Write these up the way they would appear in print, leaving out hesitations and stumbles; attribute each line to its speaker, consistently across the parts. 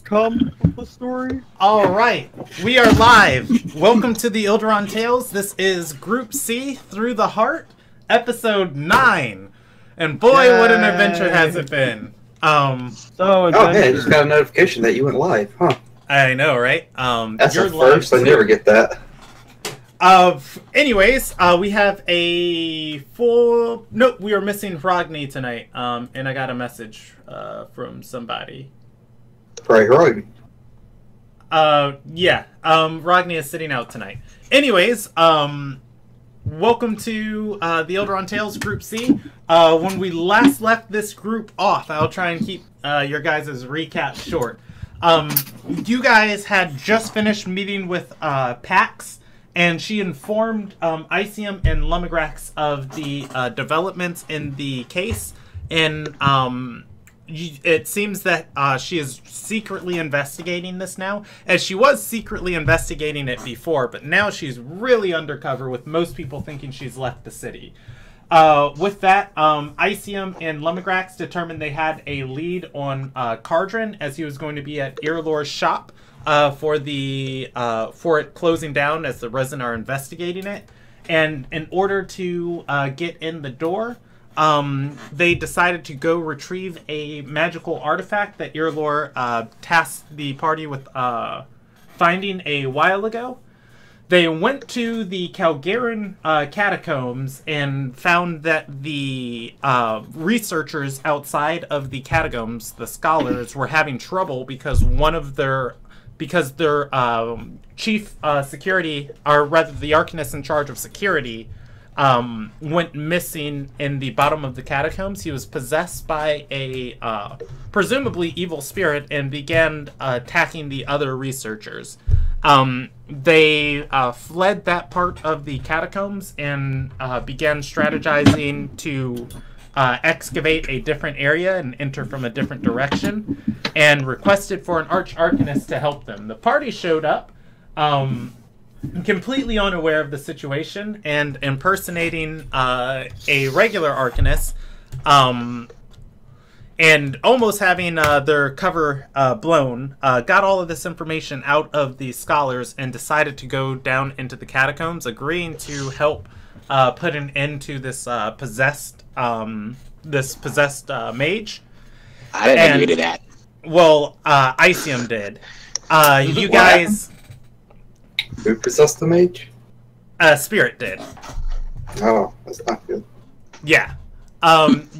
Speaker 1: come with the story?
Speaker 2: All right, we are live. Welcome to the Ilderon Tales. This is Group C Through the Heart, Episode 9. And boy, what an adventure has it been.
Speaker 1: So
Speaker 3: Oh, hey, I just got a notification that you went live, huh?
Speaker 2: I know, right?
Speaker 3: That's
Speaker 2: you're
Speaker 3: a first. I never get that.
Speaker 2: Anyways, we have a full... Nope, we are missing Rogni tonight. And I got a message from somebody.
Speaker 3: Probably Rogni.
Speaker 2: Yeah. Rogni is sitting out tonight. Anyways, welcome to the Ilderon Tales Group C. When we last left this group off, I'll try and keep your guys' recap short. You guys had just finished meeting with Pax, and she informed Icium and Lumigrax of the developments in the case, and it seems that she is secretly investigating this now, as she was secretly investigating it before, but now she's really undercover, with most people thinking she's left the city. With that, Icium and Lumigrax determined they had a lead on Cardrin, as he was going to be at Irlor's shop for it closing down, as the resin are investigating it. And in order to get in the door, they decided to go retrieve a magical artifact that Irlor tasked the party with finding a while ago. They went to the Calgaran catacombs and found that the researchers outside of the catacombs, the scholars, were having trouble because their chief security, or rather the Arcanist in charge of security, went missing in the bottom of the catacombs. He was possessed by a presumably evil spirit and began attacking the other researchers. They fled that part of the catacombs and began strategizing to excavate a different area and enter from a different direction, and requested for an arcanist to help them. The party showed up, completely unaware of the situation, and impersonating a regular arcanist, and almost having their cover blown, got all of this information out of the scholars and decided to go down into the catacombs, agreeing to help put an end to this possessed mage.
Speaker 4: I didn't agree to that.
Speaker 2: Well, Icium did. You guys...
Speaker 3: Who possessed the mage?
Speaker 2: Spirit did.
Speaker 3: Oh, that's not good.
Speaker 2: Yeah.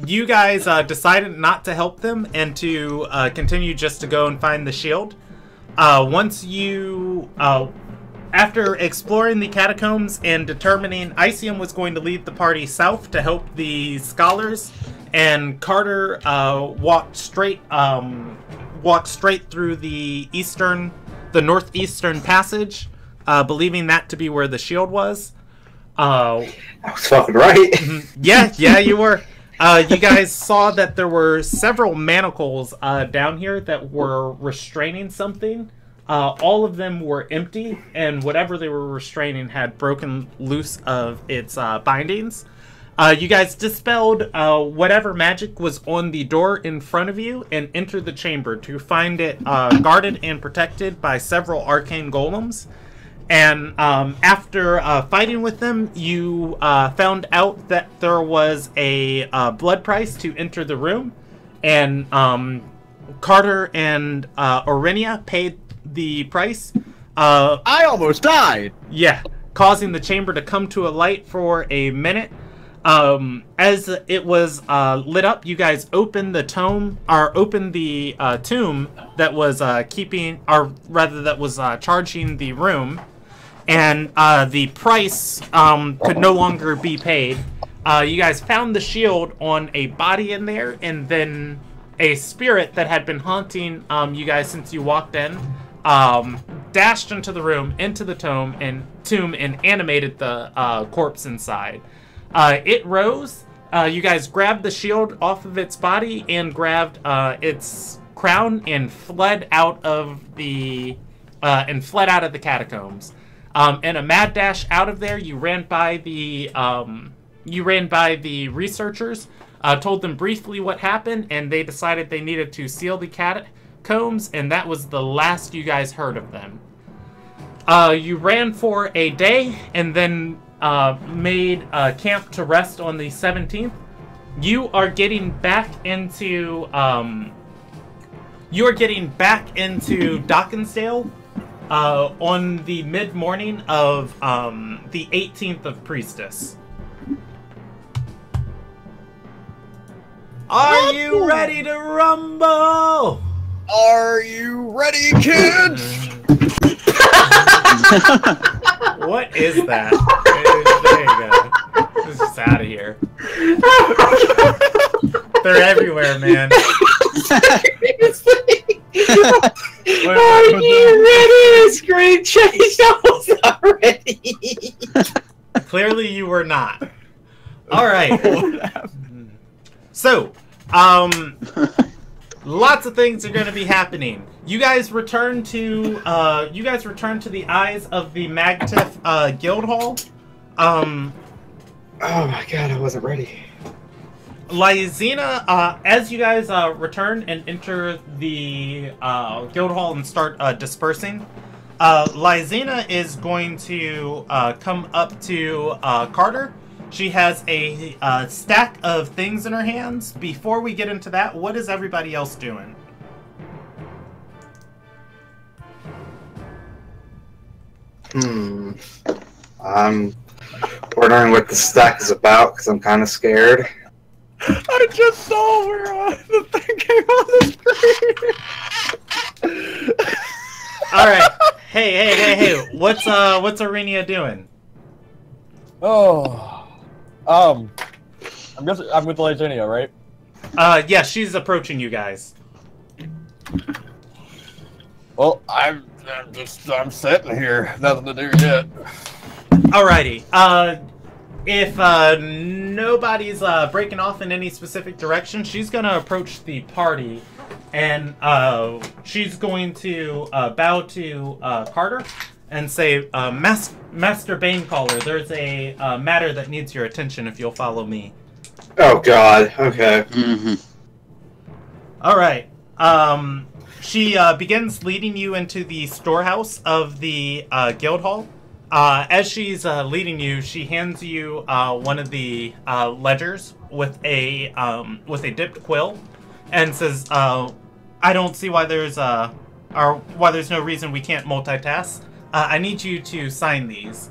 Speaker 2: You guys decided not to help them and to continue just to go and find the shield. Once you... after exploring the catacombs and determining Icium was going to lead the party south to help the scholars, and Carter walked straight through the northeastern passage, believing that to be where the shield was.
Speaker 3: I was fucking right.
Speaker 2: Yeah, you were. You guys saw that there were several manacles down here that were restraining something. All of them were empty, and whatever they were restraining had broken loose of its bindings. You guys dispelled whatever magic was on the door in front of you and entered the chamber to find it guarded and protected by several arcane golems. And after fighting with them, you found out that there was a blood price to enter the room. And Carter and Aurenia paid the price.
Speaker 1: I almost died!
Speaker 2: Yeah, causing the chamber to come to a light for a minute. As it was lit up, you guys opened the tomb that was charging the room. And the price could no longer be paid. You guys found the shield on a body in there, and then a spirit that had been haunting you guys since you walked in dashed into the room, into the tomb, and animated the corpse inside. It rose. You guys grabbed the shield off of its body and grabbed its crown and fled out of the catacombs. In a mad dash out of there, you ran by the researchers, told them briefly what happened, and they decided they needed to seal the combs, and that was the last you guys heard of them. You ran for a day, and then made camp to rest on the 17th. You are getting back into Dockensdale on the mid-morning of the 18th of Priestess. Are you ready to rumble?
Speaker 1: Are you ready, kids?
Speaker 2: What is that? There you go. This is out of here. They're everywhere, man.
Speaker 3: Are you ready to scream chase? I was not ready.
Speaker 2: Clearly you were not. Alright. So, lots of things are going to be happening. You guys return to the Eyes of the Magtiff Guild Hall.
Speaker 3: Oh my god, I wasn't ready.
Speaker 2: Lysina, as you guys return and enter the Guild Hall and start dispersing, Lysina is going to come up to Carter. She has a stack of things in her hands. Before we get into that, what is everybody else doing?
Speaker 3: I'm wondering what the stack is about because I'm kind of scared.
Speaker 1: I just saw where the thing came on the screen.
Speaker 2: All right. Hey. What's Arenia doing?
Speaker 1: Oh, I'm with Lysania, right?
Speaker 2: Yeah, she's approaching you guys.
Speaker 1: Well, I'm sitting here, nothing to do yet.
Speaker 2: Alrighty. If nobody's breaking off in any specific direction, she's gonna approach the party, and she's going to bow to Carter and say, Master Banecaller, there's a matter that needs your attention if you'll follow me.
Speaker 3: Oh god, okay.
Speaker 2: Alright. She begins leading you into the storehouse of the guild hall. As she's leading you, she hands you one of the ledgers with a dipped quill, and says, "I don't see why there's no reason we can't multitask. I need you to sign these."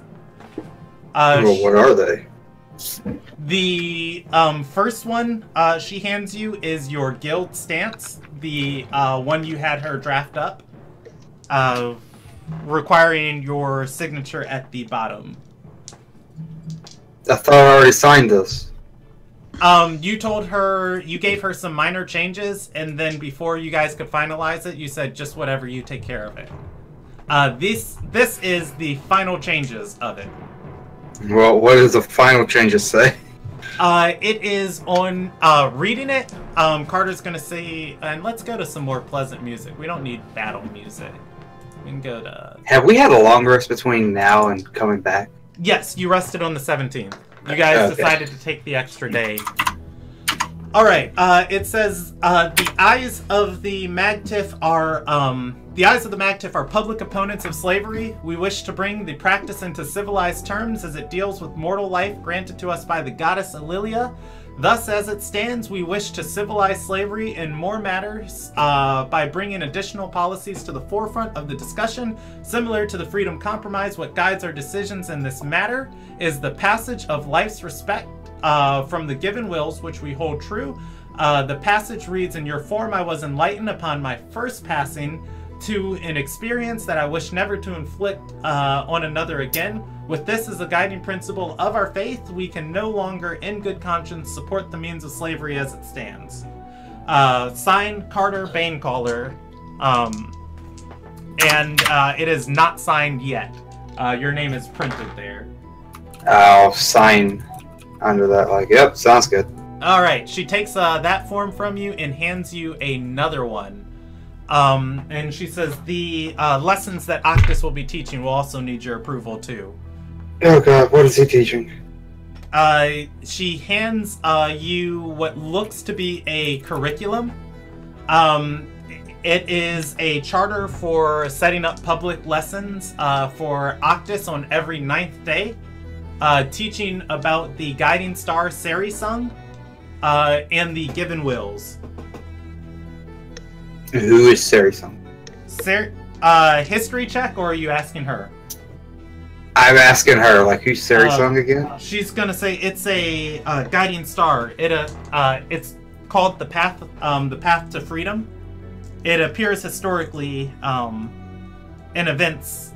Speaker 3: Well, what are they?
Speaker 2: The first one she hands you is your guild stance, the one you had her draft up, requiring your signature at the bottom.
Speaker 3: I thought I already signed this.
Speaker 2: You told her, you gave her some minor changes, and then before you guys could finalize it, you said just whatever, you take care of it. This is the final changes of it.
Speaker 3: Well, what does the final changes say?
Speaker 2: It is on, reading it, Carter's gonna say, and let's go to some more pleasant music. We don't need battle music. We can go to...
Speaker 3: Have we had a long rest between now and coming back?
Speaker 2: Yes, you rested on the 17th. You guys decided to take the extra day. Alright, it says, the Eyes of the Magtiff are, public opponents of slavery. We wish to bring the practice into civilized terms as it deals with mortal life granted to us by the goddess Ililia. Thus, as it stands, we wish to civilize slavery in more matters by bringing additional policies to the forefront of the discussion. Similar to the Freedom Compromise, what guides our decisions in this matter is the passage of life's respect from the given wills, which we hold true. The passage reads, in your form I was enlightened upon my first passing to an experience that I wish never to inflict on another again. With this as a guiding principle of our faith, we can no longer, in good conscience, support the means of slavery as it stands. Signed, Carter Banecaller, and it is not signed yet. Your name is printed there.
Speaker 3: I'll sign under that, like, yep, sounds good.
Speaker 2: Alright, she takes that form from you and hands you another one. And she says the lessons that Octus will be teaching will also need your approval too.
Speaker 3: Oh god, what is he teaching?
Speaker 2: She hands you what looks to be a curriculum. It is a charter for setting up public lessons for Octus on every 9th day, teaching about the guiding star Sarisung and the Given Wills.
Speaker 3: Who is Sarisung?
Speaker 2: History check, or are you asking her?
Speaker 3: I'm asking her, like, who's Sarisung again?
Speaker 2: She's gonna say it's a guiding star. It's called the Path to Freedom. It appears historically in events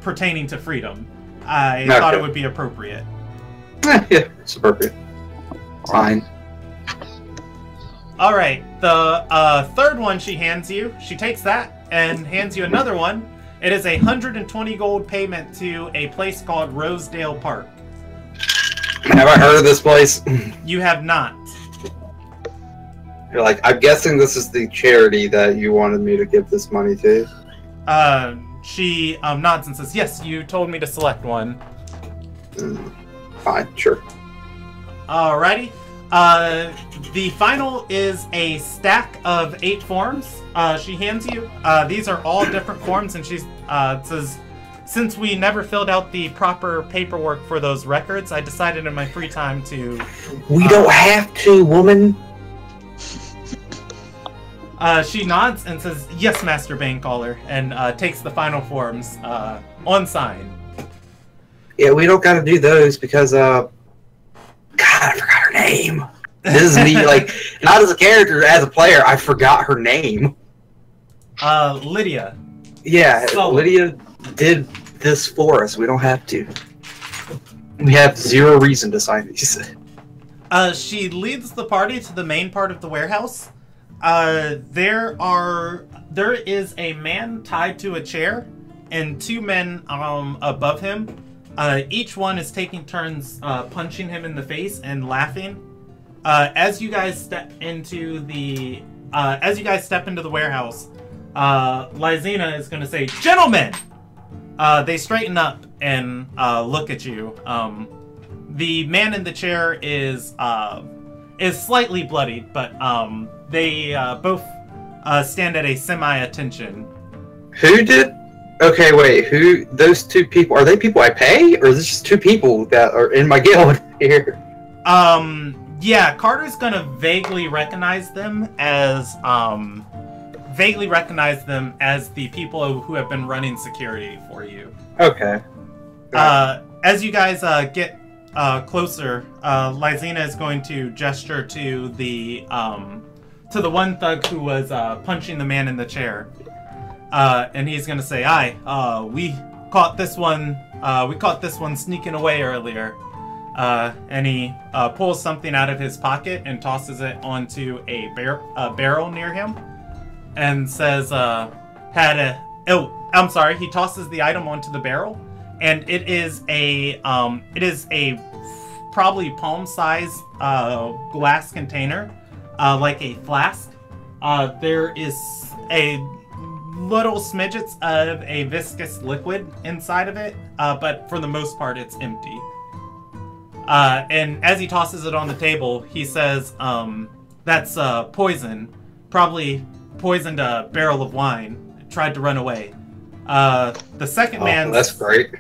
Speaker 2: pertaining to freedom. I thought it would be appropriate.
Speaker 3: Yeah, it's appropriate. Fine.
Speaker 2: All right, the third one she hands you. She takes that and hands you another one. It is 120 gold payment to a place called Rosedale Park.
Speaker 3: Have I heard of this place?
Speaker 2: You have not.
Speaker 3: You're like, I'm guessing this is the charity that you wanted me to give this money to.
Speaker 2: She nods and says, yes, you told me to select one.
Speaker 3: Fine, sure.
Speaker 2: Alrighty. The final is a stack of 8 forms. She hands you. These are all different forms, and she says, since we never filled out the proper paperwork for those records, I decided in my free time to...
Speaker 3: We don't have to, woman.
Speaker 2: She nods and says, yes, Master Banecaller, and takes the final forms on sign.
Speaker 3: Yeah, we don't gotta do those because, God, I forgot her name. This is me, like, not as a character, as a player, I forgot her name.
Speaker 2: Lydia.
Speaker 3: Yeah,
Speaker 2: Sully.
Speaker 3: Lydia did this for us. We don't have to. We have 0 reason to sign these.
Speaker 2: She leads the party to the main part of the warehouse. There is a man tied to a chair and 2 men above him. Each one is taking turns punching him in the face and laughing. As you guys step into the warehouse, Lysina is going to say, "Gentlemen!" They straighten up and look at you. The man in the chair is slightly bloodied, but they both stand at a semi-attention.
Speaker 3: Who did? Okay, wait. Who? Those 2 people? Are they people I pay, or is this just 2 people that are in my guild here?
Speaker 2: Yeah, Carter's gonna vaguely recognize them as the people who have been running security for you.
Speaker 3: Okay.
Speaker 2: As you guys get closer, Lysina is going to gesture to the one thug who was punching the man in the chair, and he's gonna say, "Aye, we caught this one. We caught this one sneaking away earlier." And he pulls something out of his pocket and tosses it onto a barrel near him, and says, I'm sorry. He tosses the item onto the barrel, and it is a probably palm-sized glass container, like a flask. There is a little smidgets of a viscous liquid inside of it, but for the most part, it's empty. And as he tosses it on the table, he says, that's poison. Probably poisoned a barrel of wine. Tried to run away. The second man's...
Speaker 3: That's great.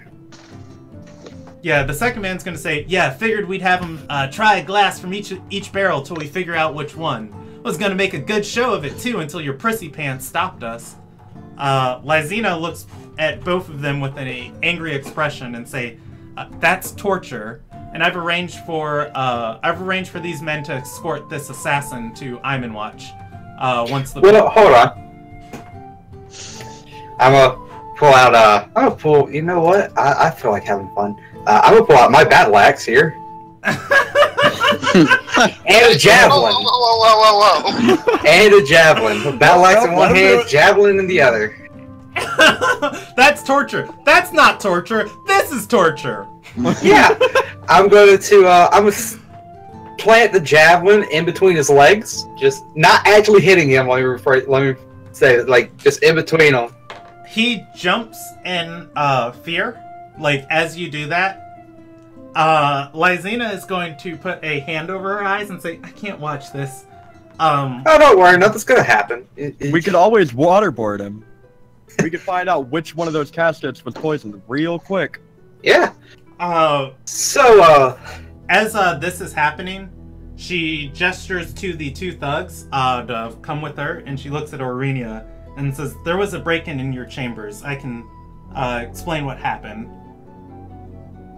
Speaker 2: Yeah, the second man's gonna say, yeah, figured we'd have him try a glass from each barrel till we figure out which one. Was gonna make a good show of it, too, until your prissy pants stopped us. Lysina looks at both of them with an angry expression and say, that's torture. And I've arranged for these men to escort this assassin to Imanwatch. Once the
Speaker 3: hold on. I'm gonna pull. You know what? I feel like having fun. I'm gonna pull out my battle axe here. And a javelin.
Speaker 1: Whoa.
Speaker 3: And a javelin. A battle axe in one hand, javelin in the other.
Speaker 2: That's torture. That's not torture. This is torture.
Speaker 3: Yeah. I'm going to plant the javelin in between his legs, just not actually hitting him. Let me say it, like just in between them.
Speaker 2: He jumps in fear. Like as you do that, Lysina is going to put a hand over her eyes and say, "I can't watch this.
Speaker 3: Oh, don't worry, nothing's gonna happen.
Speaker 5: We could always waterboard him. We could find out which one of those caskets was poisoned real quick.
Speaker 3: Yeah.
Speaker 2: So, as this is happening, she gestures to the two thugs to come with her, and she looks at Aurenia and says, "There was a break-in in your chambers. I can explain what happened."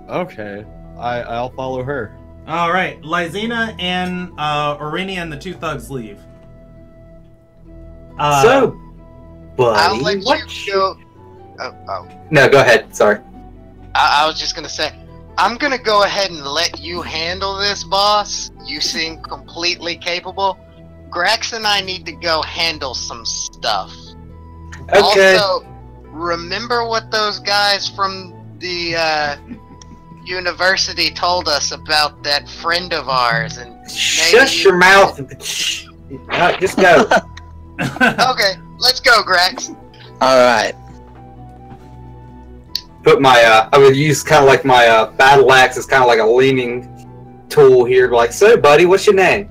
Speaker 5: Okay, I'll follow her.
Speaker 2: All right, Lysina and Aurenia and the two thugs leave.
Speaker 3: So, buddy,
Speaker 6: I'll let you go. Oh.
Speaker 3: No, go ahead. Sorry.
Speaker 6: I was just gonna say, I'm gonna go ahead and let you handle this, boss. You seem completely capable. Grax and I need to go handle some stuff.
Speaker 3: Okay.
Speaker 6: Also, remember what those guys from the university told us about that friend of ours, and
Speaker 3: Shut your mouth. Just go.
Speaker 6: Okay, let's go, Grax.
Speaker 4: Alright.
Speaker 3: Put my, I would use kind of like my battle axe as kind of like a leaning tool here. Like, so, buddy, what's your name?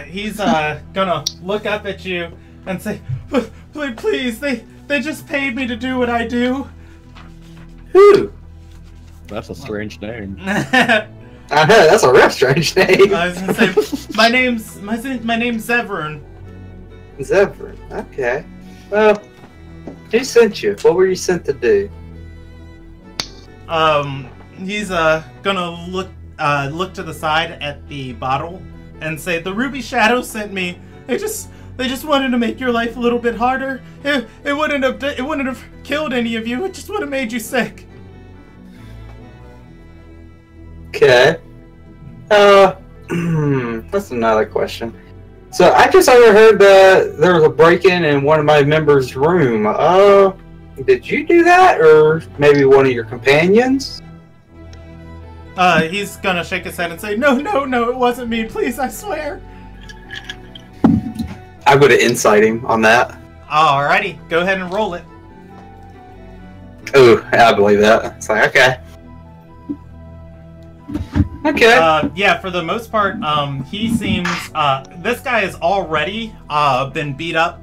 Speaker 2: He's gonna look up at you and say, please, they just paid me to do what I do.
Speaker 3: Who?
Speaker 5: That's a strange name.
Speaker 3: I know, that's a real strange name.
Speaker 2: I was gonna say, my name's Zevran.
Speaker 3: Zevran, okay. Well, who sent you? What were you sent to do?
Speaker 2: He's gonna look to the side at the bottle and say, "The Ruby Shadow sent me. They just wanted to make your life a little bit harder. It wouldn't have killed any of you. It just would have made you sick."
Speaker 3: Okay. That's another question. So I just overheard that there was a break-in in one of my members' room. Did you do that, or maybe one of your companions?
Speaker 2: He's gonna shake his head and say, No, it wasn't me. Please, I swear."
Speaker 3: I'm gonna insight him on that.
Speaker 2: Alrighty, go ahead and roll it.
Speaker 3: Oh, I believe that. It's like, okay. Okay.
Speaker 2: Yeah, for the most part, he seems, this guy has already, been beat up,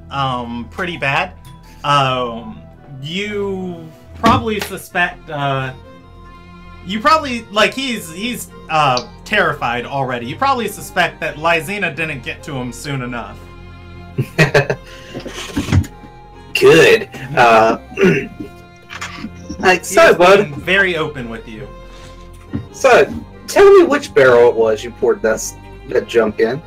Speaker 2: pretty bad. You probably suspect, he's terrified already. You probably suspect that Lysina didn't get to him soon enough.
Speaker 3: Good. Like, so, bud.
Speaker 2: Very open with you.
Speaker 3: So, tell me which barrel it was you poured that junk in.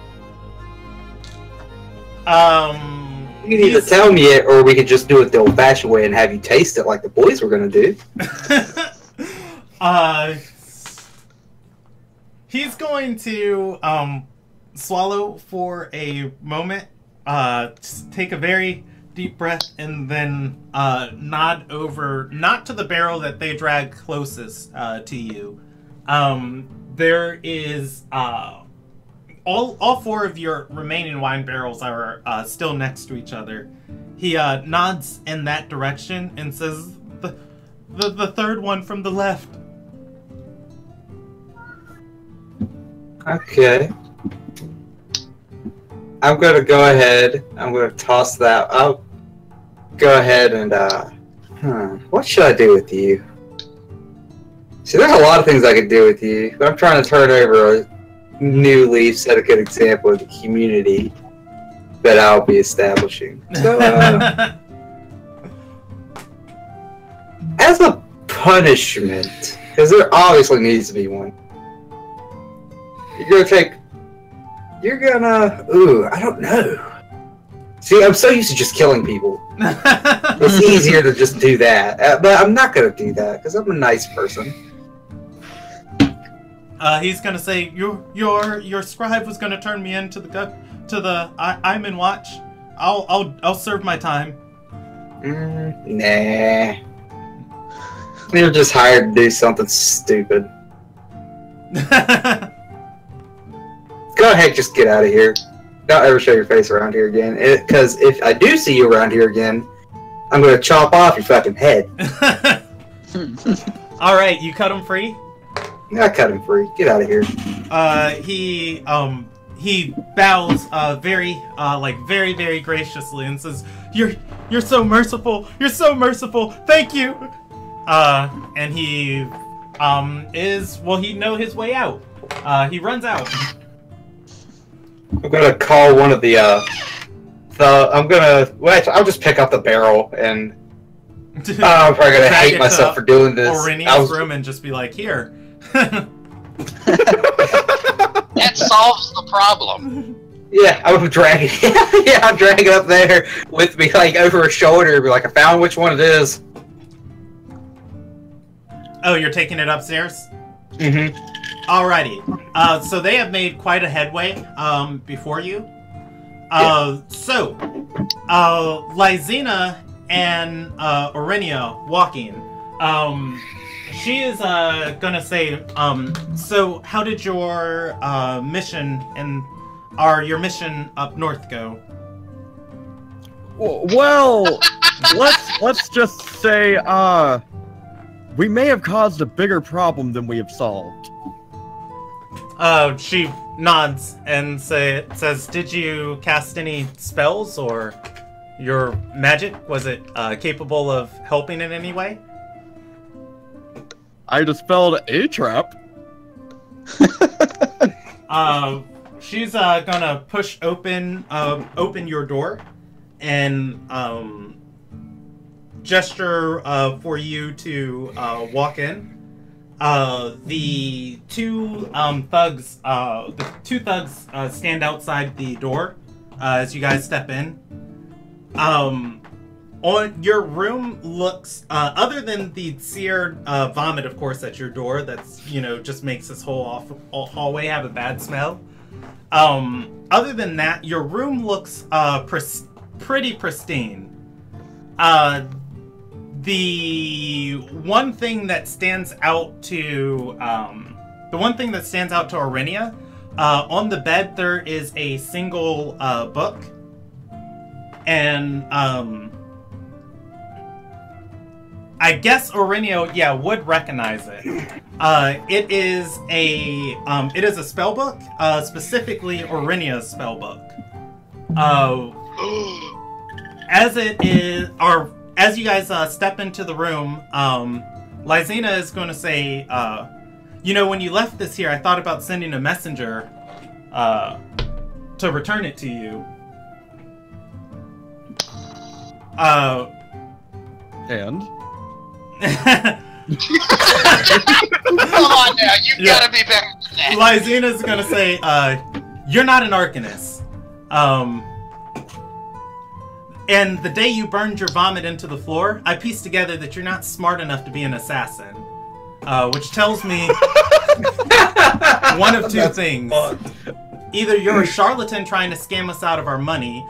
Speaker 3: You can either tell me it, or we could just do it the old-fashioned way and have you taste it like the boys were gonna do.
Speaker 2: He's going to swallow for a moment, just take a very deep breath, and then nod over, not to the barrel that they drag closest to you. There is all four of your remaining wine barrels are still next to each other. He nods in that direction and says, the third one from the left.
Speaker 3: Okay. I'm gonna go ahead. I'm gonna toss that. I'll go ahead and what should I do with you? See, there's a lot of things I could do with you, but I'm trying to turn over a new leaf, set a good example of the community that I'll be establishing. So, as a punishment, because there obviously needs to be one, I don't know. See, I'm so used to just killing people. It's easier to just do that, but I'm not gonna do that because I'm a nice person.
Speaker 2: He's gonna say, your scribe was gonna turn me into the I'm in watch. I'll serve my time.
Speaker 3: Nah. You're just hired to do something stupid. Go ahead, just get out of here. Don't ever show your face around here again. Because if I do see you around here again, I'm gonna chop off your fucking head.
Speaker 2: Alright, you cut him free?
Speaker 3: I cut him free. Get out of here.
Speaker 2: He he bows very very graciously and says, "You're so merciful. You're so merciful. Thank you." And he he know his way out. He runs out.
Speaker 3: I'm gonna call one of the I'll just pick up the barrel and I'm probably gonna hate myself for doing this.
Speaker 2: Orinia's room and just be like, "Here."
Speaker 6: That solves the problem.
Speaker 3: Yeah, I would drag it. Yeah, I'll drag it up there with me, like over her shoulder. Be like, I found which one it is.
Speaker 2: Oh, you're taking it upstairs?
Speaker 3: Mm-hmm.
Speaker 2: Alrighty. So they have made quite a headway before you. Lysina and Orinia walking. She is gonna say, so how did your mission your mission up north go?
Speaker 5: Well, let's just say we may have caused a bigger problem than we have solved.
Speaker 2: She nods and says, "Did you cast any spells, or your magic, was it capable of helping in any way?"
Speaker 5: I dispelled a trap.
Speaker 2: She's gonna push open your door and gesture for you to walk in. The two thugs stand outside the door as you guys step in. On your room looks, other than the seared vomit, of course, at your door, that's, just makes this whole hallway have a bad smell. Other than that, your room looks pretty pristine. The one thing that stands out to Orinia, on the bed there is a single book, and I guess Orinia, would recognize it. It is a spell book, specifically Orinia's spell book. As you guys step into the room, Lysina is going to say, when you left this here, I thought about sending a messenger to return it to you.
Speaker 5: And?
Speaker 6: Come on now, you gotta be better than that.
Speaker 2: Lysina's going to say, you're not an Arcanist. And the day you burned your vomit into the floor, I pieced together that you're not smart enough to be an assassin. Which tells me one of two things. Either you're a charlatan trying to scam us out of our money,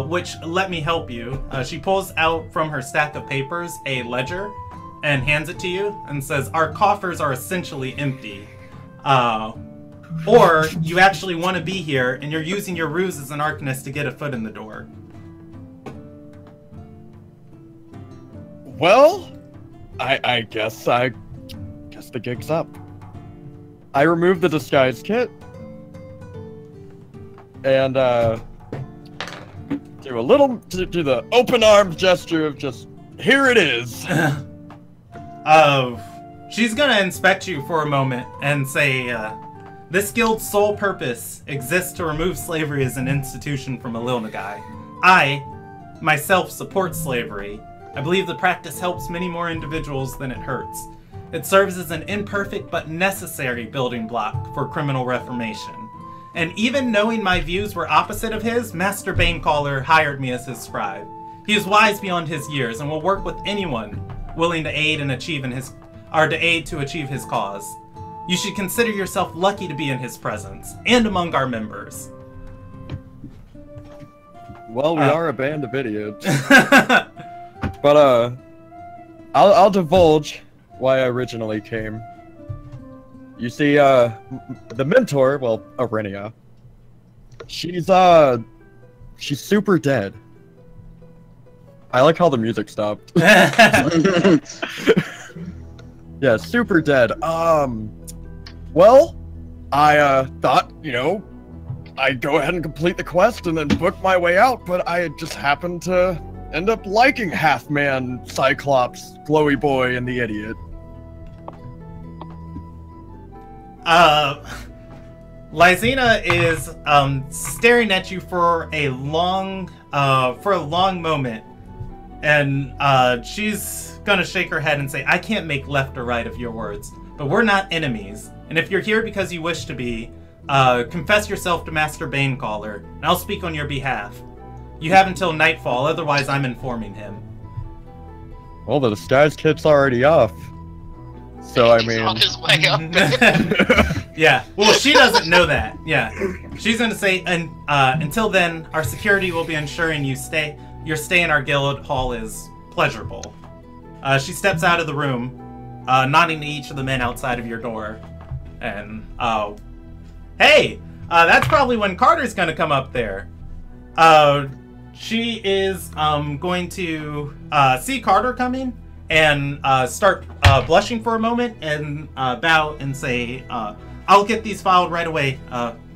Speaker 2: which, let me help you. She pulls out from her stack of papers a ledger and hands it to you and says, "Our coffers are essentially empty. Or you actually want to be here and you're using your ruse as an Arcanist to get a foot in the door."
Speaker 5: Well, I guess the gig's up. I removed the disguise kit and do the open arms gesture of just, here it is.
Speaker 2: She's gonna inspect you for a moment and say, this guild's sole purpose exists to remove slavery as an institution from Ililnagai. I, myself, support slavery. I believe the practice helps many more individuals than it hurts. It serves as an imperfect but necessary building block for criminal reformation. And even knowing my views were opposite of his, Master Banecaller hired me as his scribe. He is wise beyond his years and will work with anyone willing to aid to achieve his cause. You should consider yourself lucky to be in his presence and among our members.
Speaker 5: Well, we are a band of idiots. But, I'll divulge why I originally came. You see, the mentor, well, Orinia, she's super dead. I like how the music stopped. Yeah, super dead. Well, I thought, I go ahead and complete the quest and then book my way out, but I just happened to end up liking Half-Man, Cyclops, Glowy Boy, and the Idiot.
Speaker 2: Lysina is staring at you for a long moment, and she's gonna shake her head and say, "I can't make left or right of your words, but we're not enemies. And if you're here because you wish to be, confess yourself to Master Banecaller, and I'll speak on your behalf. You have until nightfall, otherwise I'm informing him."
Speaker 5: Well, the disguise kit's already off. So, I
Speaker 6: He's
Speaker 5: mean...
Speaker 6: on his way up.
Speaker 2: Yeah, well, she doesn't know that. Yeah, she's gonna say, and until then, our security will be ensuring your stay in our guild hall is pleasurable. She steps out of the room, nodding to each of the men outside of your door, and hey, that's probably when Carter's gonna come up there. She is going to see Carter coming and start blushing for a moment and bow and say, "I'll get these filed right away,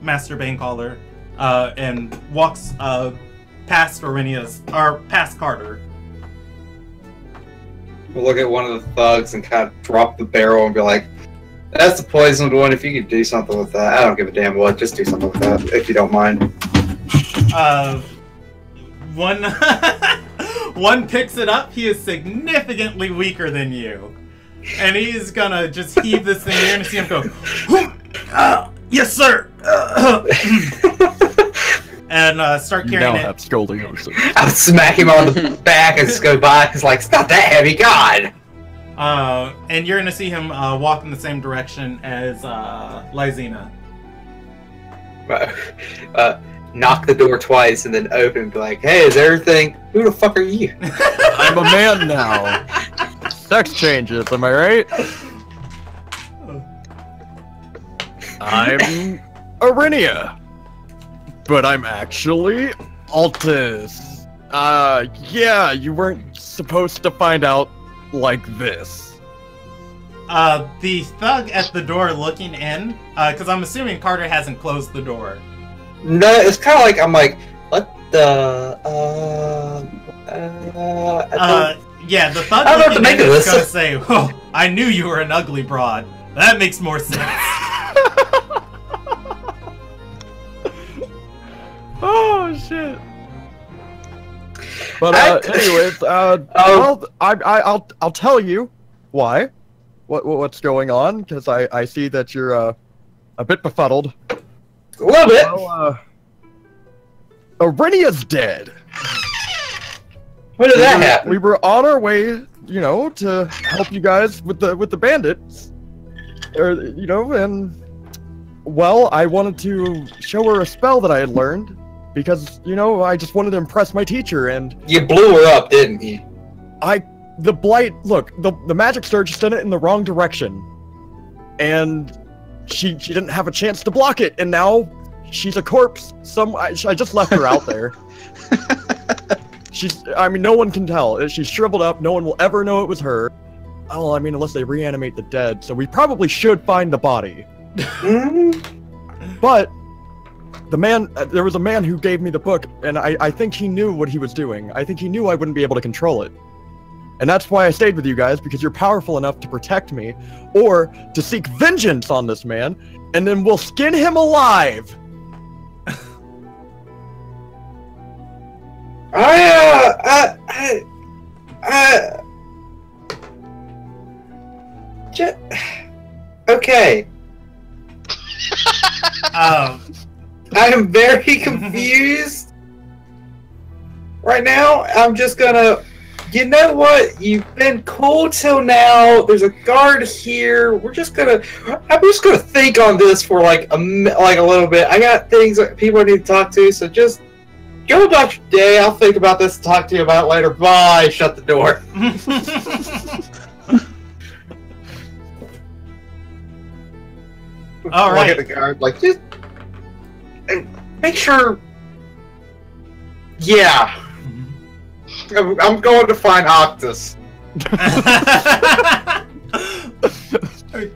Speaker 2: Master Banecaller," and walks past past Carter.
Speaker 3: We'll look at one of the thugs and kind of drop the barrel and be like, "That's the poisoned one. If you could do something with that, I don't give a damn what. Just do something with that, if you don't mind."
Speaker 2: One picks it up. He is significantly weaker than you, and he's gonna just heave this thing. You're gonna see him go, "Yes, sir," and start
Speaker 5: You
Speaker 2: carrying
Speaker 5: now
Speaker 2: it.
Speaker 5: have scoliosis.
Speaker 3: I'll smack him on the back and just go by. He's like, "It's not that heavy, God."
Speaker 2: And you're gonna see him walk in the same direction as Lysina.
Speaker 3: Knock the door twice and then open and be like, "Hey, is everything? Who the fuck are you?"
Speaker 5: I'm a man now. Sex changes, am I right? I'm Arinia. But I'm actually Altus. Yeah, you weren't supposed to find out like this.
Speaker 2: The thug at the door looking in, because I'm assuming Carter hasn't closed the door.
Speaker 3: No, it's kind of like I'm like, what the?
Speaker 2: Yeah, the thug
Speaker 3: I don't know what to
Speaker 2: looking
Speaker 3: make
Speaker 2: in
Speaker 3: of
Speaker 2: is
Speaker 3: this.
Speaker 2: gonna say, "Oh, I knew you were an ugly broad. That makes more sense."
Speaker 5: Oh shit. But anyways, I'll tell you why. What's going on? Because I see that you're a bit befuddled.
Speaker 3: A little bit.
Speaker 5: Well, Arinia's dead.
Speaker 3: When did that happen?
Speaker 5: We were on our way, you know, to help you guys with the bandits, and well, I wanted to show her a spell that I had learned because I just wanted to impress my teacher, and
Speaker 3: You blew her up, didn't you?
Speaker 5: the blight. Look, the magic star just did it in the wrong direction, and she didn't have a chance to block it, and now she's a corpse. I just left her out there. No one can tell. She's shriveled up. No one will ever know it was her. Oh, unless they reanimate the dead. So we probably should find the body. But there was a man who gave me the book, and I think he knew what he was doing. I think he knew I wouldn't be able to control it. And that's why I stayed with you guys, because you're powerful enough to protect me, or to seek vengeance on this man, and then we'll skin him alive.
Speaker 3: Okay. I am very confused right now. I'm just gonna. You know what? You've been cool till now. There's a guard here. I'm just gonna think on this for like a little bit. I got things that people I need to talk to, so just go about your day. I'll think about this and talk to you about it later. Bye. Shut the door.
Speaker 2: All
Speaker 3: Look
Speaker 2: right.
Speaker 3: at the guard, like, just make sure. Yeah. I'm going to find Octus.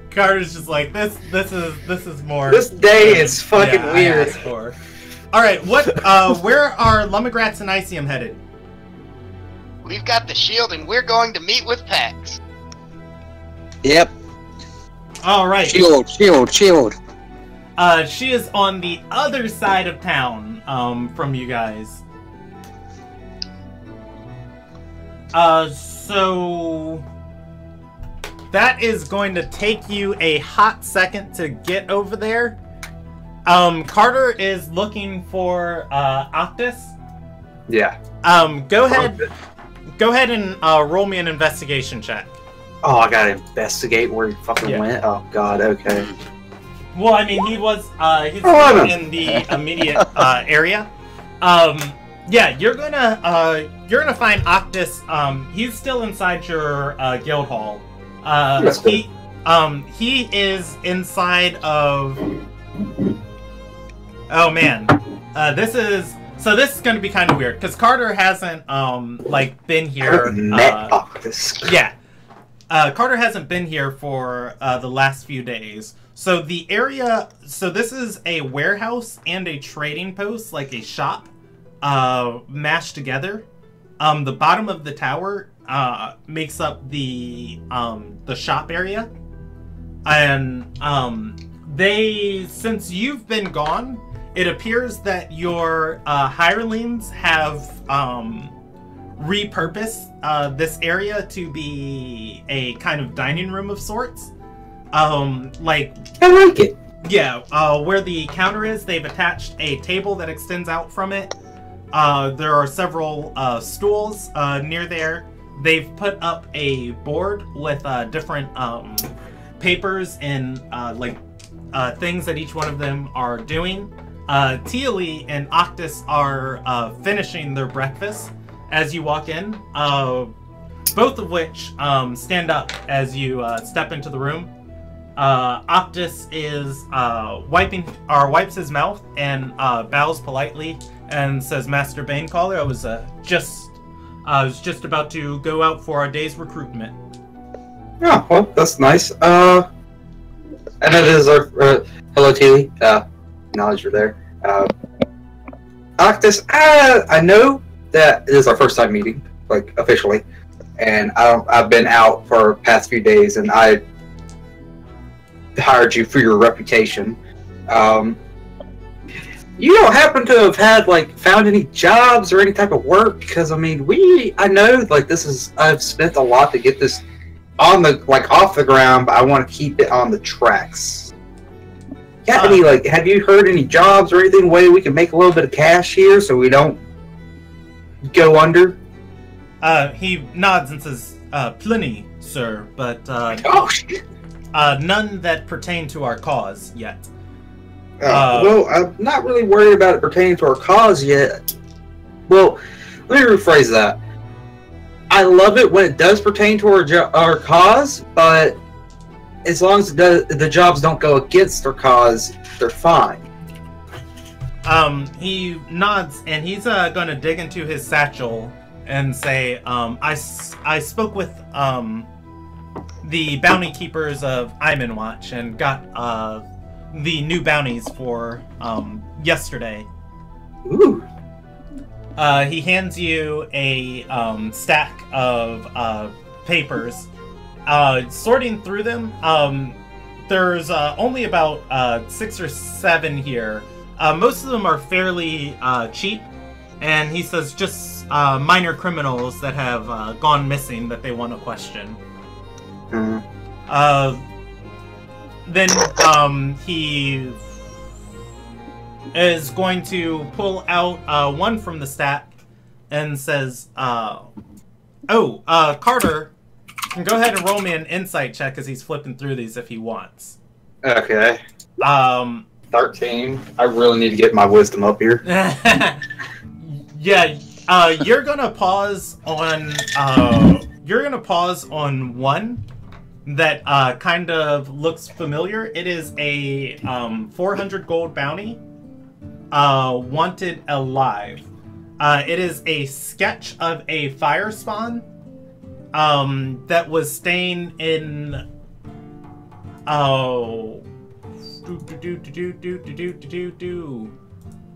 Speaker 2: Carter's just like, this is more.
Speaker 3: This day is fucking
Speaker 2: I
Speaker 3: weird.
Speaker 2: asked for. All right. What? Where are Lumigrats and Icium headed?
Speaker 6: We've got the shield, and we're going to meet with Pax.
Speaker 4: Yep.
Speaker 2: All right.
Speaker 4: Shield.
Speaker 2: She is on the other side of town, from you guys. So that is going to take you a hot second to get over there. Carter is looking for Octus.
Speaker 3: Yeah.
Speaker 2: Go ahead and roll me an investigation check.
Speaker 3: Oh, I gotta investigate where he fucking went. Oh God. Okay.
Speaker 2: Well, I mean, he's in the immediate area. Yeah, you're gonna find Octus. He's still inside your guild hall. He is inside of. Oh man, this is going to be kind of weird because Carter hasn't been here.
Speaker 3: Met Octus.
Speaker 2: Yeah, Carter hasn't been here for the last few days. So the area. So this is a warehouse and a trading post, like a shop, mashed together. The bottom of the tower makes up the shop area, and since you've been gone, it appears that your hirelings have repurposed this area to be a kind of dining room of sorts. I like it. Yeah, where the counter is, they've attached a table that extends out from it. There are several stools near there. They've put up a board with different papers and things that each one of them are doing. Tealy and Octus are finishing their breakfast as you walk in, both of which stand up as you step into the room. Octus is wipes his mouth and bows politely and says, "Master Banecaller, I was just about to go out for our day's recruitment."
Speaker 3: Oh, well, that's nice. And it is our hello, Tealy. Knowledge you're there. Octus, I know that it is our first time meeting, like officially, and I've been out for past few days, and I hired you for your reputation. You don't happen to have had found any jobs or any type of work? Because I mean, I know I've spent a lot to get this on the off the ground, but I want to keep it on the tracks. Got any have you heard any jobs or anything way we can make a little bit of cash here so we don't go under?
Speaker 2: He nods and says, "Plenty, sir, but
Speaker 3: oh shit.
Speaker 2: None that pertain to our cause yet."
Speaker 3: Well, I'm not really worried about it pertaining to our cause yet. Well, let me rephrase that. I love it when it does pertain to our cause, but as long as the jobs don't go against our cause, they're fine.
Speaker 2: He nods and he's going to dig into his satchel and say, I spoke with the bounty keepers of Imanwatch and got the new bounties for yesterday.
Speaker 3: Ooh.
Speaker 2: He hands you a stack of papers. Sorting through them, there's only about 6 or 7 here. Most of them are fairly cheap, and he says just minor criminals that have gone missing that they want to question. Then he is going to pull out one from the stack and says, Carter can go ahead and roll me an insight check because he's flipping through these if he wants.
Speaker 3: Okay. 13. I really need to get my wisdom up here.
Speaker 2: Yeah, you're gonna pause on one that kind of looks familiar. It is a 400 gold bounty. Wanted alive. It is a sketch of a fire spawn that was staying in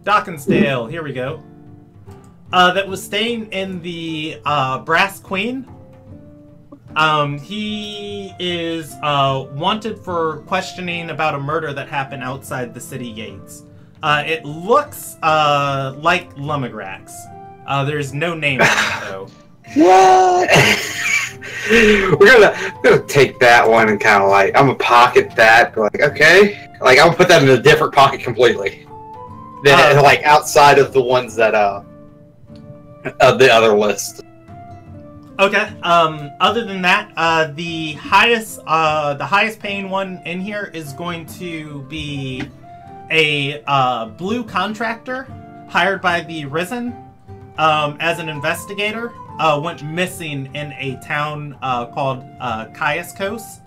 Speaker 2: Dockensdale, here we go. That was staying in the Brass Queen. He is wanted for questioning about a murder that happened outside the city gates. It looks like Lumagrax. There's no name on it though.
Speaker 3: What? we're gonna take that one and kind of like I'm gonna pocket that. Like okay, like I'm gonna put that in a different pocket completely. Then like outside of the ones that of the other list.
Speaker 2: Okay. Other than that, the highest paying one in here is going to be a blue contractor hired by the Risen as an investigator. Went missing in a town called Kaiaskos.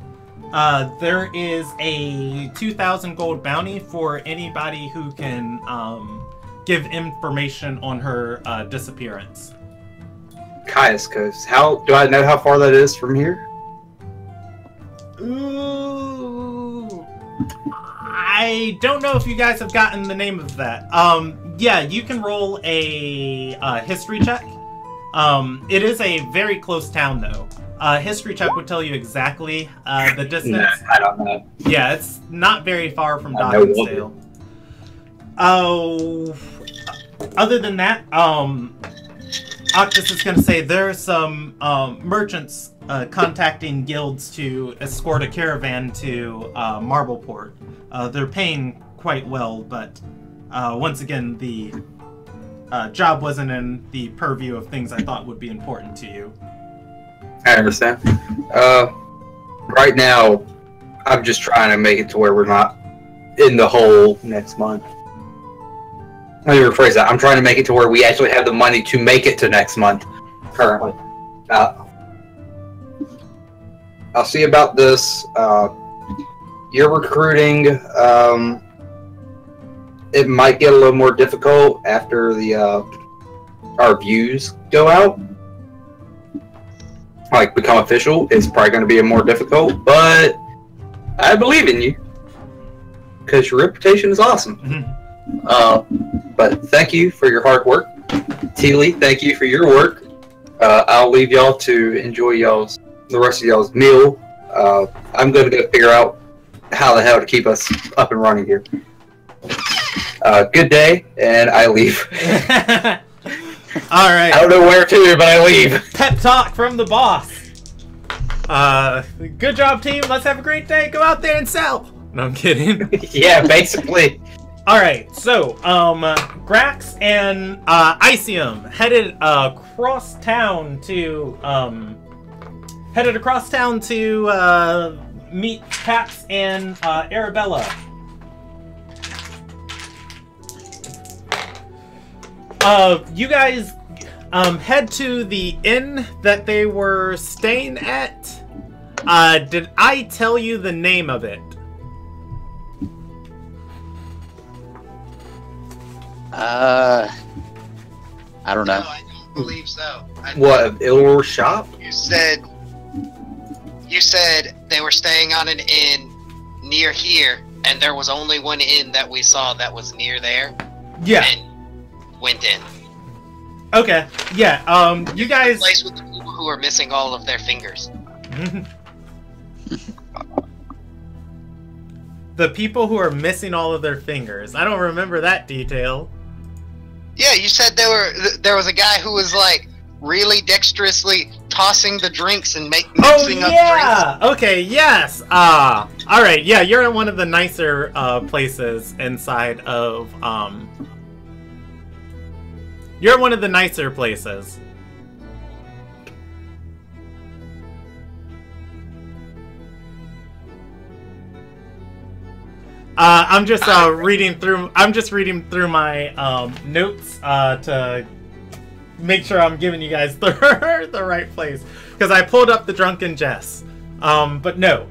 Speaker 2: There is a 2,000 gold bounty for anybody who can give information on her disappearance.
Speaker 3: Kaiaskos. How do I know how far that is from here?
Speaker 2: Ooh, I don't know if you guys have gotten the name of that. Yeah, you can roll a history check. It is a very close town, though. History check would tell you exactly the distance.
Speaker 3: Nah, I don't know.
Speaker 2: Yeah, it's not very far from Dockensdale. Oh, other than that, Octus is going to say there are some merchants contacting guilds to escort a caravan to Marbleport. They're paying quite well, but once again, the job wasn't in the purview of things I thought would be important to you.
Speaker 3: I understand. Right now, I'm just trying to make it to where we're not in the hole next month. Let me rephrase that. I'm trying to make it to where we actually have the money to make it to next month, currently. I'll see about this. You're recruiting. It might get a little more difficult after the our views go out. Like, become official. It's probably going to be more difficult, but I believe in you. Because your reputation is awesome. But thank you for your hard work. Teely, thank you for your work. I'll leave y'all to enjoy the rest of y'all's meal. I'm going to go figure out how the hell to keep us up and running here. Good day, and I leave.
Speaker 2: All right.
Speaker 3: I don't know where to, but I leave.
Speaker 2: Pep talk from the boss. Good job, team. Let's have a great day. Go out there and sell. No, I'm kidding.
Speaker 3: Yeah, basically.
Speaker 2: All right, so Grax and Icium headed across town to meet Paps and Arabella. You guys head to the inn that they were staying at. Did I tell you the name of it?
Speaker 4: I don't know.
Speaker 6: No, I don't believe so.
Speaker 3: What, Ilderon shop?
Speaker 6: You said they were staying on an inn near here, and there was only one inn that we saw that was near there.
Speaker 2: Yeah.
Speaker 6: And went in.
Speaker 2: Okay. Yeah. You guys.
Speaker 6: The place with the people who are missing all of their fingers.
Speaker 2: The people who are missing all of their fingers. I don't remember that detail.
Speaker 6: Yeah, you said there was a guy who was like really dexterously tossing the drinks and mixing up drinks.
Speaker 2: Okay, yes. All right. Yeah, you're in one of the nicer places inside of You're in one of the nicer places. I'm just reading through my notes to make sure I'm giving you guys the right place, because I pulled up the Drunken Jess. But no.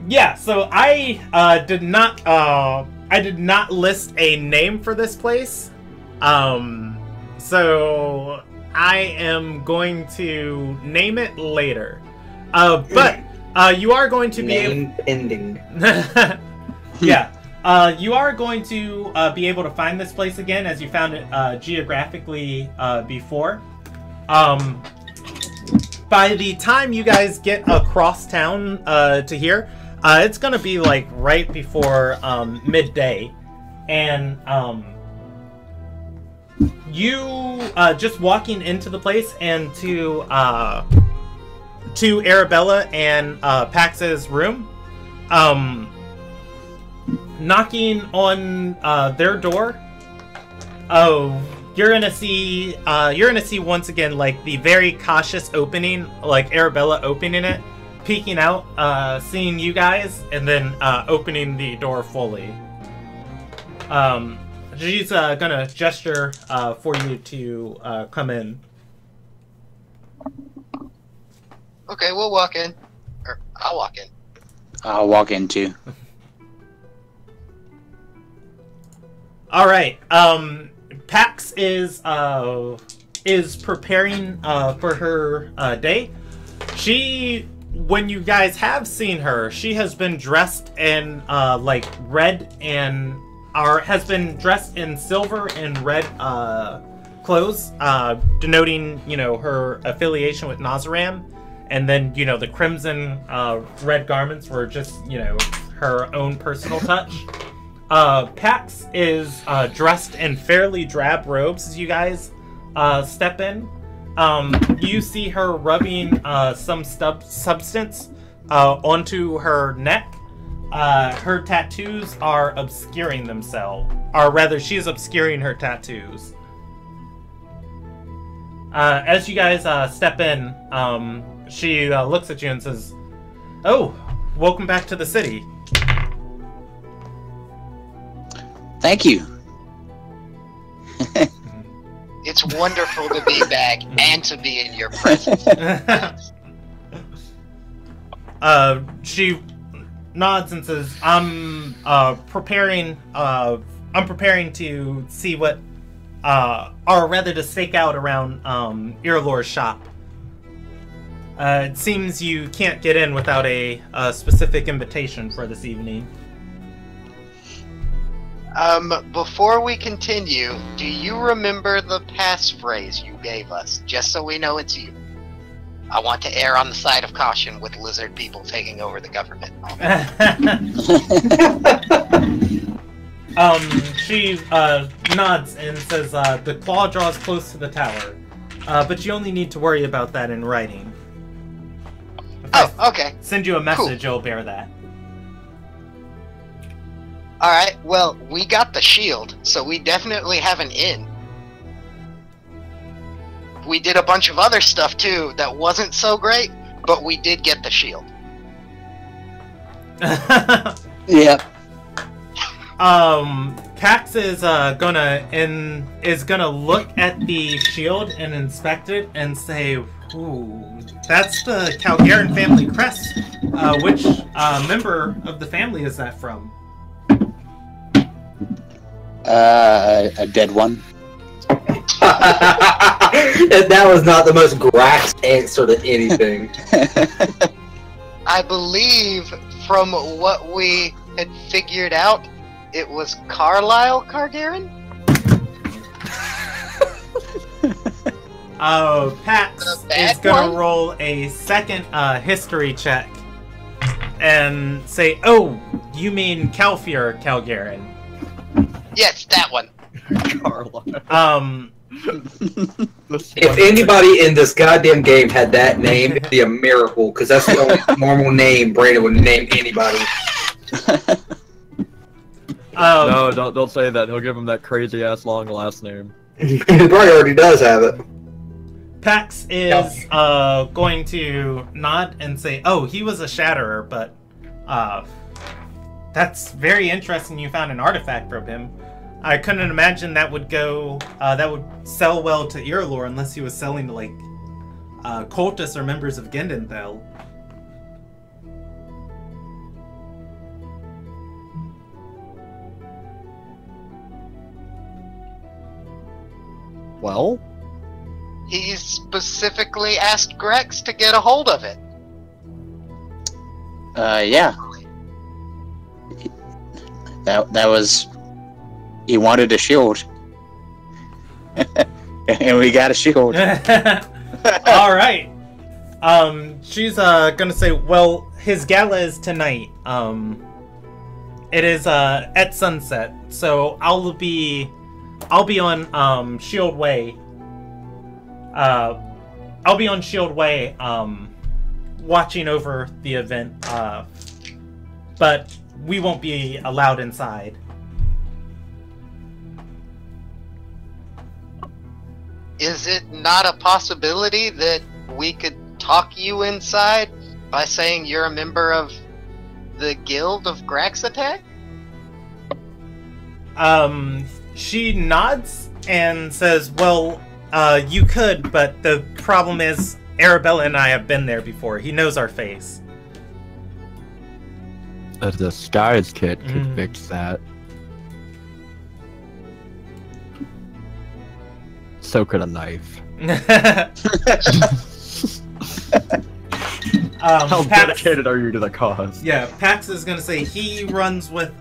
Speaker 2: Yeah. So I did not list a name for this place. So I am going to name it later. But you are going to be
Speaker 3: name pending.
Speaker 2: Yeah. You are going to be able to find this place again as you found it geographically before. By the time you guys get across town to here, it's gonna be like right before midday, and you just walking into the place and to Arabella and Pax's room, knocking on their door. Oh, you're gonna see once again like the very cautious opening, like Arabella opening it, peeking out, seeing you guys, and then opening the door fully. She's gonna gesture for you to come in.
Speaker 6: Okay, we'll walk in. Or I'll walk in.
Speaker 4: I'll walk in too.
Speaker 2: All right. Pax is preparing for her day. When you guys have seen her, she has been dressed in like red and has been dressed in silver and red clothes, denoting her affiliation with Nazaram, and then the crimson red garments were just her own personal touch. Pax is dressed in fairly drab robes as you guys step in. You see her rubbing some substance onto her neck. Her tattoos are obscuring themselves. Or rather, she's obscuring her tattoos. As you guys step in, she looks at you and says, "Oh, welcome back to the city."
Speaker 4: Thank you.
Speaker 6: It's wonderful to be back and to be in your presence.
Speaker 2: She nods and says, "I'm preparing to see what, or rather to stake out around Irlor's shop. It seems you can't get in without a specific invitation for this evening."
Speaker 6: Before we continue, do you remember the passphrase you gave us? Just so we know it's you. I want to err on the side of caution with lizard people taking over the government.
Speaker 2: She nods and says, "The claw draws close to the tower, but you only need to worry about that in writing. If I
Speaker 6: okay.
Speaker 2: send you a message, you'll bear that."
Speaker 6: Alright, well, we got the shield, so we definitely have an in. We did a bunch of other stuff too that wasn't so great, but we did get the shield.
Speaker 4: Yep.
Speaker 2: Pax is gonna look at the shield and inspect it and say, "Ooh, that's the Calgaran family crest. Which member of the family is that from?"
Speaker 4: A dead one.
Speaker 3: That was not the most Grax answer to anything.
Speaker 6: I believe from what we had figured out, it was Carlisle Cargaran?
Speaker 2: Pax is gonna roll a second history check and say, "Oh, you mean Calfier Calgaran?"
Speaker 6: Yes, that one.
Speaker 3: If anybody in this goddamn game had that name, it'd be a miracle, because that's the only normal name Brandon would name anybody.
Speaker 5: No, don't say that. He'll give him that crazy ass long last name.
Speaker 3: He probably already does have it.
Speaker 2: Pax is going to nod and say, "Oh, he was a Shatterer, but that's very interesting. You found an artifact from him. I couldn't imagine that would sell well to Irlor unless he was selling to like cultists or members of Gendenthal."
Speaker 5: Well?
Speaker 6: He specifically asked Grex to get a hold of it.
Speaker 4: Yeah. That was... He wanted a shield. And we got a shield.
Speaker 2: All right. She's gonna say, well, his gala is tonight. It is at sunset, so I'll be on Shield Way. I'll be on Shield Way, watching over the event. But we won't be allowed inside.
Speaker 6: Is it not a possibility that we could talk you inside by saying you're a member of the Guild of Graxattack?
Speaker 2: She nods and says, well, you could, but the problem is Arabella and I have been there before. He knows our face.
Speaker 5: A disguise kit could fix that. So could a knife. How dedicated are you to the cause?
Speaker 2: Yeah, Pax is gonna say he runs with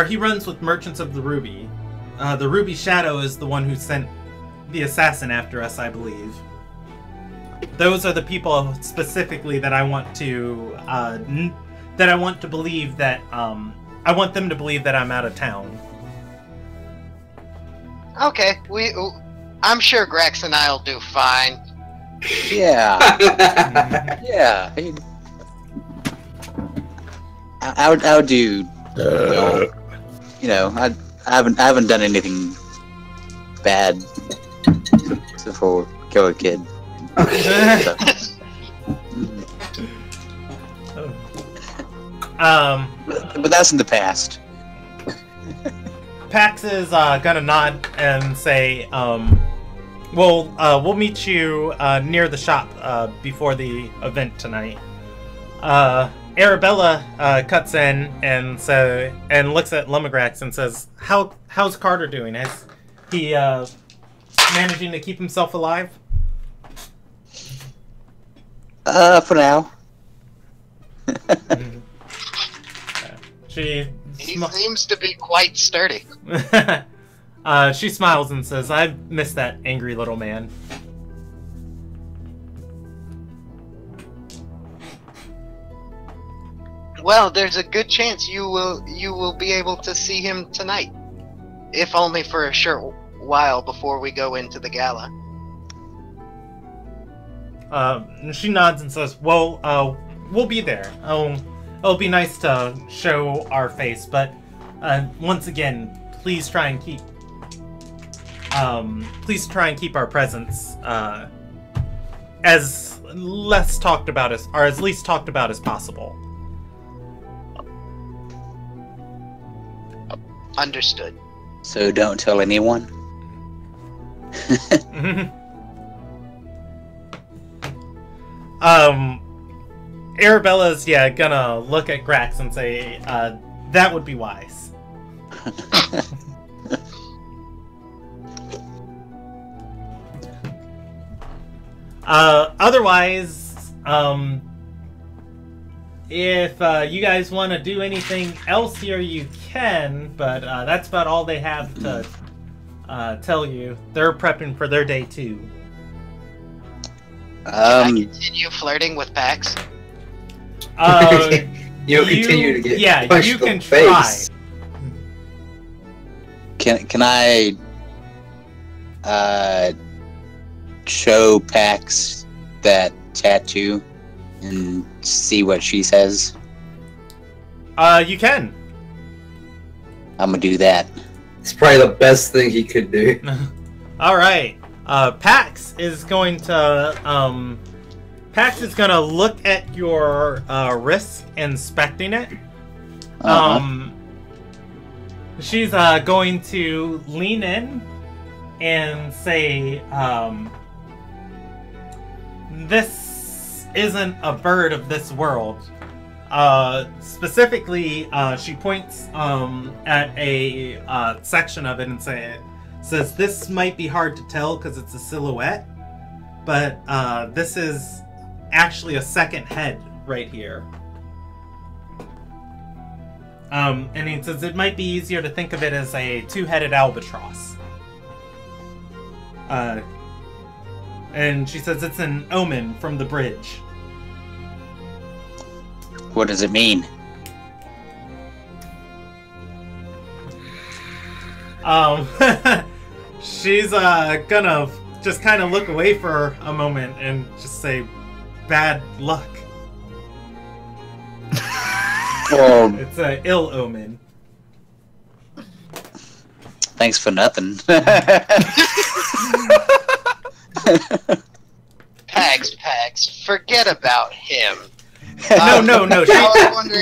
Speaker 2: he runs with Merchants of the Ruby. The Ruby Shadow is the one who sent the assassin after us, I believe. Those are the people specifically that I want to believe that I want them to believe that I'm out of town.
Speaker 6: Okay, I'm sure Grax and I'll do fine.
Speaker 4: Yeah. Yeah. I'll do. I haven't done anything bad before kill a kid. So. But that's in the past.
Speaker 2: Pax is gonna nod and say, we'll meet you near the shop before the event tonight. Arabella cuts in and looks at Lumagrax and says, "How's Carter doing? Is he managing to keep himself alive?"
Speaker 4: For now.
Speaker 2: He
Speaker 6: seems to be quite sturdy.
Speaker 2: She smiles and says, "I miss that angry little man."
Speaker 6: Well, there's a good chance you will be able to see him tonight, if only for a short while before we go into the gala.
Speaker 2: She nods and says, "Well, we'll be there. It'll be nice to show our face, but once again, please try and keep our presence as less talked about as least talked about as possible."
Speaker 6: Understood.
Speaker 4: So don't tell anyone.
Speaker 2: Arabella's gonna look at Grax and say, that would be wise. Otherwise, if you guys want to do anything else here, you can, but that's about all they have to tell you. They're prepping for their day too.
Speaker 6: Can I continue flirting with Pax?
Speaker 3: You'll continue to get punched
Speaker 2: you
Speaker 3: in the
Speaker 2: can
Speaker 3: face.
Speaker 2: try.
Speaker 4: Can I show Pax that tattoo and see what she says?
Speaker 2: You can.
Speaker 4: I'm gonna do that.
Speaker 3: It's probably the best thing he could do.
Speaker 2: All right. Pax is going to look at your wrist, inspecting it. She's going to lean in and say, "This isn't a bird of this world." Specifically, she points at a section of it and says, "This might be hard to tell because it's a silhouette, but this is actually a second head right here." And he says it might be easier to think of it as a two-headed albatross. And she says it's an omen from the bridge.
Speaker 4: What does it mean?
Speaker 2: She's gonna just kind of look away for a moment and just say, "Bad luck." It's an ill omen.
Speaker 4: Thanks for nothing.
Speaker 6: Pags, forget about him.
Speaker 2: No.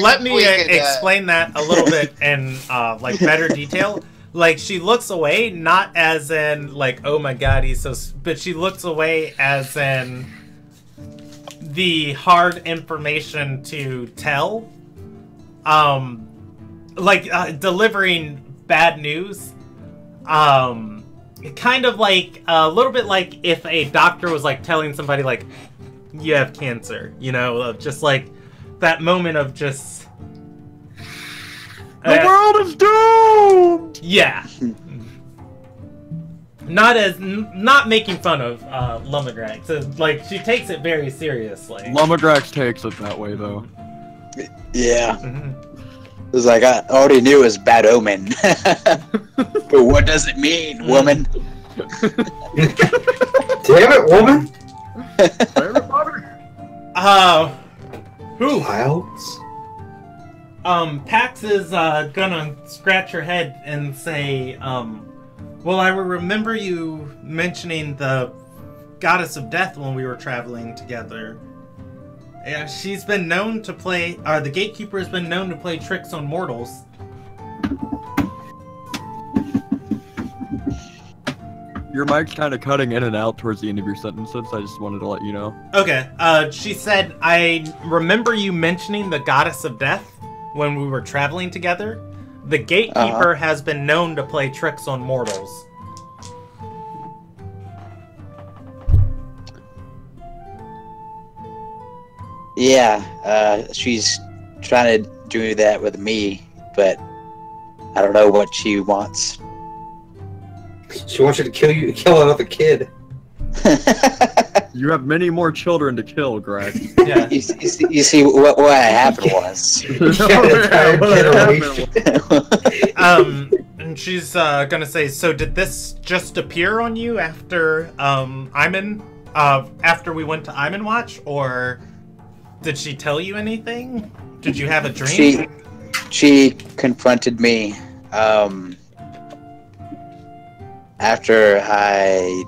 Speaker 2: Let me
Speaker 6: could,
Speaker 2: explain that a little bit in like better detail. Like, she looks away, not as in like, oh my god, he's so, but she looks away as in the hard information to tell. Delivering bad news. Kind of like a little bit like if a doctor was like telling somebody like, you have cancer, you know, just like that moment of just
Speaker 5: the world is doomed.
Speaker 2: Yeah. Not making fun of Lummigrax. So, like, she takes it very seriously.
Speaker 5: Lummigrax takes it that way though.
Speaker 4: Yeah. It was like, I already knew it was bad omen. But what does it mean, woman?
Speaker 3: Damn it, woman!
Speaker 2: Who?
Speaker 3: Childs?
Speaker 2: Pax is gonna scratch her head and say, well, I remember you mentioning the goddess of death when we were traveling together. Yeah, she's been known to play, the gatekeeper has been known to play tricks on mortals.
Speaker 5: Your mic's kind of cutting in and out towards the end of your sentences. I just wanted to let you know.
Speaker 2: Okay, she said, I remember you mentioning the goddess of death when we were traveling together. The gatekeeper has been known to play tricks on mortals.
Speaker 4: Yeah, she's trying to do that with me, but I don't know what she wants.
Speaker 3: She wants you to kill another kid.
Speaker 5: You have many more children to kill, Greg.
Speaker 2: Yeah.
Speaker 4: You see what happened was.
Speaker 2: And she's gonna say, so did this just appear on you after after we went to Iman Watch, or did she tell you anything? Did you have a dream?
Speaker 4: She confronted me after I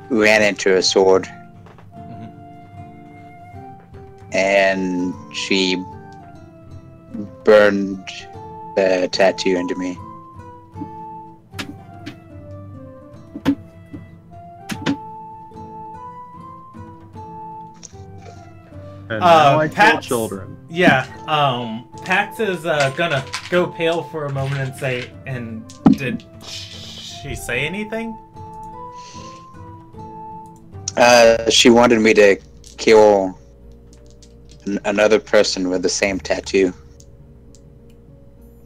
Speaker 4: ran into a sword, and she burned the tattoo into me.
Speaker 5: And now I kill
Speaker 2: Pax,
Speaker 5: children.
Speaker 2: Yeah, Pax is gonna go pale for a moment and say, and did she say anything?
Speaker 4: She wanted me to kill another person with the same tattoo,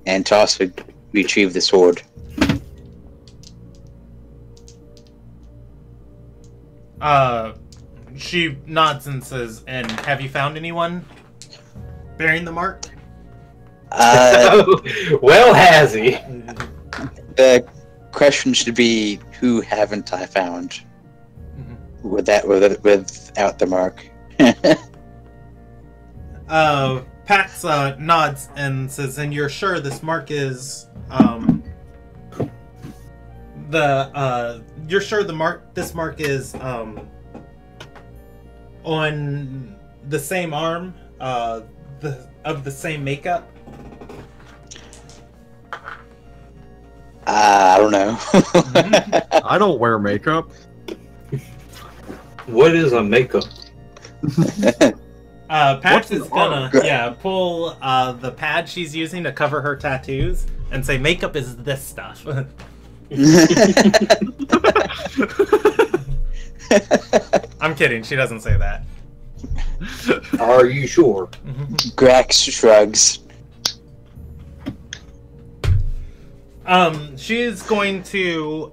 Speaker 4: and Toss would retrieve the sword.
Speaker 2: She nods and says, and have you found anyone bearing the mark?
Speaker 3: Well, has he?
Speaker 4: The question should be, who haven't I found? Without the mark.
Speaker 2: Pax nods and says, and you're sure this mark is you're sure this mark is on the same arm of the same makeup?
Speaker 4: I don't know.
Speaker 5: I don't wear makeup.
Speaker 3: What is a makeup?
Speaker 2: Pax is gonna pull the pad she's using to cover her tattoos and say makeup is this stuff. I'm kidding, she doesn't say that.
Speaker 3: Are you sure?
Speaker 4: Grax shrugs.
Speaker 2: She's going to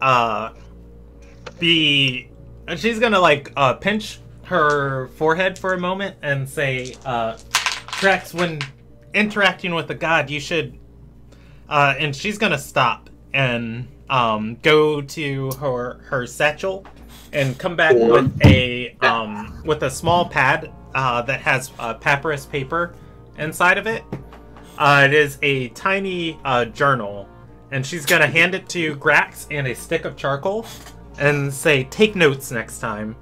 Speaker 2: she's gonna like pinch her forehead for a moment and say, Drax, when interacting with a god, you should, and she's gonna stop and go to her satchel and come back with a small pad that has papyrus paper inside of it. It is a tiny journal, and she's gonna hand it to Grax and a stick of charcoal and say, take notes next time.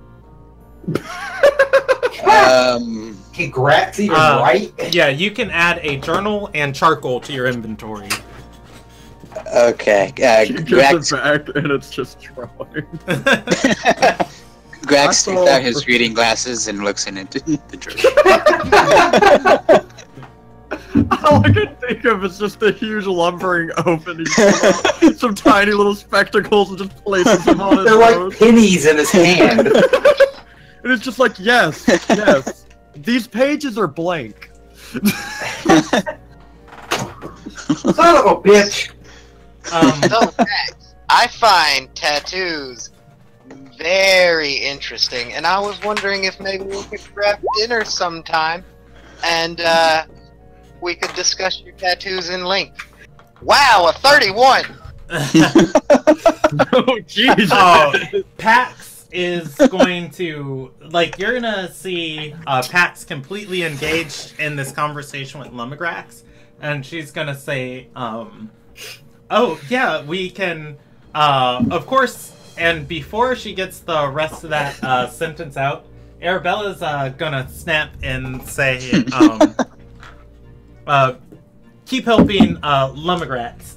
Speaker 3: Can Grax even write?
Speaker 2: Yeah, you can add a journal and charcoal to your inventory.
Speaker 4: Okay.
Speaker 5: She gives it back, and it's just drawing.
Speaker 4: Grax takes out his reading glasses and looks into the journal.
Speaker 5: All I can think of is just a huge lumbering opening, some tiny little spectacles, and just places them on his
Speaker 3: They're
Speaker 5: nose.
Speaker 3: like pennies in his hand.
Speaker 5: And it's just like, yes, these pages are blank.
Speaker 3: Son of a bitch.
Speaker 6: So, Max, I find tattoos very interesting, and I was wondering if maybe we could grab dinner sometime, and we could discuss your tattoos in length. Wow, a 31!
Speaker 5: Oh, jeez.
Speaker 2: Pax is going to, like, you're gonna see Pax completely engaged in this conversation with Lumigrax, and she's gonna say, oh, yeah, we can, of course, and before she gets the rest of that sentence out, Arabella's gonna snap and say, keep helping Lumigrax.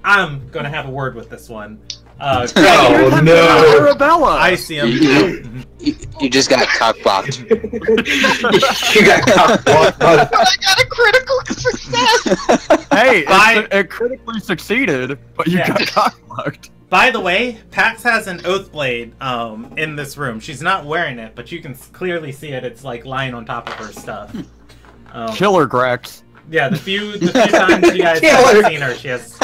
Speaker 2: I'm gonna have a word with this one.
Speaker 3: Oh no!
Speaker 5: Arabella!
Speaker 2: I see him.
Speaker 4: You just got cock-blocked.
Speaker 3: You got cock-blocked.
Speaker 6: But I got a critical success!
Speaker 5: Hey, it critically succeeded, but you got cock-blocked.
Speaker 2: By the way, Pax has an oath blade in this room. She's not wearing it, but you can clearly see it. It's like lying on top of her stuff.
Speaker 5: Killer Grax.
Speaker 2: Yeah, the few times you guys have seen her, she has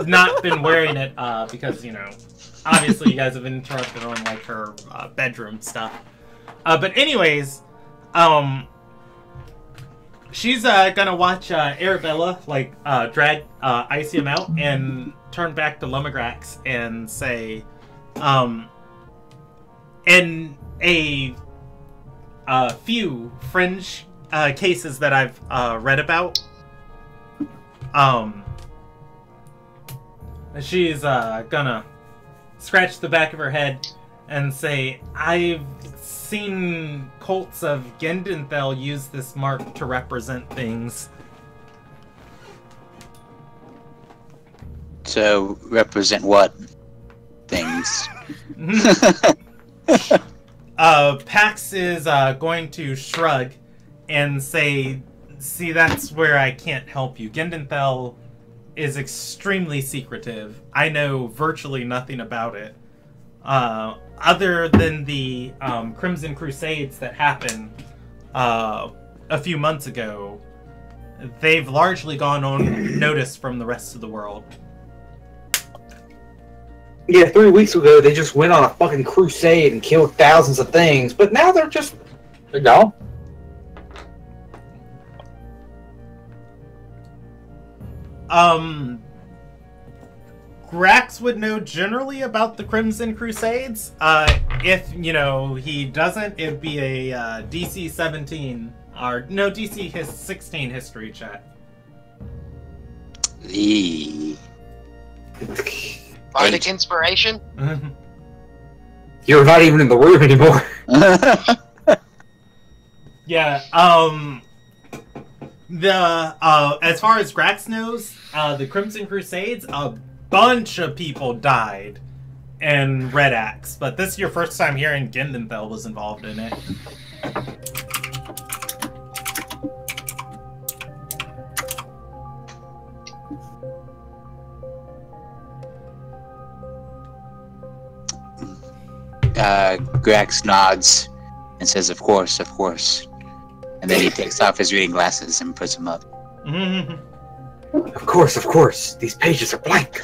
Speaker 2: not been wearing it because, you know, obviously you guys have been interrupted on like her bedroom stuff. But anyways, she's gonna watch Arabella like drag Icium out and turn back to Lumigrax and say, in a few fringe cases that I've read about, she's gonna scratch the back of her head and say, I've seen cults of Gendenthel use this mark to represent things.
Speaker 4: So, represent what? Things.
Speaker 2: Pax is going to shrug and say, see, that's where I can't help you. Gendenthel is extremely secretive. I know virtually nothing about it. Other than the Crimson Crusades that happened a few months ago, they've largely gone unnoticed from the rest of the world.
Speaker 3: Yeah, 3 weeks ago they just went on a fucking crusade and killed thousands of things, but now they're gone.
Speaker 2: Grax would know generally about the Crimson Crusades. If, you know, he doesn't, it'd be a DC 17, or no, DC 16 history check.
Speaker 6: Bardic inspiration?
Speaker 3: You're not even in the room anymore.
Speaker 2: Yeah, as far as Grax knows, the Crimson Crusades, a bunch of people died in Red Axe, but this is your first time hearing Gendenthel was involved in it.
Speaker 4: Grax nods and says, of course, and then he takes off his reading glasses and puts them up.
Speaker 3: Of course. These pages are blank.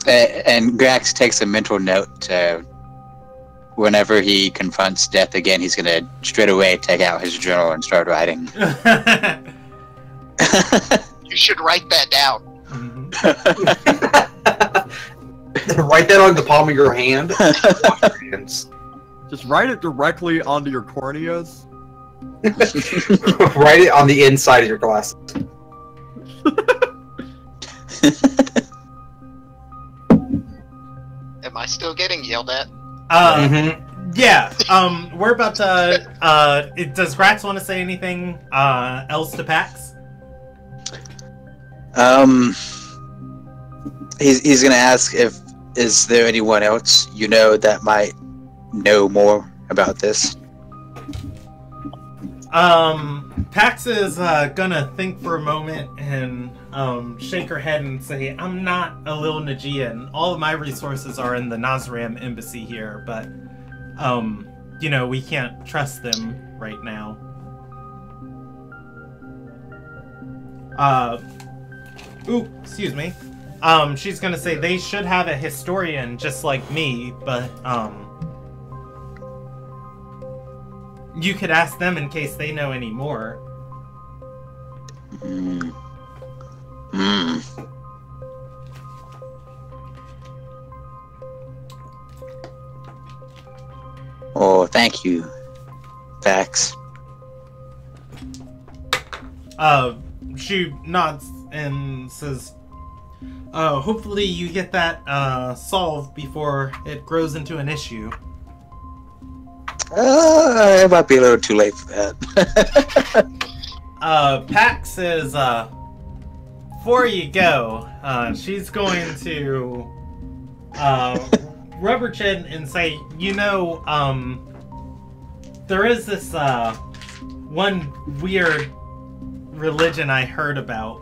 Speaker 4: And Grax takes a mental note. Whenever he confronts death again, he's gonna straight away take out his journal and start writing.
Speaker 6: You should write that down.
Speaker 3: Write that on the palm of your hand. Wash your hands.
Speaker 5: Just write it directly onto your corneas.
Speaker 3: Write it on the inside of your glasses.
Speaker 6: Am I still getting yelled at?
Speaker 2: Yeah. We're about to. Does Grax want to say anything else to Pax?
Speaker 4: He's gonna ask is there anyone else you know that might know more about this?
Speaker 2: Pax is gonna think for a moment and shake her head and say, I'm not a Lil Najian. All of my resources are in the Nazram embassy here, but you know, we can't trust them right now. Excuse me. She's gonna say they should have a historian just like me, but you could ask them in case they know any more.
Speaker 4: Oh, thank you, Pax.
Speaker 2: She nods and says, hopefully you get that solved before it grows into an issue.
Speaker 4: It might be a little too late for that.
Speaker 2: Pax says, before you go, she's going to rub her chin and say, you know, there is this one weird religion I heard about,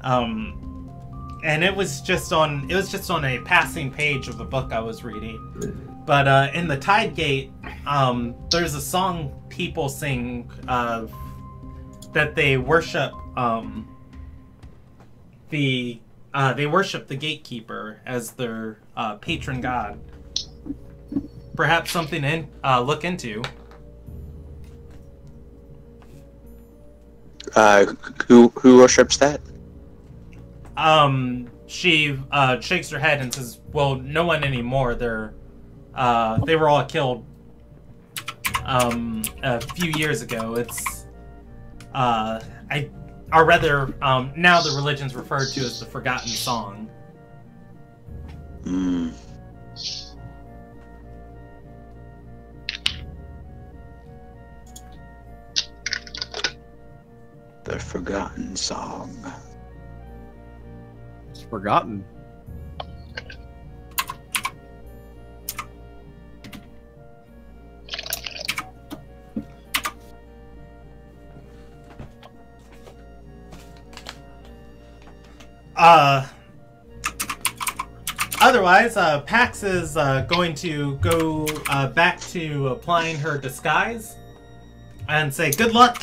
Speaker 2: and it was just on a passing page of a book I was reading. But in the Tide Gate, there's a song people sing that they worship the gatekeeper as their patron god. Perhaps something to look into.
Speaker 4: Who worships that?
Speaker 2: She shakes her head and says, "Well, no one anymore. They were all killed a few years ago. It's now the religion's referred to as the Forgotten Song."
Speaker 4: The Forgotten Song.
Speaker 5: It's forgotten.
Speaker 2: Otherwise, Pax is going to go back to applying her disguise and say, "Good luck."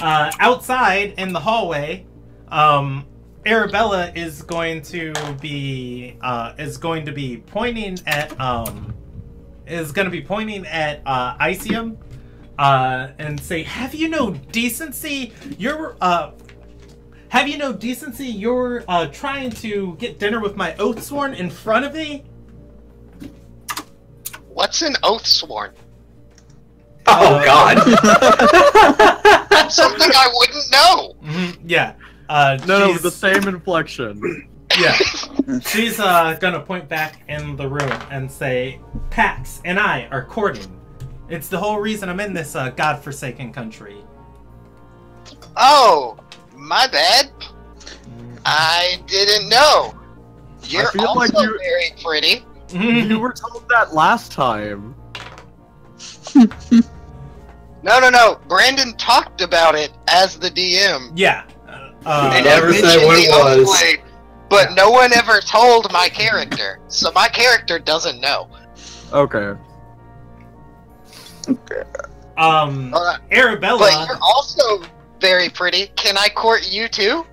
Speaker 2: Outside in the hallway, Arabella is going to be pointing at Isium and say, "Have you no decency? You're trying to get dinner with my Oathsworn in front of me?"
Speaker 6: What's an Oathsworn?
Speaker 3: Oh God!
Speaker 6: That's something I wouldn't know.
Speaker 2: Yeah.
Speaker 5: No, the same inflection.
Speaker 2: Yeah. She's gonna point back in the room and say, "Pax and I are courting. It's the whole reason I'm in this godforsaken country."
Speaker 6: Oh, my bad. I didn't know. You're also very pretty.
Speaker 5: You were told that last time.
Speaker 6: No. Brandon talked about it as the DM.
Speaker 2: Yeah.
Speaker 3: They never said what it was.
Speaker 6: Play, but no one ever told my character, so my character doesn't know.
Speaker 5: Okay.
Speaker 2: Arabella.
Speaker 6: But you're also very pretty. Can I court you too?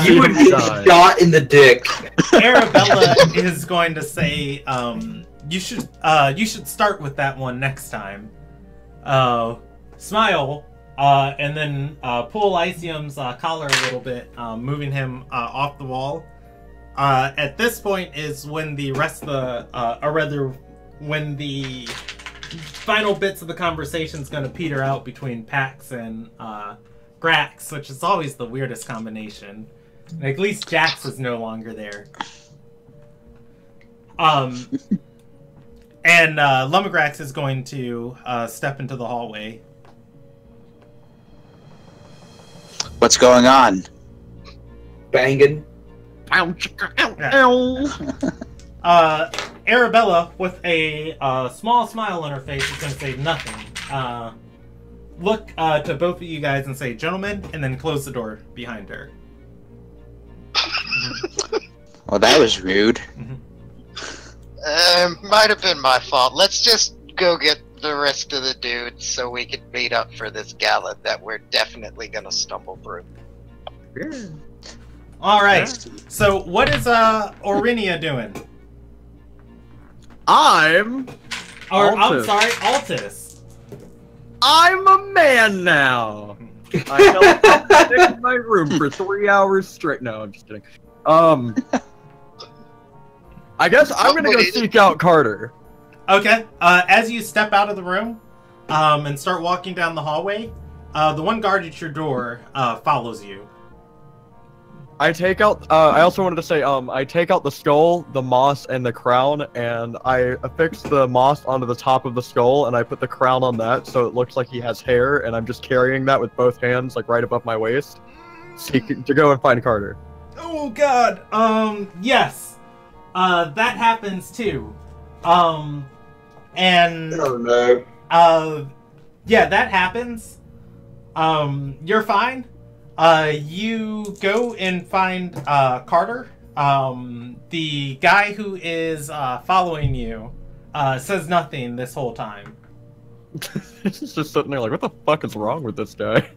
Speaker 3: You would get shot in the dick.
Speaker 2: Arabella is going to say, you should start with that one next time. Smile, and then pull Lysium's collar a little bit, moving him off the wall. At this point is when the rest of the, or rather, when the final bits of the conversation is going to peter out between Pax and Grax, which is always the weirdest combination. At least Jax is no longer there. And Lumagrax is going to step into the hallway.
Speaker 4: What's going on?
Speaker 3: Banging.
Speaker 2: Arabella, with a small smile on her face, is going to say nothing. Look to both of you guys and say, gentlemen, and then close the door behind her.
Speaker 4: Well, that was rude.
Speaker 6: Might have been my fault. Let's just go get the rest of the dudes so we can meet up for this gala that we're definitely gonna stumble through.
Speaker 2: Alright, so what is Aurinia doing?
Speaker 5: I'm
Speaker 2: Altus.
Speaker 5: I'm a man now. I held myself in my room for 3 hours straight. No, I'm just kidding. I guess I'm gonna go seek out Carter.
Speaker 2: Okay. As you step out of the room, and start walking down the hallway, the one guard at your door follows you.
Speaker 5: I take out. I also wanted to say, I take out the skull, the moss, and the crown, and I affix the moss onto the top of the skull, and I put the crown on that, so it looks like he has hair, and I'm just carrying that with both hands, like right above my waist, seeking to go and find Carter.
Speaker 2: Oh God. Yes. That happens too. And
Speaker 3: Oh no.
Speaker 2: yeah, that happens. You're fine. You go and find Carter. The guy who is following you says nothing this whole time.
Speaker 5: He's just sitting there like, what the fuck is wrong with this guy?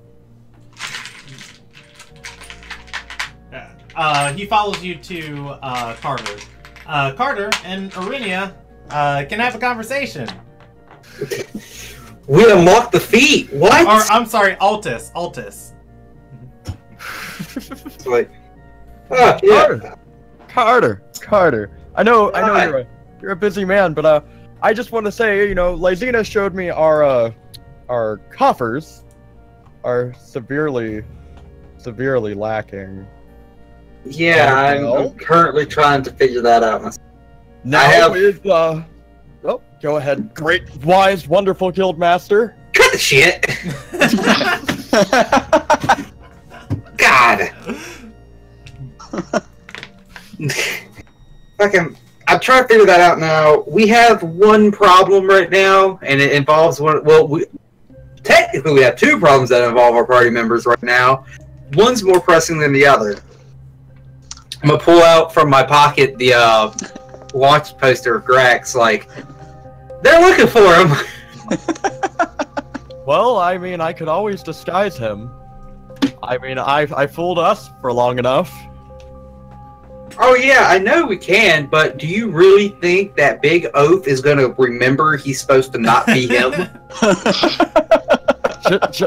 Speaker 2: He follows you to Carter. Carter and Aurinia can have a conversation.
Speaker 3: We unlocked the feat. What?
Speaker 2: Or I'm sorry, Altus.
Speaker 3: It's like, oh, yeah.
Speaker 5: Carter. I know you're a busy man, but I just want to say, you know, Lysina showed me our coffers are severely lacking.
Speaker 3: Yeah, I'm currently trying to figure that out myself.
Speaker 5: Now oh, go ahead. Great, wise, wonderful guild master.
Speaker 3: Cut the shit. God. Fucking, I'm trying to figure that out now. We have one problem right now, and it involves one. Well, technically we have two problems that involve our party members right now. One's more pressing than the other. I'm gonna pull out from my pocket the launch poster of Grax. Like, they're looking for him.
Speaker 5: Well, I mean, I could always disguise him. I mean, I fooled us for long enough.
Speaker 3: Oh yeah, I know we can, but do you really think that Big Oath is gonna remember he's supposed to not be him?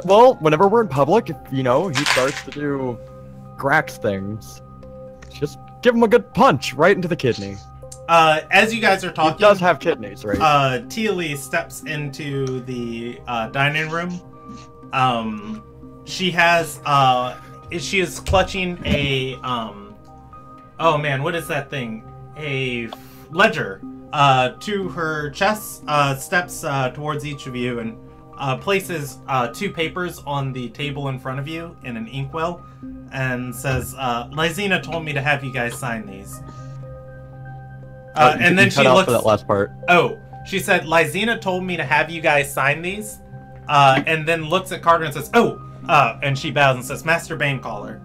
Speaker 5: Well, whenever we're in public, if, you know, he starts to do Grax things, just give him a good punch right into the kidney.
Speaker 2: As you guys are talking,
Speaker 5: he does have kidneys, right?
Speaker 2: Tealy steps into the dining room. She has she is clutching a oh man, what is that thing? A ledger to her chest. Steps towards each of you and places two papers on the table in front of you in an inkwell, and says, "Lysina told me to have you guys sign these." And then she looks
Speaker 5: for that last part.
Speaker 2: Oh, she said, "Lysina told me to have you guys sign these," and then looks at Carter and says, "Oh," and she bows and says, "Master Banecaller."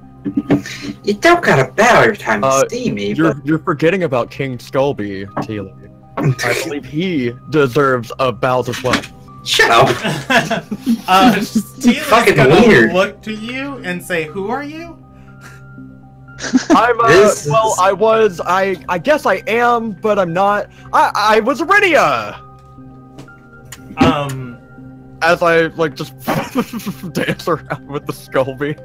Speaker 3: You don't gotta bow every time you see me.
Speaker 5: You're forgetting about King Skullby, Tealy. I believe he deserves a bows as well.
Speaker 3: Shut up.
Speaker 2: Teal
Speaker 3: Fucking
Speaker 2: is gonna
Speaker 3: weird.
Speaker 2: look to you and say, "Who are you?"
Speaker 5: I'm,
Speaker 3: This
Speaker 5: well,
Speaker 3: is-
Speaker 5: I guess I am, but I'm not. I was Iridia! As I, like, just dance around with the Sculby.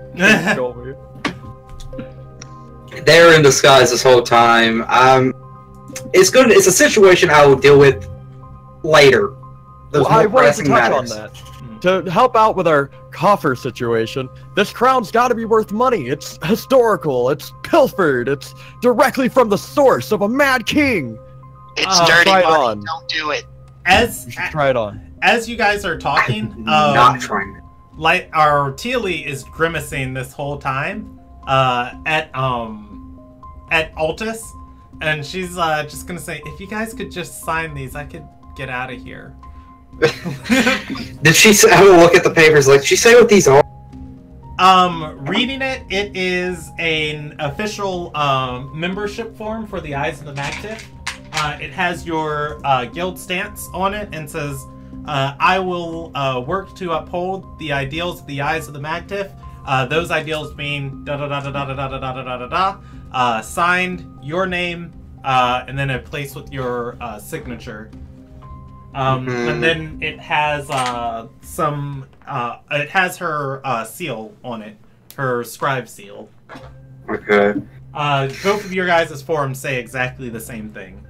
Speaker 3: They're in disguise this whole time. It's good. It's a situation I will deal with later. There's
Speaker 5: Well,
Speaker 3: more
Speaker 5: I wanted to
Speaker 3: pressing
Speaker 5: touch
Speaker 3: matters.
Speaker 5: on that. To help out with our coffer situation, this crown's gotta be worth money. It's historical, it's pilfered, it's directly from the source of a mad king.
Speaker 6: It's dirty
Speaker 5: try it
Speaker 6: money.
Speaker 5: on.
Speaker 6: Don't do it.
Speaker 5: You should try it on.
Speaker 2: As you guys are talking,
Speaker 3: Not trying.
Speaker 2: like our Tealy is grimacing this whole time at Altus, and she's just gonna say, "If you guys could just sign these, I could get out of here."
Speaker 3: Did she say, I will look at the papers, like, did she say what these are?
Speaker 2: Reading it, it is an official membership form for the Eyes of the Magtiff. It has your guild stance on it and says, I will work to uphold the ideals of the Eyes of the Magtiff. Those ideals being da-da-da-da-da-da-da-da-da-da-da. Signed, your name, and then a place with your signature. And then it has it has her seal on it, her scribe seal.
Speaker 3: Okay.
Speaker 2: Both of your guys' forms say exactly the same thing.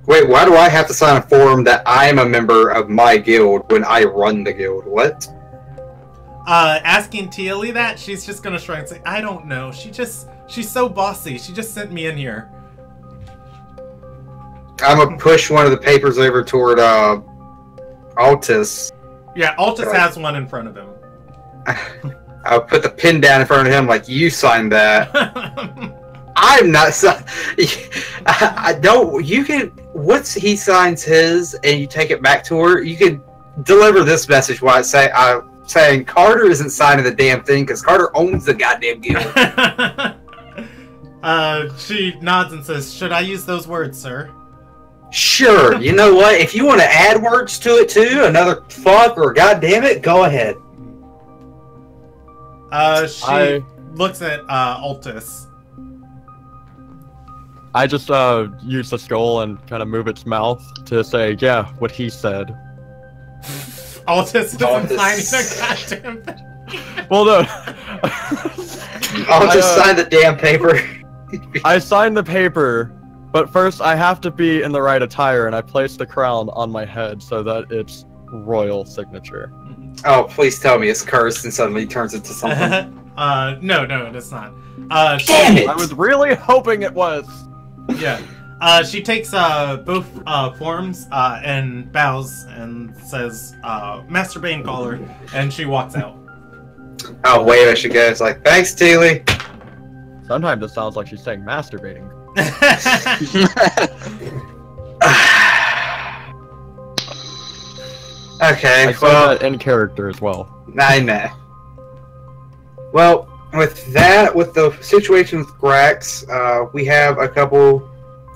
Speaker 3: Wait, why do I have to sign a form that I'm a member of my guild when I run the guild? What?
Speaker 2: Asking Tealy that, she's just gonna shrug and say, I don't know. She's so bossy. She just sent me in here.
Speaker 3: I'm gonna push one of the papers over toward Altus.
Speaker 2: Yeah, Altus has one in front of him.
Speaker 3: I'll put the pin down in front of him, like, you signed that. I'm not. I don't. You can. Once he signs his, and you take it back to her, you can deliver this message while it's saying Carter isn't signing the damn thing because Carter owns the goddamn guild.
Speaker 2: She nods and says, "Should I use those words, sir?"
Speaker 3: Sure. You know what? If you want to add words to it too, another fuck or goddamn it, go ahead.
Speaker 2: She looks at Altus.
Speaker 5: I just use the skull and kind of move its mouth to say, yeah, what he said.
Speaker 2: Altus isn't
Speaker 3: Altus.
Speaker 2: signing a goddamn thing.
Speaker 5: Well, no.
Speaker 3: I'll just sign the damn paper.
Speaker 5: I signed the paper, but first I have to be in the right attire, and I place the crown on my head so that it's royal signature.
Speaker 3: Oh, please tell me it's cursed and suddenly turns into something.
Speaker 2: No, it is not.
Speaker 3: Damn it!
Speaker 5: I was really hoping it was.
Speaker 2: Yeah. She takes both forms and bows and says, Master Bane caller, and she walks out.
Speaker 3: Oh, wait, I should go. It's like, thanks, Tealy.
Speaker 5: Sometimes it sounds like she's saying masturbating.
Speaker 3: Okay,
Speaker 5: I said
Speaker 3: well,
Speaker 5: that in character as well.
Speaker 3: I know. Well, with that, with the situation with Grax, we have a couple.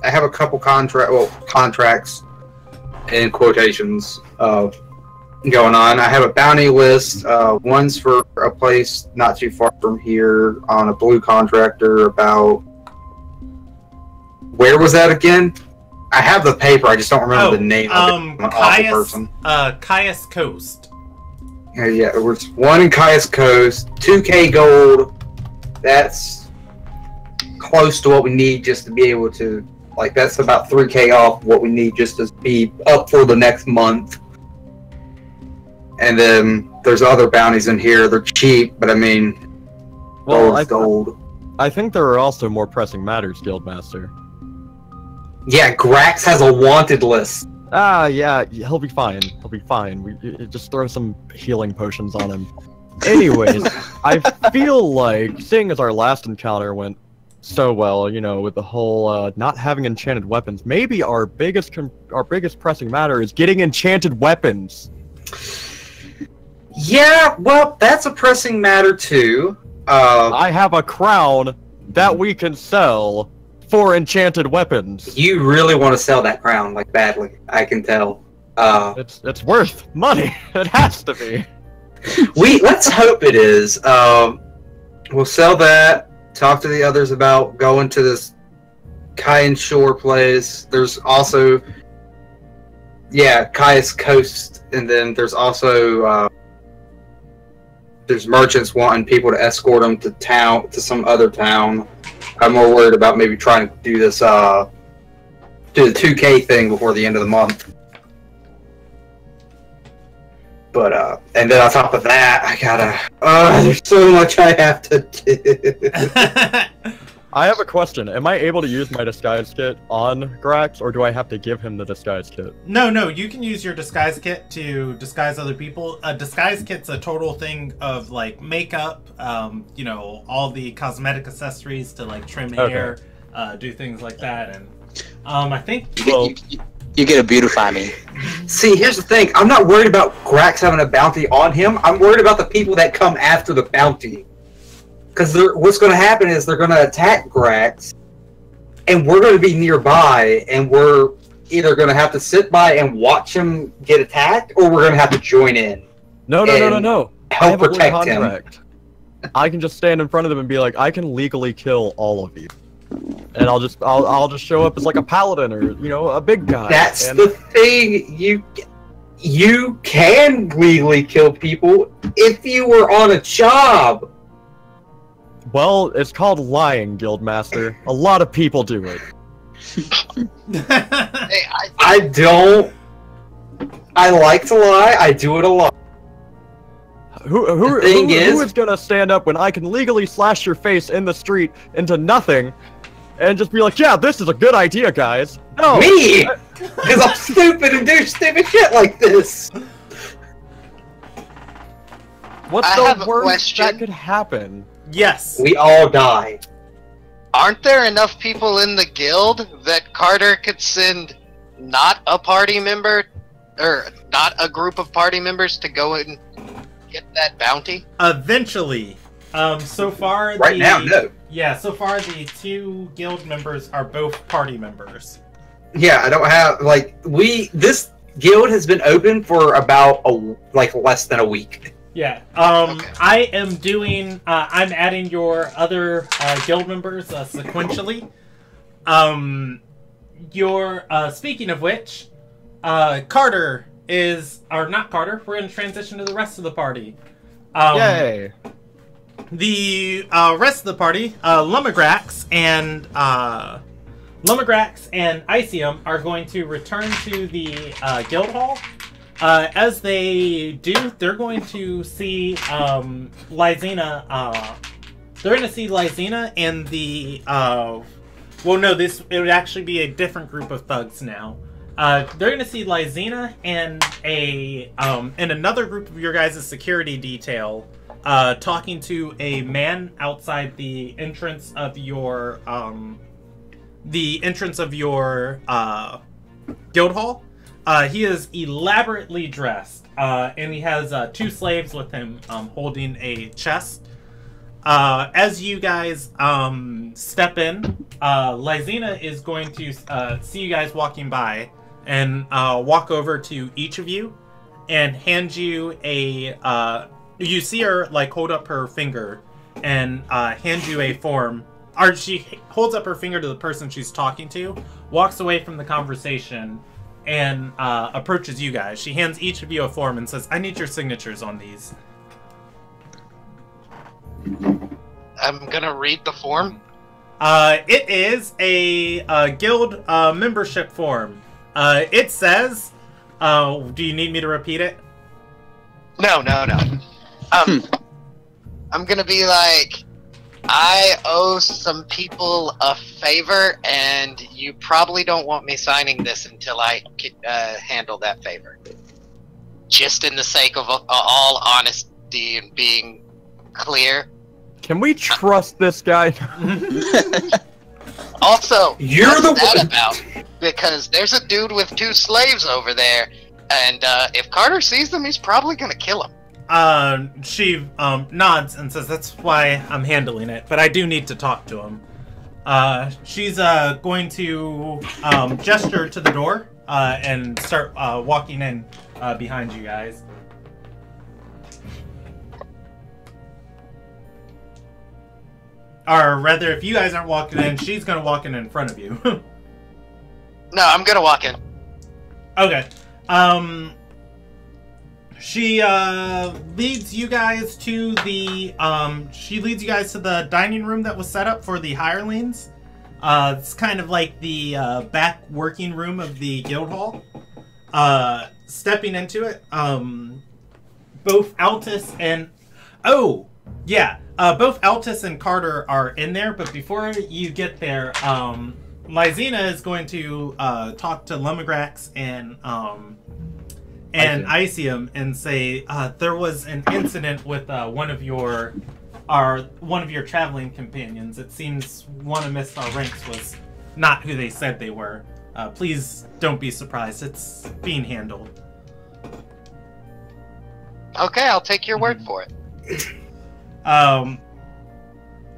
Speaker 3: I have a couple contracts in quotations going on. I have a bounty list. One's for a place not too far from here on a blue contractor. About where was that again? I have the paper. I just don't remember the name of it. I'm an awful person.
Speaker 2: Caius Coast.
Speaker 3: Yeah, it was one in Caius Coast, 2K gold. That's close to what we need just to be able to, like, that's about 3K off what we need just to be up for the next month. And then there's other bounties in here. They're cheap, but I mean,
Speaker 5: Well,
Speaker 3: gold's gold.
Speaker 5: I think there are also more pressing matters, Guildmaster.
Speaker 3: Yeah, Grax has a wanted list.
Speaker 5: Ah, yeah, he'll be fine. He'll be fine. We just throw some healing potions on him. Anyways, I feel like, seeing as our last encounter went so well, you know, with the whole not having enchanted weapons, maybe our biggest pressing matter is getting enchanted weapons.
Speaker 3: Yeah, well, that's a pressing matter too.
Speaker 5: I have a crown that we can sell for enchanted weapons.
Speaker 3: You really want to sell that crown, like, badly. I can tell.
Speaker 5: It's worth money. It has to be.
Speaker 3: Let's hope it is. We'll sell that. Talk to the others about going to this Kayan Shore place. There's also, Kaya's Coast, and then there's also there's merchants wanting people to escort them to some other town. I'm more worried about maybe trying to do this do the 2K thing before the end of the month. But, and then on top of that, I gotta, there's so much I have to do.
Speaker 5: I have a question. Am I able to use my disguise kit on Grax, or do I have to give him the disguise kit?
Speaker 2: No, you can use your disguise kit to disguise other people. A disguise kit's a total thing of, like, makeup, you know, all the cosmetic accessories to, like, trim hair, do things like that, and, I think...
Speaker 4: You get to beautify me.
Speaker 3: See, here's the thing. I'm not worried about Grax having a bounty on him. I'm worried about the people that come after the bounty. Because what's going to happen is they're going to attack Grax, and we're going to be nearby, and we're either going to have to sit by and watch him get attacked, or we're going to have to join in.
Speaker 5: No.
Speaker 3: Help protect him.
Speaker 5: I can just stand in front of them and be like, I can legally kill all of you. And I'll just show up as like a paladin or, you know, a big guy.
Speaker 3: That's the thing. You can legally kill people if you were on a job.
Speaker 5: Well, it's called lying, Guildmaster. A lot of people do it.
Speaker 6: Hey,
Speaker 3: I like to lie. I do it a lot.
Speaker 5: Who is gonna stand up when I can legally slash your face in the street into nothing and just be like, yeah, this is a good idea, guys? No!
Speaker 3: Me! Because I'm stupid and do stupid shit like this!
Speaker 5: What's the worst that could happen?
Speaker 2: Yes.
Speaker 3: We all die.
Speaker 6: Aren't there enough people in the guild that Carter could send not a party member, or not a group of party members to go and get that bounty?
Speaker 2: Eventually. So far,
Speaker 3: now, no.
Speaker 2: Yeah, so far the 2 guild members are both party members.
Speaker 3: Yeah, I don't have, like, this guild has been open for about, less than a week.
Speaker 2: Yeah,
Speaker 6: Okay.
Speaker 2: I am doing, I'm adding your other, guild members, sequentially. Speaking of which, Carter not Carter, we're gonna transition to the rest of the party.
Speaker 5: Yay!
Speaker 2: The rest of the party, Lumagrax and Icium are going to return to the guild hall. As they do, they're going to see Lysina. They're going to see Lysina and the. Well, no, it would actually be a different group of thugs now. They're going to see Lysina and another group of your guys' security detail. Talking to a man outside the entrance of your guild hall. He is elaborately dressed, and he has 2 slaves with him, holding a chest. As you guys step in, Lysina is going to see you guys walking by and walk over to each of you and hand you a. You see her, like, hold up her finger and hand you a form. Or she holds up her finger to the person she's talking to, walks away from the conversation, and approaches you guys. She hands each of you a form and says, I need your signatures on these.
Speaker 6: I'm gonna read the form.
Speaker 2: It is a guild membership form. It says, do you need me to repeat it?
Speaker 6: No. I'm gonna be like, I owe some people a favor, and you probably don't want me signing this until I can handle that favor. Just in the sake of all honesty and being clear.
Speaker 5: Can we trust this guy?
Speaker 6: Also,
Speaker 3: You're
Speaker 6: what's
Speaker 3: the
Speaker 6: that
Speaker 3: one.
Speaker 6: about? Because there's a dude with 2 slaves over there, and if Carter sees them, he's probably gonna kill him.
Speaker 2: She nods and says, that's why I'm handling it, but I do need to talk to him. She's going to gesture to the door and start walking in behind you guys. Or rather, if you guys aren't walking in, she's gonna walk in front of you.
Speaker 6: No, I'm gonna walk in.
Speaker 2: Okay. She leads you guys to the dining room that was set up for the hirelings. It's kind of like the back working room of the guild hall. Stepping into it, both Altus and both Altus and Carter are in there. But before you get there, Lysina is going to talk to Lumigrax and Icium and say there was an incident with one of your traveling companions. It seems one amidst our ranks was not who they said they were. Please don't be surprised. It's being handled.
Speaker 6: Okay, I'll take your word for it.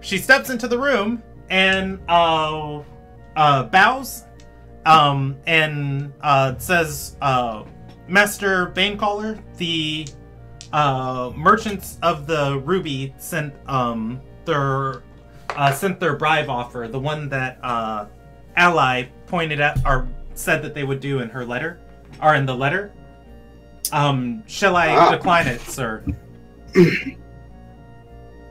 Speaker 2: She steps into the room and bows and says, Master Banecaller, the merchants of the Ruby sent their bribe offer, the one that Ally pointed at or said that they would do in her letter, or in the letter. Shall I decline it, sir?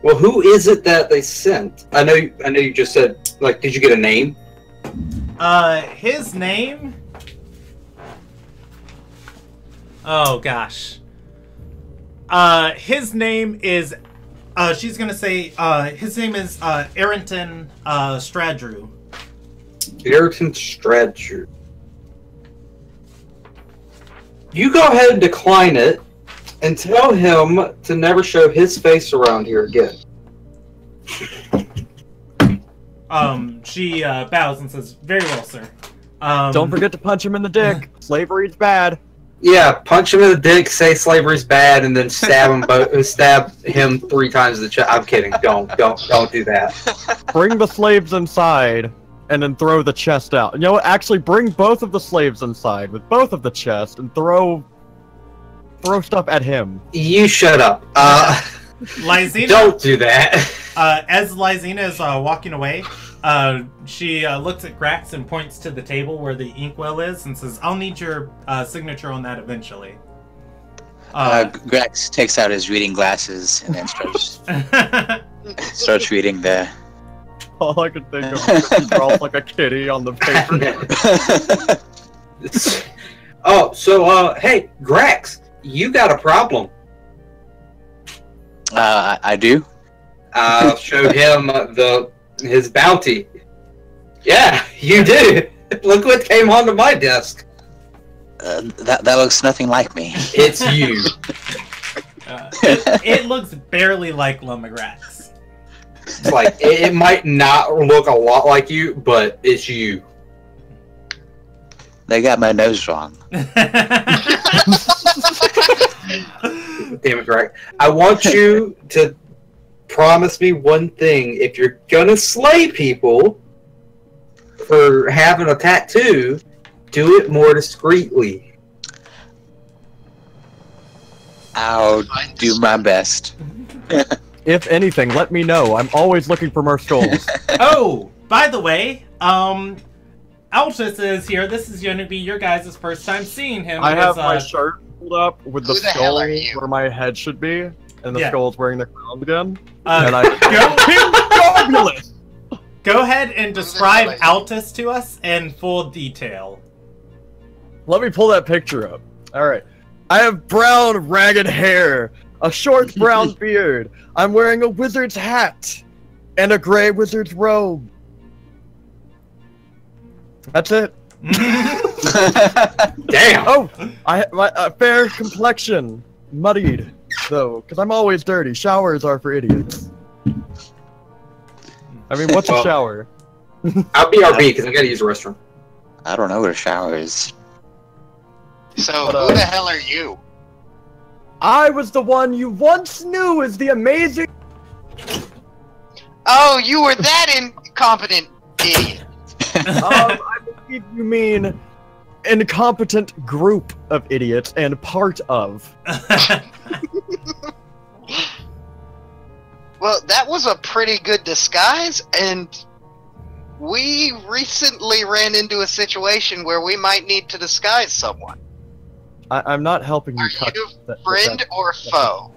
Speaker 3: Well, who is it that they sent? I know you just said, like, did you get a name?
Speaker 2: His name? Oh, gosh. His name is, she's gonna say, his name is, Arrington, Stradrew.
Speaker 3: Ilderon Tales. You go ahead and decline it, and tell him to never show his face around here again.
Speaker 2: She bows and says, "Very well, sir."
Speaker 5: Don't forget to punch him in the dick. Slavery's bad.
Speaker 3: Yeah, punch him in the dick, say slavery's bad, and then stab him 3 times in the chest. I'm kidding. Don't do that.
Speaker 5: Bring the slaves inside, and then throw the chest out. You know what? Actually, bring both of the slaves inside with both of the chests, and throw stuff at him.
Speaker 3: You shut up.
Speaker 2: Lysina,
Speaker 3: don't do that.
Speaker 2: As Lysina is walking away, she looks at Grax and points to the table where the inkwell is and says, "I'll need your signature on that eventually."
Speaker 4: Grax takes out his reading glasses and then starts reading the.
Speaker 5: All I could think of is he draws like a kitty on the paper.
Speaker 3: Oh, so hey, Grax, you got a problem.
Speaker 4: I do.
Speaker 3: Show him his bounty. Yeah, you do. Look what came onto my desk.
Speaker 4: That looks nothing like me.
Speaker 3: It's you.
Speaker 2: It looks barely like Lumigrax.
Speaker 3: It's like it might not look a lot like you, but it's you.
Speaker 4: They got my nose wrong.
Speaker 3: Damn it, Greg. I want you to promise me one thing. If you're gonna slay people for having a tattoo, do it more discreetly.
Speaker 4: I'll do my best.
Speaker 5: If anything, let me know. I'm always looking for more skulls.
Speaker 2: Oh, by the way, Altus is here. This is going to be your guys' first time seeing him.
Speaker 5: I have my shirt pulled up with the
Speaker 6: Who the
Speaker 5: skull
Speaker 6: hell are you?
Speaker 5: where my head should be, and the
Speaker 2: Yeah.
Speaker 5: skull's wearing the crown again.
Speaker 2: And go ahead and describe Altus to us in full detail.
Speaker 5: Let me pull that picture up. Alright. I have brown, ragged hair, a short brown beard. I'm wearing a wizard's hat, and a gray wizard's robe. That's it.
Speaker 3: Damn.
Speaker 5: Oh, my fair complexion, muddied though, because I'm always dirty. Showers are for idiots. I mean, what's a shower?
Speaker 3: I'll BRB because I gotta use the restroom.
Speaker 4: I don't know where a shower is.
Speaker 6: So, who the hell are you?
Speaker 5: I was the one you once knew as the amazing.
Speaker 6: Oh, you were that incompetent idiot.
Speaker 5: I believe you mean incompetent group of idiots and part of.
Speaker 6: Well, that was a pretty good disguise, and we recently ran into a situation where we might need to disguise someone.
Speaker 5: I'm not helping you.
Speaker 6: Are you friend or foe?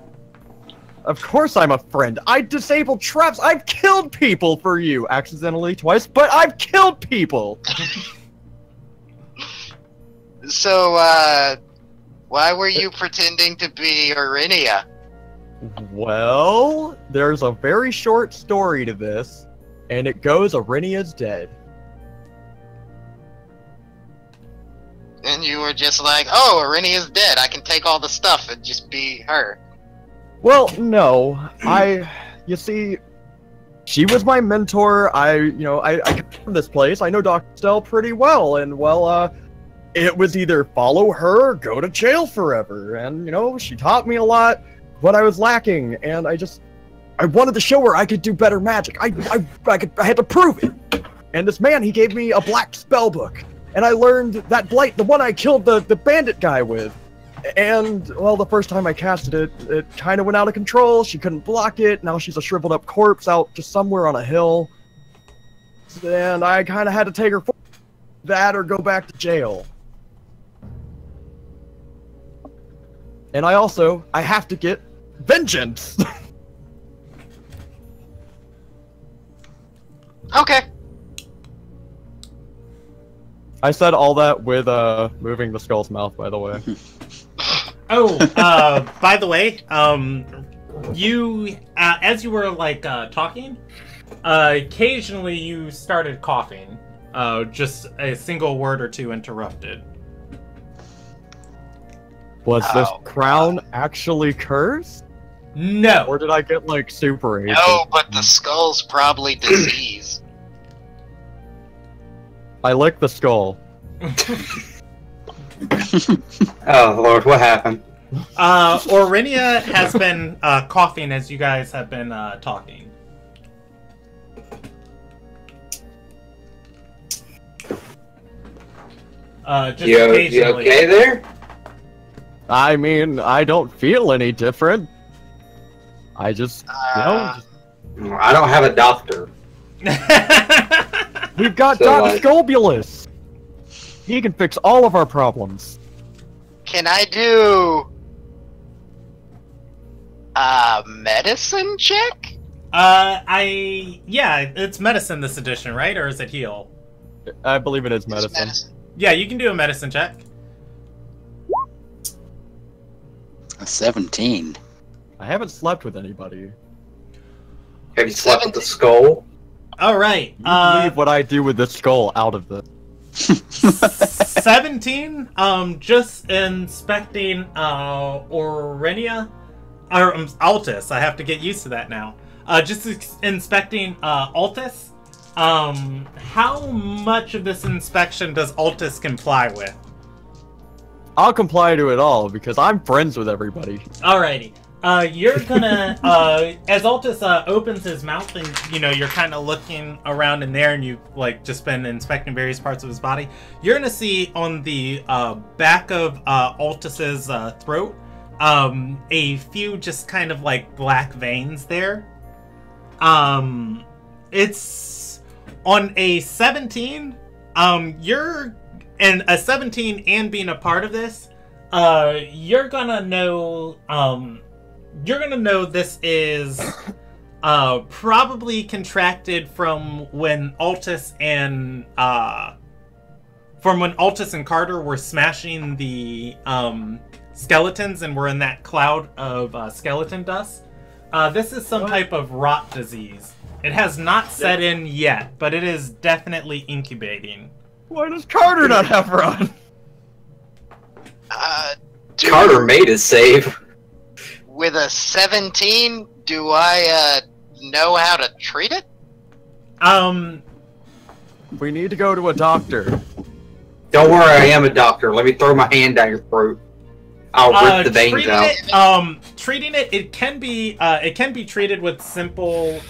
Speaker 5: Of course I'm a friend. I disabled traps. I've killed people for you. Accidentally twice, but I've killed people.
Speaker 6: So, why were you pretending to be Orinia?
Speaker 5: Well, there's a very short story to this, and it goes Arinia's dead.
Speaker 6: And you were just like, oh, Arinia's dead. I can take all the stuff and just be her.
Speaker 5: Well, no. You see, she was my mentor. I come from this place. I know Dr. Stell pretty well, and well, it was either follow her or go to jail forever. And, she taught me a lot, what I was lacking, and I wanted to show her I could do better magic. I had to prove it. And this man, he gave me a black spell book, and I learned that blight, the one I killed the bandit guy with. And, well, the first time I casted it, it kind of went out of control. She couldn't block it. Now she's a shriveled up corpse out just somewhere on a hill. And I kind of had to take her for that or go back to jail. And I have to get vengeance.
Speaker 6: Okay.
Speaker 5: I said all that with moving the skull's mouth, by the way.
Speaker 2: Oh, by the way, you, as you were, talking, occasionally you started coughing. Just a single word or two interrupted.
Speaker 5: Was this crown actually cursed?
Speaker 2: No.
Speaker 5: Or did I get, super aged?
Speaker 6: No, but the skull's probably disease.
Speaker 5: I licked the skull.
Speaker 3: Oh Lord, what happened?
Speaker 2: Orinia has been coughing as you guys have been talking. Just
Speaker 3: You
Speaker 2: occasionally.
Speaker 3: okay there?
Speaker 5: I mean, I don't feel any different. I just,
Speaker 3: I don't have a doctor.
Speaker 5: We've got
Speaker 3: So,
Speaker 5: Dr. Scobulus. He can fix all of our problems.
Speaker 6: Can I do a medicine check?
Speaker 2: Yeah, it's medicine this edition, right? Or is it heal?
Speaker 5: I believe it is
Speaker 6: It's
Speaker 5: medicine.
Speaker 2: Yeah, you can do a medicine check.
Speaker 4: A 17.
Speaker 5: I haven't slept with anybody.
Speaker 3: Have you slept with the skull?
Speaker 2: All right.
Speaker 5: You leave what I do with this skull out of the...
Speaker 2: 17. Just inspecting Orinia, or Altus. I have to get used to that now. Just inspecting Altus. How much of this inspection does Altus comply with?
Speaker 5: I'll comply to it all, because I'm friends with everybody.
Speaker 2: Alrighty. You're gonna, as Altus opens his mouth and, you're kind of looking around in there and you've, just been inspecting various parts of his body, you're gonna see on the back of Altus's throat a few just kind of, black veins there. It's on a 17, and a 17 and being a part of this, you're gonna know this is probably contracted from when Altus and Carter were smashing the skeletons and were in that cloud of skeleton dust. This is some type of rot disease. It has not set in yet, but it is definitely incubating.
Speaker 5: Why does Carter not have run?
Speaker 3: Carter made his save.
Speaker 6: With a 17, do I know how to treat it?
Speaker 5: We need to go to a doctor.
Speaker 3: Don't worry, I am a doctor. Let me throw my hand down your throat. I'll rip the veins out.
Speaker 2: Treating it, it can be treated with simple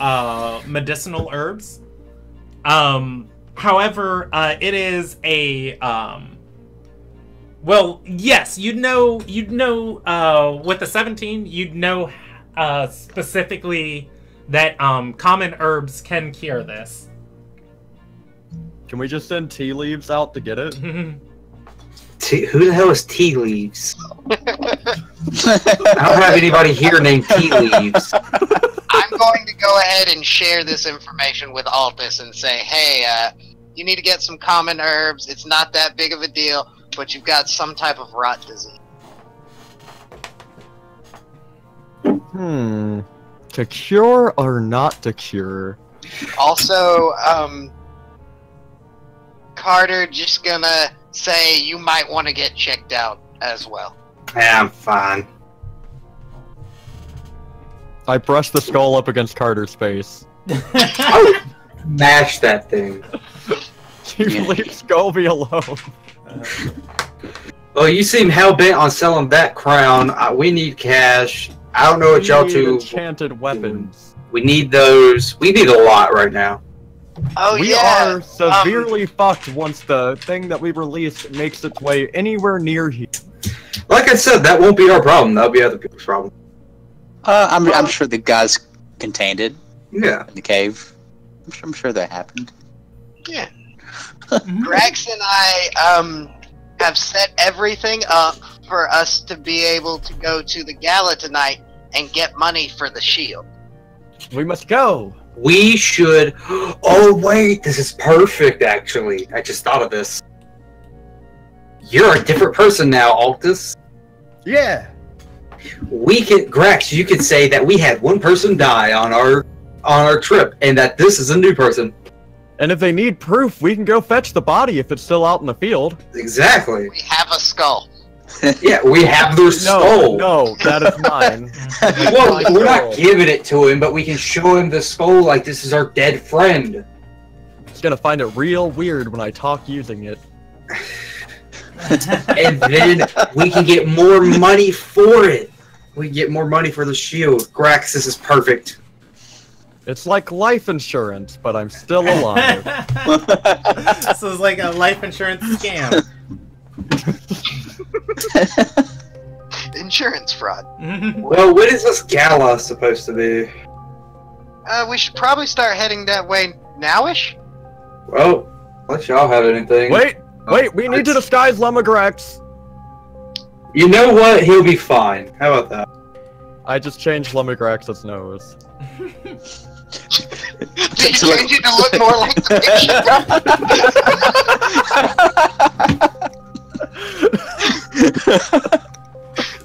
Speaker 2: medicinal herbs. However, it is a Well, yes, you'd know, with the 17, you'd know specifically that common herbs can cure this.
Speaker 5: Can we just send tea leaves out to get it?
Speaker 3: Who the hell is Tea Leaves? I don't have anybody here named Tea Leaves.
Speaker 6: I'm going to go ahead and share this information with Altus and say, hey, you need to get some common herbs. It's not that big of a deal, but you've got some type of rot disease.
Speaker 5: To cure or not to cure?
Speaker 6: Also, Carter, just gonna say you might want to get checked out as well.
Speaker 3: Yeah, I'm fine.
Speaker 5: I brush the skull up against Carter's face.
Speaker 3: I would mash that thing.
Speaker 5: You leave Skull alone.
Speaker 3: Well, you seem hell-bent on selling that crown. We need cash. I don't know what y'all two...
Speaker 5: enchanted weapons.
Speaker 3: We need those. We need a lot right now.
Speaker 6: Oh,
Speaker 5: We are severely fucked once the thing that we released makes its way anywhere near here.
Speaker 3: Like I said, that won't be our problem. That'll be other people's problem.
Speaker 4: I'm sure the guys contained it
Speaker 3: Yeah.
Speaker 4: in the cave. I'm sure that happened.
Speaker 6: Yeah. Grax and I have set everything up for us to be able to go to the gala tonight and get money for the shield.
Speaker 5: We must go.
Speaker 3: We should... Oh, wait. This is perfect, actually. I just thought of this. You're a different person now, Altus.
Speaker 5: Yeah.
Speaker 3: We could... Grax, you could say that we had one person die on our trip, and that this is a new person.
Speaker 5: And if they need proof, we can go fetch the body if it's still out in the field.
Speaker 3: Exactly.
Speaker 6: We have a skull.
Speaker 3: Yeah, we have their skull.
Speaker 5: No, that is mine.
Speaker 3: Well, we're not giving it to him, but we can show him the skull like this is our dead friend.
Speaker 5: He's gonna find it real weird when I talk using it.
Speaker 3: And then we can get more money for it. We can get more money for the shield. Grax, this is perfect.
Speaker 5: It's like life insurance, but I'm still alive.
Speaker 2: So it's like a life insurance scam.
Speaker 6: Insurance fraud.
Speaker 3: Well, when is this gala supposed to be?
Speaker 6: We should probably start heading that way nowish.
Speaker 3: Well, let y'all have anything.
Speaker 5: Wait, we need to disguise Lumagrax.
Speaker 3: You know what? He'll be fine. How about that?
Speaker 5: I just changed Lumagrax's nose.
Speaker 6: Did you change it to look more like the picture?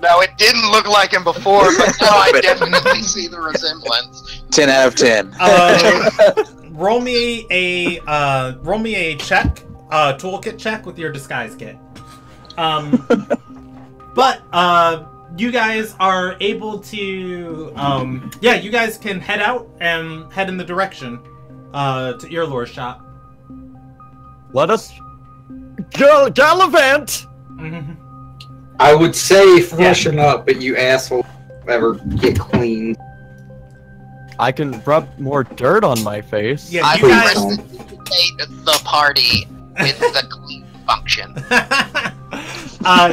Speaker 6: No, it didn't look like him before, but now I definitely see the resemblance.
Speaker 4: 10 out of 10.
Speaker 2: Roll me a check, toolkit check with your disguise kit. But you guys are able to, you guys can head out and head in the direction to Earlore's shop.
Speaker 5: Let us gallivant!
Speaker 3: I would say freshen up, but you asshole ever get clean.
Speaker 5: I can rub more dirt on my face.
Speaker 2: Yeah,
Speaker 6: I
Speaker 2: you guys...
Speaker 6: resuscitate the party with the clean function.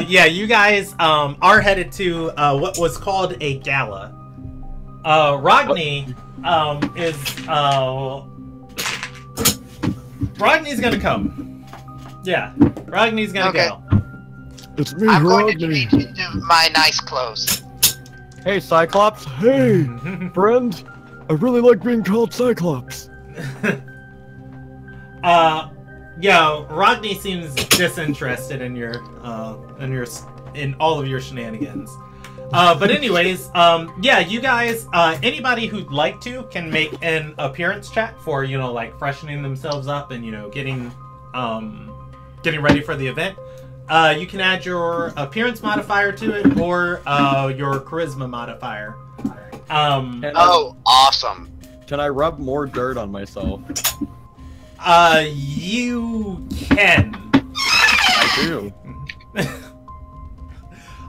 Speaker 2: You guys are headed to what was called a gala. Ragni Ragni's gonna come. Yeah, Ragni's gonna go.
Speaker 5: It's me,
Speaker 6: I'm going to
Speaker 5: Rodney.
Speaker 6: change into my nice clothes.
Speaker 5: Hey, Cyclops. Hey, friend. I really like being called Cyclops.
Speaker 2: Rodney seems disinterested in in all of your shenanigans. But anyways, you guys, anybody who'd like to can make an appearance check for, like freshening themselves up and, getting ready for the event. You can add your appearance modifier to it or your charisma modifier.
Speaker 6: Awesome.
Speaker 5: Can I rub more dirt on myself?
Speaker 2: You can.
Speaker 5: I do.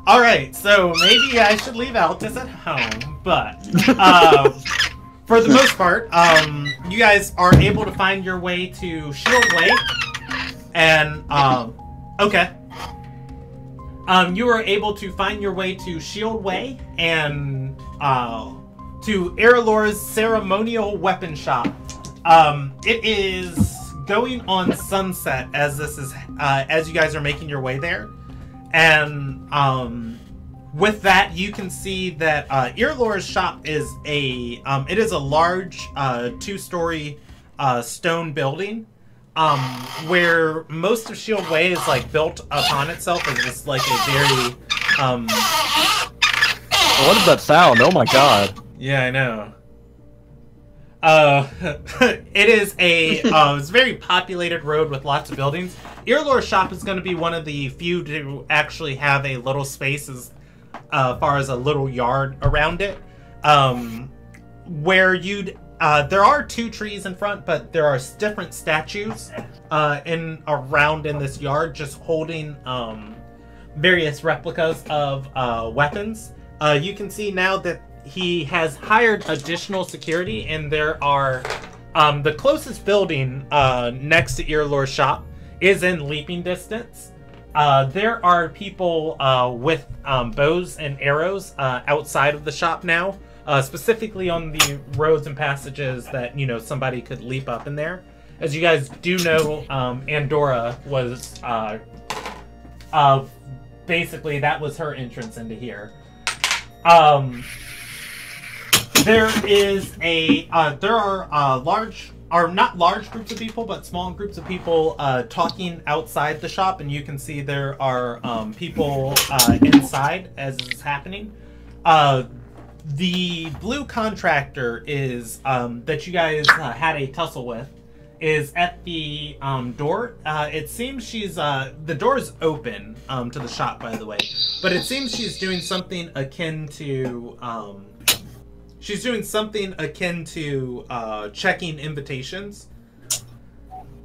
Speaker 2: Alright, so maybe I should leave Altus at home, but for the most part, you guys are able to find your way to Shield Lake, and, okay. You were able to find your way to Shield Way and to Erelor's ceremonial weapon shop. It is going on sunset as this is as you guys are making your way there, and with that you can see that Erelor's shop is a large 2-story stone building. Where most of Shield Way is like built upon itself as just like a very
Speaker 5: What is that sound? Oh my god.
Speaker 2: Yeah, I know. It is it's a very populated road with lots of buildings. Erelor's shop is going to be one of the few to actually have a little space as far as a little yard around it, where you'd there are 2 trees in front, but there are different statues around in this yard, just holding various replicas of weapons. You can see now that he has hired additional security, and there are the closest building next to Erelor's shop is in leaping distance. There are people with bows and arrows outside of the shop now. Specifically on the roads and passages that, you know, somebody could leap up in there. As you guys do know, Andorra was, basically that was her entrance into here. There are not large groups of people, but small groups of people talking outside the shop, and you can see there are people inside as this is happening. The blue contractor is that you guys had a tussle with is at the door. It seems she's the door is open to the shop, by the way, but it seems she's doing something akin to checking invitations.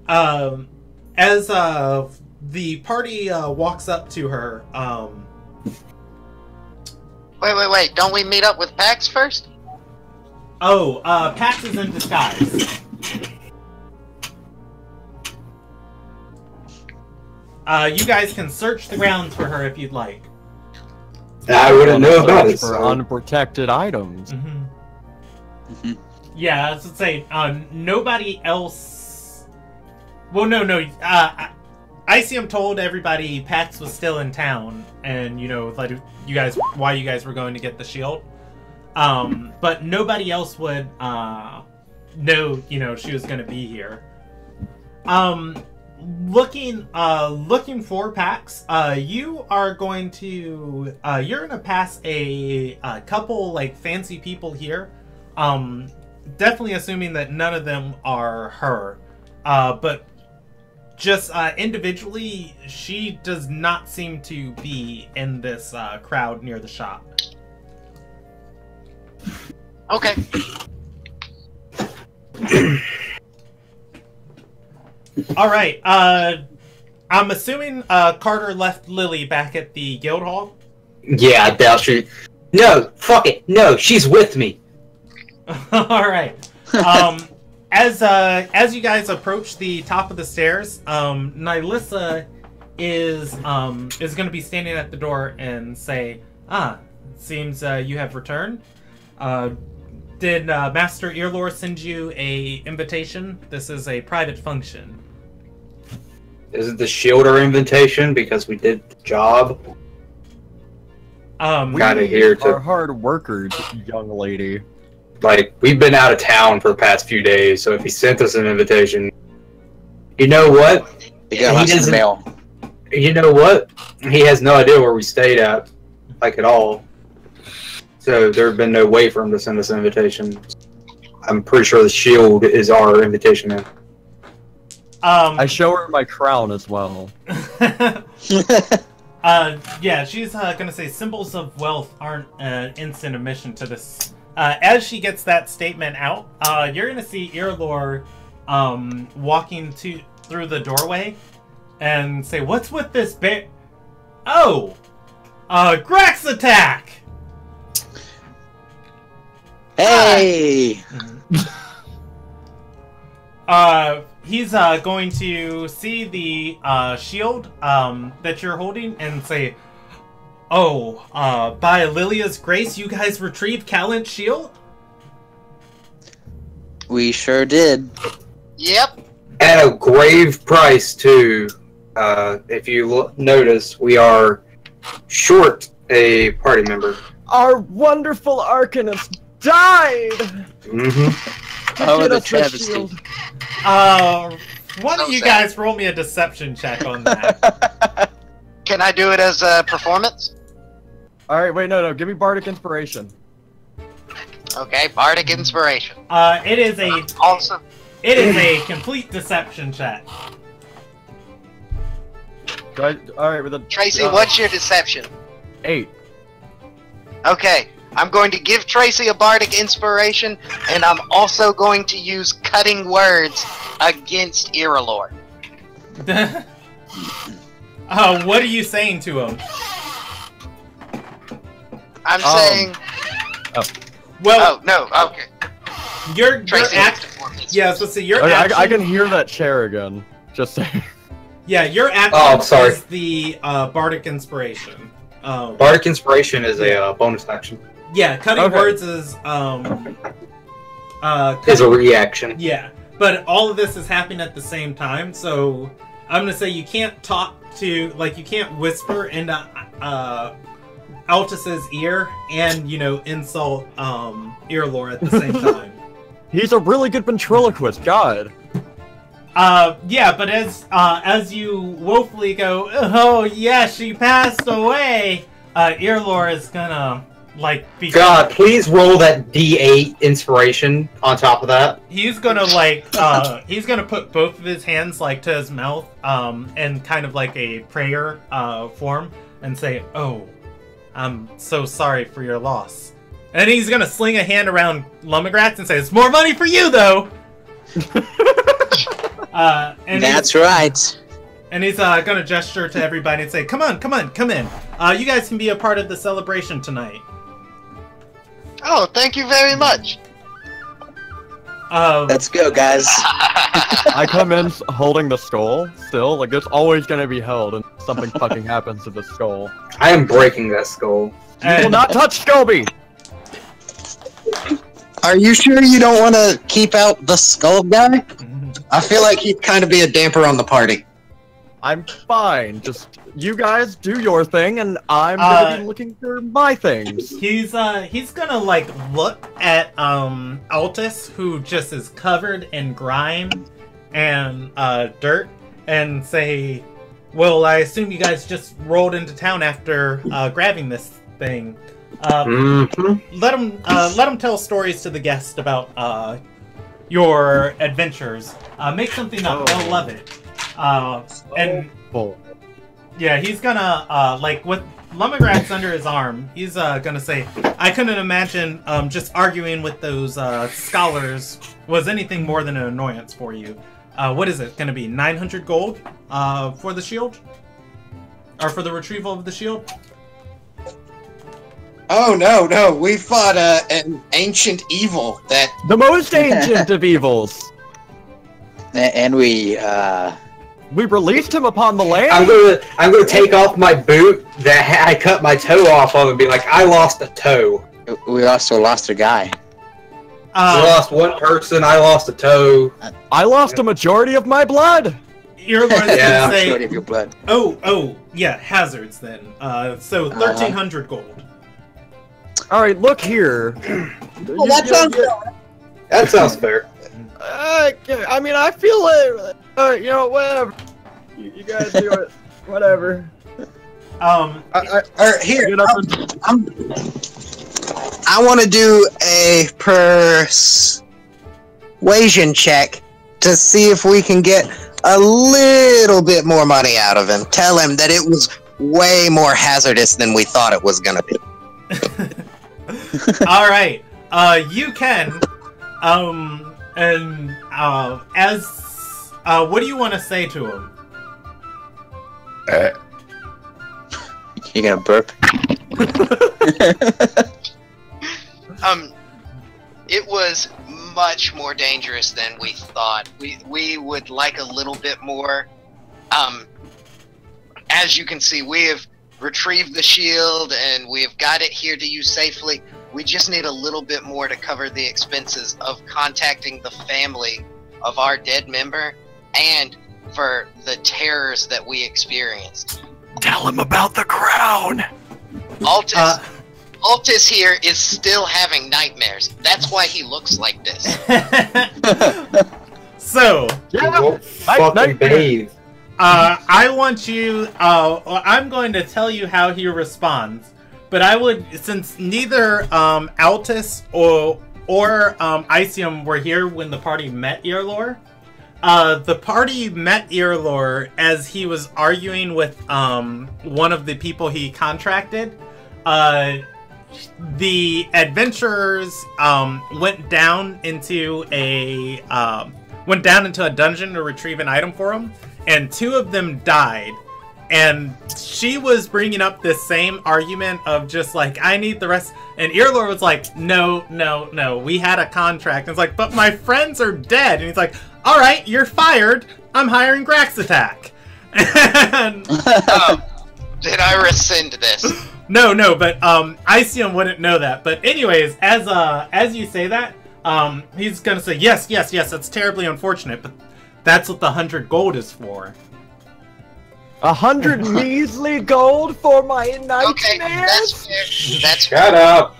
Speaker 2: As the party walks up to her.
Speaker 6: Wait. Don't we meet up with Pax first?
Speaker 2: Oh, Pax is in disguise. You guys can search the grounds for her if you'd like.
Speaker 3: I wouldn't know about it.
Speaker 5: For
Speaker 3: So.
Speaker 5: unprotected items.
Speaker 2: Yeah, I was gonna say, nobody else... Well, no. ICM told everybody Pax was still in town, and, you know, like, why you guys were going to get the shield. But nobody else would, know, you know, she was gonna be here. Looking for Pax, you are going to, you're gonna pass a couple, like, fancy people here. Definitely assuming that none of them are her. But just individually, she does not seem to be in this crowd near the shop.
Speaker 6: Okay.
Speaker 2: All right. I'm assuming Carter left Lily back at the guild hall.
Speaker 3: Yeah, I doubt she. No, fuck it. No, she's with me.
Speaker 2: All right. As you guys approach the top of the stairs, Nylissa is going to be standing at the door and say, it seems you have returned. Did Master Erelor send you a invitation? This is a private function.
Speaker 3: Is it the shielder invitation because we did the job? Kind of here
Speaker 5: Our
Speaker 3: to
Speaker 5: hard workers, young lady.
Speaker 3: like we've been out of town for the past few days, so if he sent us an invitation, you know what?
Speaker 4: You got lots in the mail.
Speaker 3: You know what? He has no idea where we stayed at, like at all. So there have been no way for him to send us an invitation. I'm pretty sure the shield is our invitation in.
Speaker 5: I show her my crown as well.
Speaker 2: Yeah, she's gonna say symbols of wealth aren't an instant admission to this. As she gets that statement out, you're gonna see Erelor walking through the doorway and say, "What's with this bear? Oh, Grax attack!"
Speaker 4: Hey!
Speaker 2: He's going to see the shield that you're holding and say, Oh, by Lilia's grace, you guys retrieved Callant's shield?
Speaker 4: We sure did.
Speaker 6: Yep.
Speaker 3: At a grave price, too. If you notice, we are short a party member.
Speaker 5: Our wonderful Arcanist died!
Speaker 3: Mm-hmm.
Speaker 4: Oh,
Speaker 5: Get
Speaker 4: the
Speaker 5: us that
Speaker 4: travesty.
Speaker 5: shield.
Speaker 2: One
Speaker 6: So
Speaker 2: of you
Speaker 6: sad.
Speaker 2: guys roll me a deception check on that.
Speaker 6: Can I do it as a performance?
Speaker 5: Alright, wait, no, give me Bardic Inspiration.
Speaker 6: Okay, Bardic Inspiration.
Speaker 2: It is
Speaker 6: Also,
Speaker 2: a complete deception check.
Speaker 5: Alright, with a...
Speaker 6: Tracy, what's your deception?
Speaker 5: 8.
Speaker 6: Okay, I'm going to give Tracy a Bardic Inspiration, and I'm also going to use Cutting Words against Irilor.
Speaker 2: What are you saying to him?
Speaker 6: I'm saying...
Speaker 2: Well,
Speaker 6: Oh, no, okay.
Speaker 2: your
Speaker 6: Tracy
Speaker 2: act.
Speaker 6: has to form his-
Speaker 2: Yeah, so your
Speaker 5: Okay,
Speaker 2: action.
Speaker 5: I can hear that chair again. Just saying.
Speaker 2: Yeah, your action
Speaker 3: Oh, I'm sorry.
Speaker 2: is the Bardic Inspiration.
Speaker 3: Bardic Inspiration is a bonus action.
Speaker 2: Yeah, Cutting
Speaker 5: Okay.
Speaker 2: Words is
Speaker 3: Is a reaction.
Speaker 2: Yeah, but all of this is happening at the same time, so I'm gonna say you can't talk to, like, you can't whisper into Altus's ear and, you know, insult Irilor at the same time.
Speaker 5: He's a really good ventriloquist, God.
Speaker 2: Yeah, but as you woefully go, oh yeah, she passed away, Irilor is gonna, like, be...
Speaker 3: God, please roll that D8 inspiration on top of that.
Speaker 2: He's gonna, like, he's gonna put both of his hands, like, to his mouth, and kind of like a prayer, form, and say, oh, I'm so sorry for your loss. And he's gonna sling a hand around Lumigratz and say, it's more money for you, though! And
Speaker 4: That's right.
Speaker 2: And he's gonna gesture to everybody and say, come on, come in. You guys can be a part of the celebration tonight.
Speaker 6: Oh, thank you very much.
Speaker 4: Let's go, guys.
Speaker 5: I come in holding the skull still. Like, it's always gonna be held and something fucking happens to the skull.
Speaker 3: I am breaking that skull.
Speaker 5: You will not touch Scobie!
Speaker 7: Are you sure you don't want to keep out the skull guy? I feel like he'd kind of be a damper on the party.
Speaker 5: I'm fine. Just, you guys do your thing, and I'm gonna be looking for my things.
Speaker 2: He's gonna, like, look at Altus, who just is covered in grime and dirt, and say, well, I assume you guys just rolled into town after grabbing this thing. Let him tell stories to the guest about your adventures. Make something up. They'll love it. And yeah, he's gonna like, with Lumigratz under his arm, he's gonna say, I couldn't imagine just arguing with those scholars was anything more than an annoyance for you. What is it gonna be? 900 gold for the shield, or for the retrieval of the shield?
Speaker 7: Oh no, we fought an ancient evil that...
Speaker 5: The most ancient of evils!
Speaker 4: And we
Speaker 5: released him upon the land?
Speaker 3: I'm gonna take off my boot that I cut my toe off of and be like, I lost a toe.
Speaker 4: we also lost a guy.
Speaker 3: I lost one person, I lost a toe.
Speaker 5: I lost a majority of my blood!
Speaker 2: Irilor's
Speaker 3: Yeah.
Speaker 2: gonna say,
Speaker 4: Majority of your blood.
Speaker 2: oh, yeah, hazards then. So 1,300 gold.
Speaker 5: Alright, look here.
Speaker 7: Well, that sounds...
Speaker 3: That sounds fair.
Speaker 5: I mean, I feel like, you know, whatever. You guys do it. Whatever.
Speaker 7: Here,
Speaker 5: Get up and...
Speaker 7: I want to do a persuasion check to see if we can get a little bit more money out of him. Tell him that it was way more hazardous than we thought it was gonna be.
Speaker 2: All right, you can. What do you want to say to him?
Speaker 4: You gonna burp?
Speaker 6: It was much more dangerous than we thought. We would like a little bit more. As you can see, we have retrieved the shield and we've got it here to you safely. We just need a little bit more to cover the expenses of contacting the family of our dead member and for the terrors that we experienced.
Speaker 5: Tell him about the crown.
Speaker 6: Altus here is still having nightmares. That's why he looks like this.
Speaker 2: So,
Speaker 3: Fucking bathe.
Speaker 2: I want you. I'm going to tell you how he responds, but I would, since neither Altus or Icium were here when the party met Earlore. The party met Earlore as he was arguing with one of the people he contracted. The adventurers went down into a dungeon to retrieve an item for him, and 2 of them died. And she was bringing up this same argument of just like, I need the rest. And Earlore was like, no, we had a contract. And it's like, but my friends are dead. And he's like, all right, you're fired. I'm hiring Grax Attack. And,
Speaker 6: did I rescind this?
Speaker 2: No, but Icium wouldn't know that. But anyways, as you say that, he's gonna say, yes, that's terribly unfortunate, but that's what the 100 gold is for.
Speaker 5: 100 measly gold for my nightmares?
Speaker 6: Okay, that's fair. That's
Speaker 3: Shut up.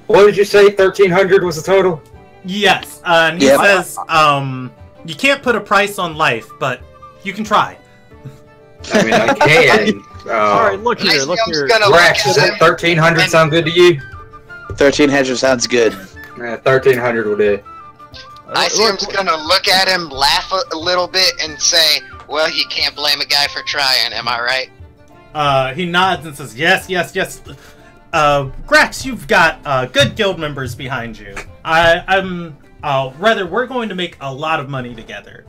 Speaker 3: What did you say? 1,300 was the total?
Speaker 2: Yes, and he says, you can't put a price on life, but you can try.
Speaker 3: I mean, I can.
Speaker 5: Alright, look here.
Speaker 3: Rex, does that 1,300 sound good to you?
Speaker 4: 1,300 sounds good.
Speaker 3: 1,300 will do.
Speaker 6: Icium's gonna look at him, laugh a little bit, and say, well, you can't blame a guy for trying, am I right?
Speaker 2: He nods and says, yes. Grax, you've got good guild members behind you. We're going to make a lot of money together.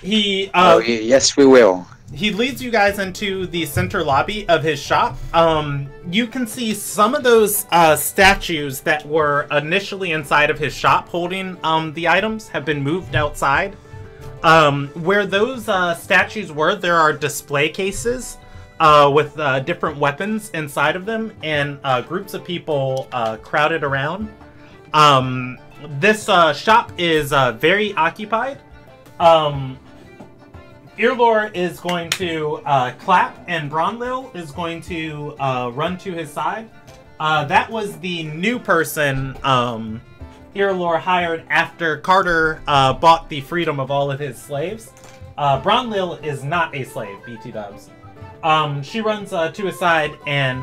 Speaker 4: Yes, we will.
Speaker 2: He leads you guys into the center lobby of his shop. You can see some of those statues that were initially inside of his shop holding the items have been moved outside. Where those statues were, there are display cases with different weapons inside of them, and groups of people crowded around. This shop is very occupied. Earlore is going to clap, and Bronlil is going to run to his side. That was the new person Earlore hired after Carter bought the freedom of all of his slaves. Bronlil is not a slave, BT dubs. She runs to his side, and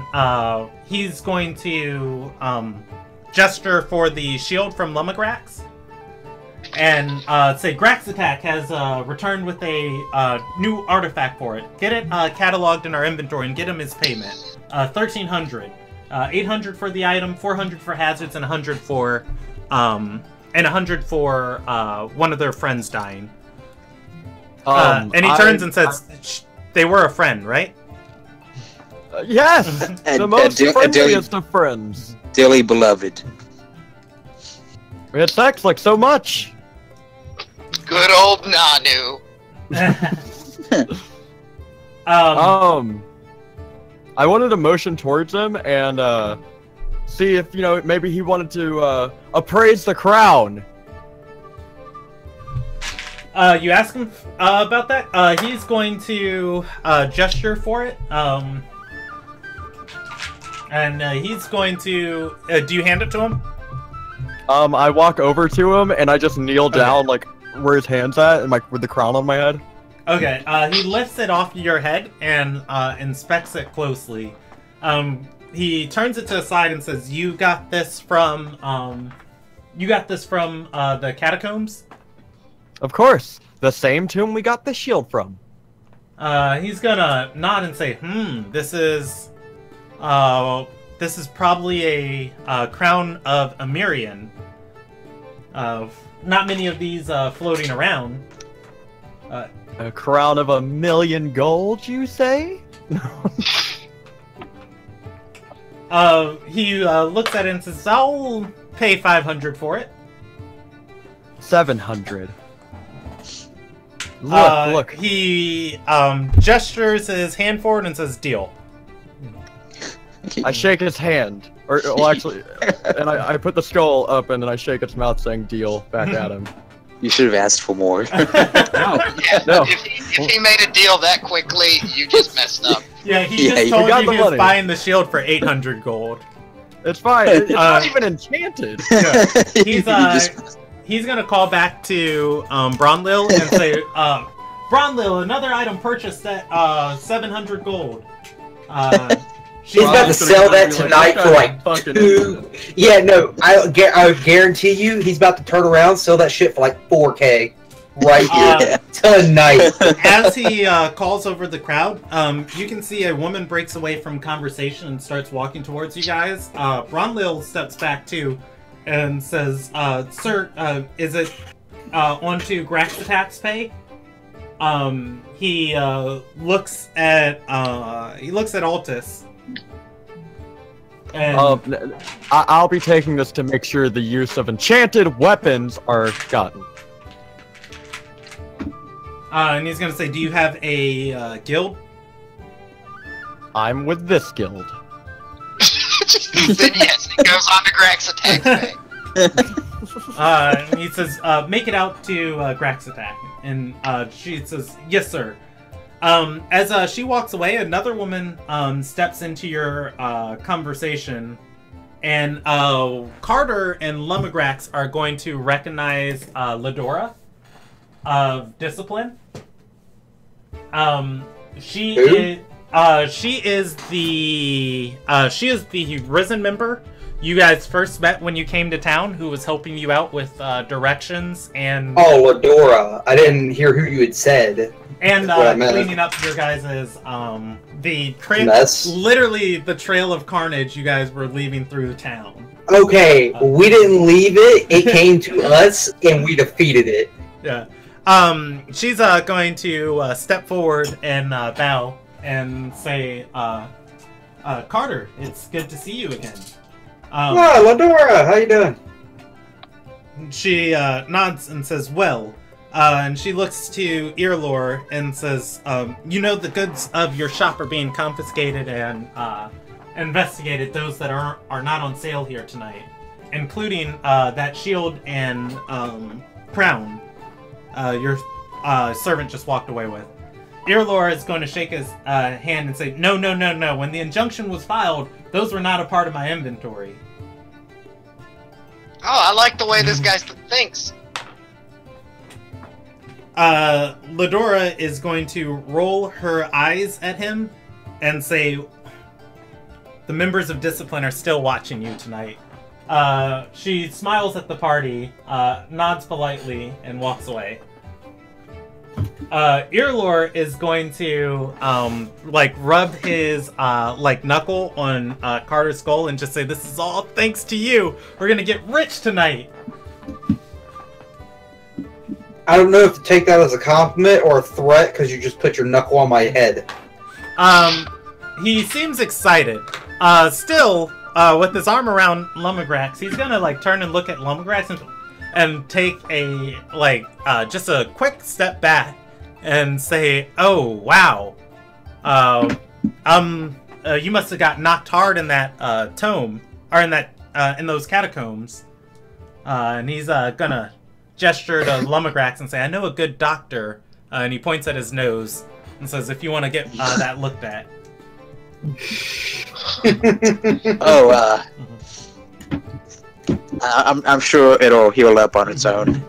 Speaker 2: he's going to gesture for the shield from Lumagrax. And say Grax Attack has returned with a new artifact for it. Get it cataloged in our inventory and get him his payment. 1,300, 800 for the item, 400 for hazards, and 100 for one of their friends dying. And he turns and says, "They were a friend, right?"
Speaker 5: Yes, the most friendliest of friends.
Speaker 4: Dearly beloved.
Speaker 5: We had sex like so much.
Speaker 6: Good old Nanu.
Speaker 5: I wanted to motion towards him and see if, maybe he wanted to appraise the crown.
Speaker 2: You ask him about that? He's going to gesture for it. And he's going to... do you hand it to him?
Speaker 5: I walk over to him and I just kneel down, like, where his hand's at, and with the crown on my head.
Speaker 2: Okay, he lifts it off your head and inspects it closely. He turns it to the side and says, "You got this from the catacombs?"
Speaker 5: Of course, the same tomb we got the shield from.
Speaker 2: He's gonna nod and say, this is probably a crown of Amirian. Not many of these floating around.
Speaker 5: A crown of 1,000,000 gold, you say?
Speaker 2: He looks at it and says, "I'll pay 500 for it."
Speaker 5: 700. Look.
Speaker 2: He gestures his hand forward and says, "Deal."
Speaker 5: I shake his hand. Well, actually, and I put the skull up, and then I shake its mouth, saying "deal" back at him.
Speaker 4: You should have asked for more.
Speaker 5: No.
Speaker 6: Yeah,
Speaker 5: No.
Speaker 6: if he made a deal that quickly, you just messed up.
Speaker 2: Yeah, he
Speaker 4: Yeah,
Speaker 2: just
Speaker 4: you
Speaker 2: told
Speaker 5: got
Speaker 2: you
Speaker 5: the
Speaker 2: he was
Speaker 5: money.
Speaker 2: buying the shield for 800 gold.
Speaker 5: It's fine. It's not even enchanted.
Speaker 2: He's gonna call back to Bronlil and say, Bronlil, another item purchased at 700 gold.
Speaker 3: He's about to sell that tonight for like
Speaker 5: fucking
Speaker 3: 2. Yeah, no, I guarantee you, he's about to turn around, sell that shit for like 4K right here tonight.
Speaker 2: As he calls over the crowd, you can see a woman breaks away from conversation and starts walking towards you guys. Bronlil steps back too and says, "Sir, is it onto Graxatax's pay?" He looks at Altus. And
Speaker 5: I'll be taking this to make sure the use of enchanted weapons are gotten.
Speaker 2: and he's gonna say, "Do you have a guild?"
Speaker 5: I'm with this guild.
Speaker 6: Then yes, it goes on to Grax attack bay.
Speaker 2: And he says, "Make it out to Grax attack." And she says, "Yes, sir." As she walks away, another woman steps into your conversation, and Carter and Lumagrax are going to recognize Ladora of Discipline. She is the Risen member you guys first met when you came to town, who was helping you out with directions and
Speaker 3: Ladora. I didn't hear who you had said.
Speaker 2: and
Speaker 3: That's what I meant.
Speaker 2: cleaning up your guys' the trail,
Speaker 3: Mess.
Speaker 2: literally the trail of carnage you guys were leaving through town.
Speaker 3: Okay, we didn't leave it. It came to us, and we defeated it.
Speaker 2: Yeah. She's going to step forward and bow and say, Carter, it's good to see you again.
Speaker 3: Ladora, how you doing?
Speaker 2: She nods and says, "Well," and she looks to Earlore and says, "You know the goods of your shop are being confiscated and investigated. Those that are not on sale here tonight, including that shield and crown your servant just walked away with." Earlore is going to shake his hand and say, "No, no, no, no. When the injunction was filed, those were not a part of my inventory."
Speaker 6: Oh, I like the way this guy thinks.
Speaker 2: Ladora is going to roll her eyes at him and say, "The members of Discipline are still watching you tonight." She smiles at the party, nods politely, and walks away. Earlore is going to rub his knuckle on Carter's skull and just say, "This is all thanks to you. We're gonna get rich tonight."
Speaker 3: I don't know if to take that as a compliment or a threat, because you just put your knuckle on my head.
Speaker 2: He seems excited. Still, with his arm around Lumagrax, he's gonna turn and look at Lumagrax and take a just a quick step back and say, "Oh wow, you must have got knocked hard in that tome or in that in those catacombs." And he's gonna gesture to Lumagrax and say, "I know a good doctor," and he points at his nose and says, "If you want to get that looked at."
Speaker 4: Oh, I'm sure it'll heal up on its own.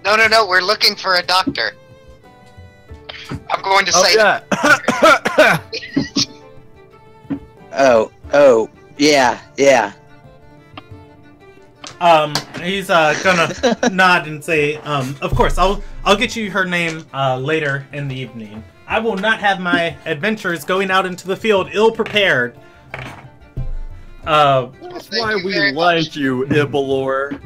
Speaker 6: No, we're looking for a doctor. I'm going to say...
Speaker 4: Yeah. yeah.
Speaker 2: He's gonna nod and say, "Of course, I'll get you her name later in the evening. I will not have my adventurers going out into the field ill-prepared."
Speaker 5: That's
Speaker 6: Thank
Speaker 5: why
Speaker 6: you
Speaker 5: we
Speaker 6: very
Speaker 5: like
Speaker 6: much.
Speaker 5: you, Ibalor.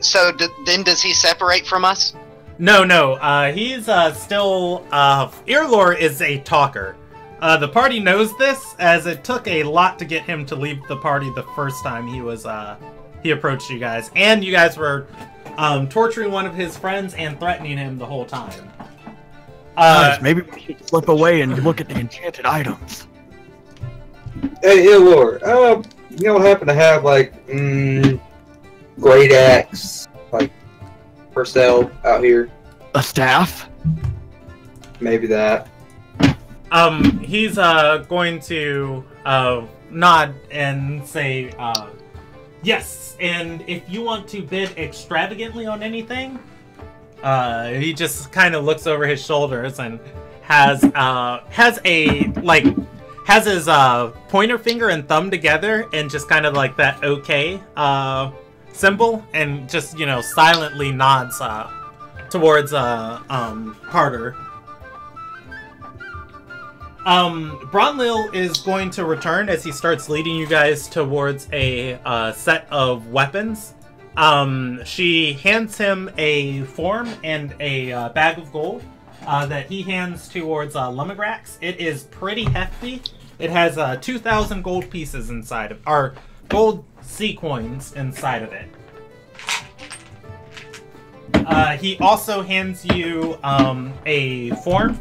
Speaker 6: So then does he separate from us?
Speaker 2: No, he's still... Earlore is a talker. The party knows this, as it took a lot to get him to leave the party the first time he approached you guys, and you guys were torturing one of his friends and threatening him the whole time.
Speaker 5: Guys, maybe we should slip away and look at the enchanted items.
Speaker 3: Hey, Ilderon, you don't happen to have, like, great axe, like, for sale out here?
Speaker 5: A staff?
Speaker 3: Maybe that.
Speaker 2: He's going to nod and say, yes, and if you want to bid extravagantly on anything, he just kind of looks over his shoulders and has his pointer finger and thumb together and just kind of like that okay symbol, and just, you know, silently nods towards Carter. Bronlil is going to return as he starts leading you guys towards a set of weapons. She hands him a form and a bag of gold that he hands towards Lumigrax. It is pretty hefty. It has 2,000 gold pieces inside of, or gold sea coins inside of it. He also hands you a form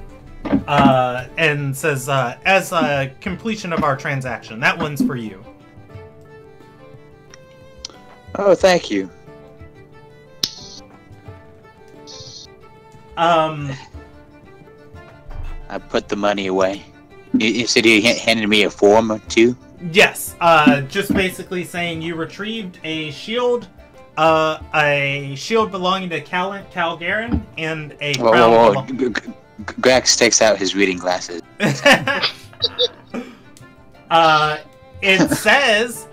Speaker 2: and says, as a completion of our transaction, that one's for you.
Speaker 4: Oh, thank you.
Speaker 2: I
Speaker 4: put the money away. You said you handed me a form too?
Speaker 2: Yes, just basically saying you retrieved a shield belonging to Calgarin, and a crown.
Speaker 4: Grax takes out his reading glasses.
Speaker 2: It says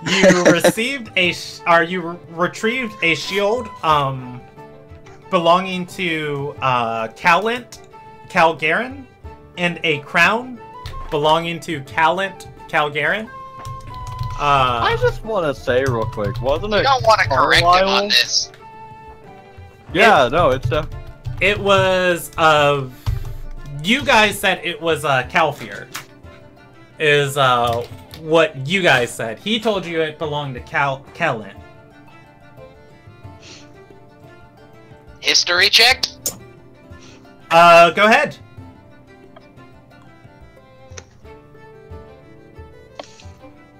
Speaker 2: you received you retrieved a shield belonging to Calgarin, and a crown belonging to Calgarin.
Speaker 5: I just want to say real quick, wasn't it?
Speaker 6: You don't want to correct him on this.
Speaker 5: Yeah,
Speaker 2: It was, you guys said it was, Calfier. Is, what you guys said. He told you it belonged to Calent.
Speaker 6: History check?
Speaker 2: Go ahead.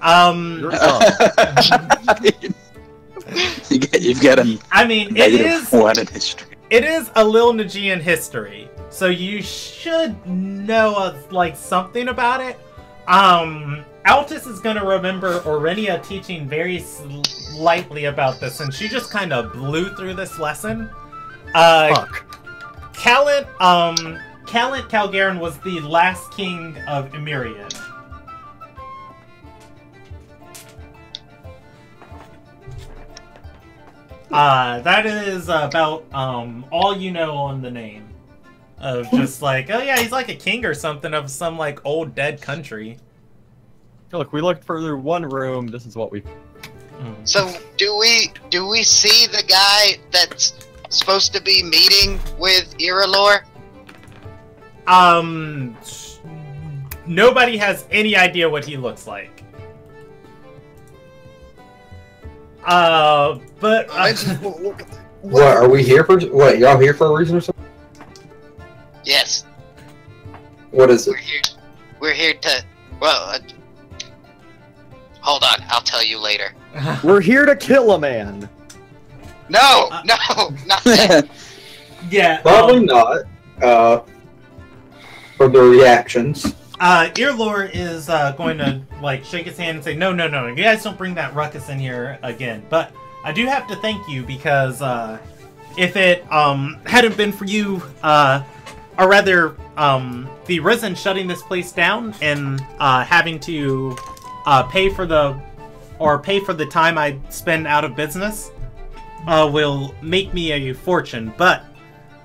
Speaker 5: You're
Speaker 4: You've got a
Speaker 2: I mean, it is
Speaker 4: one in history.
Speaker 2: It is a Lil Nagian history, so you should know like something about it. Altus is gonna remember Orenia teaching very slightly about this, and she just kind of blew through this lesson.
Speaker 5: Fuck.
Speaker 2: Calent Calgarin was the last king of Emirian. That is about all you know on the name. Of just like, oh yeah, he's like a king or something of some like old dead country.
Speaker 5: Look, we looked through one room. This is what we.
Speaker 6: So do we see the guy that's supposed to be meeting with Irilor?
Speaker 2: Nobody has any idea what he looks like. But
Speaker 3: what are we here for? What, y'all here for a reason or something?
Speaker 6: Yes.
Speaker 3: What is it?
Speaker 6: We're here to. Well, hold on. I'll tell you later.
Speaker 5: We're here to kill a man.
Speaker 6: No, no, not that.
Speaker 2: Yeah.
Speaker 3: Probably not. For the reactions.
Speaker 2: Earlore is going to like shake his hand and say, no, you guys don't bring that ruckus in here again. But I do have to thank you because if it hadn't been for you, or rather the Risen shutting this place down and having to pay for the time I spend out of business, will make me a fortune. But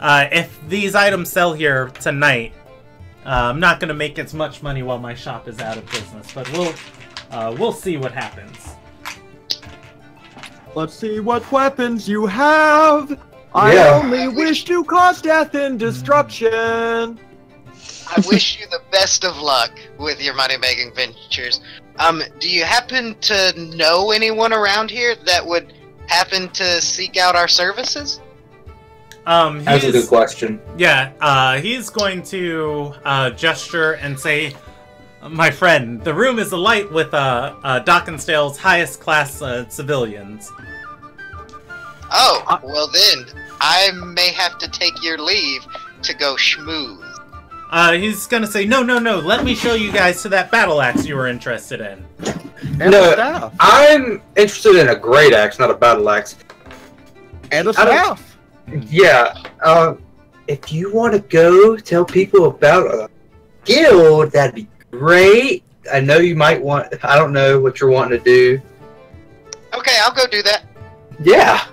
Speaker 2: if these items sell here tonight, I'm not going to make as much money while my shop is out of business, but we'll see what happens.
Speaker 5: Let's see what weapons you have. I only wish to cause death and destruction.
Speaker 6: I wish you the best of luck with your money-making ventures. Do you happen to know anyone around here that would happen to seek out our services?
Speaker 3: That's a good question.
Speaker 2: Yeah, he's going to gesture and say, "My friend, the room is alight with Dockensdale's highest class civilians."
Speaker 6: Oh, well then, I may have to take your leave to go schmooze.
Speaker 2: He's gonna say, no, let me show you guys to that battle axe you were interested in.
Speaker 5: And
Speaker 3: No,
Speaker 5: a staff.
Speaker 3: I'm interested in a great axe, not a battle axe.
Speaker 5: And a
Speaker 3: I don't-
Speaker 5: staff.
Speaker 3: Yeah, if you want to go tell people about a guild, that'd be great. I know you might want, I don't know what you're wanting to do.
Speaker 6: Okay, I'll go do that.
Speaker 3: Yeah.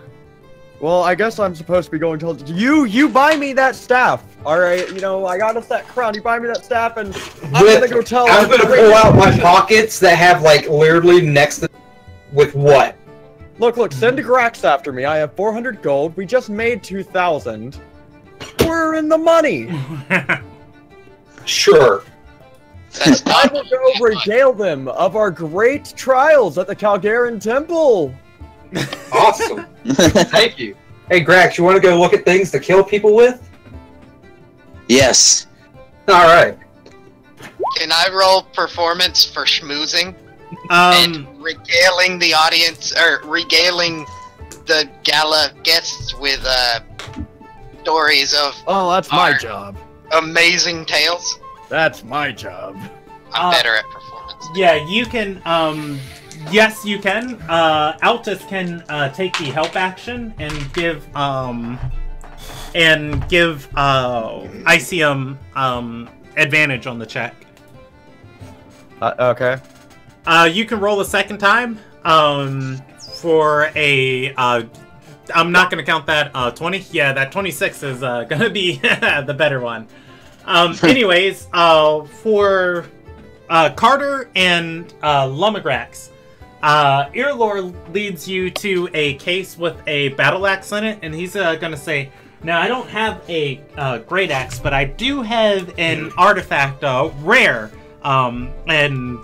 Speaker 5: Well, I guess I'm supposed to be going to you buy me that staff. Alright, you know, I got us that crown, you buy me that staff, and I'm gonna go tell
Speaker 3: I'm gonna pull out my pockets that have, like, literally next to, with what?
Speaker 5: Look, send Grax after me. I have 400 gold. We just made 2,000. We're in the money.
Speaker 3: Sure.
Speaker 6: That's
Speaker 5: I
Speaker 6: not
Speaker 5: will go regale them of our great trials at the Calgaran Temple.
Speaker 3: Awesome. Thank you. Hey, Grax, you want to go look at things to kill people with?
Speaker 4: Yes.
Speaker 3: Alright.
Speaker 6: Can I roll performance for schmoozing? And regaling the audience, or regaling the gala guests with stories of
Speaker 5: Oh, that's my
Speaker 6: Our-
Speaker 5: job.
Speaker 6: amazing tales?
Speaker 5: That's my job.
Speaker 6: I'm better at performance.
Speaker 2: Yeah, you can, yes, you can. Altus can, take the help action and give Icium, advantage on the check.
Speaker 5: Okay.
Speaker 2: You can roll a second time, for a, I'm not gonna count that, 20. Yeah, that 26 is, gonna be the better one. Anyways, for Carter and Lumagrax, Earlore leads you to a case with a battle axe in it, and he's gonna say, "Now I don't have a great axe, but I do have an artifact, rare, and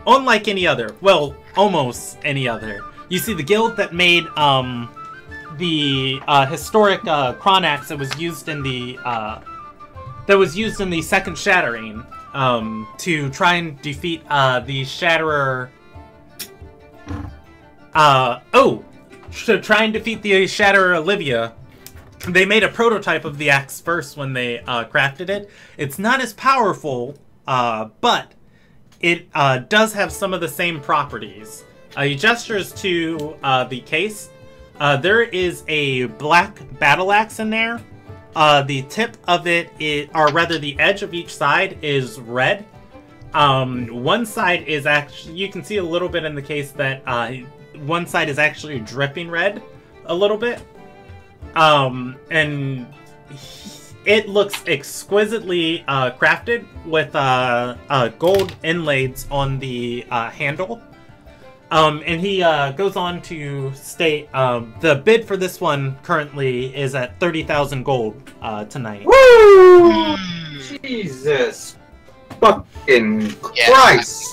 Speaker 2: unlike any other, well, almost any other. You see, the guild that made the historic Kron axe that was used in the Second Shattering, to try and defeat the Shatterer. To try and defeat the Shatterer Olivia. They made a prototype of the axe first when they crafted it. It's not as powerful, but it does have some of the same properties." He gestures to the case. There is a black battle axe in there. The tip of it, or rather the edge of each side, is red. One side is actually, you can see a little bit in the case that one side is actually dripping red a little bit. And it looks exquisitely crafted with gold inlays on the handle. And he goes on to state the bid for this one currently is at 30,000 gold tonight.
Speaker 3: Woo! Jesus. Fucking Christ.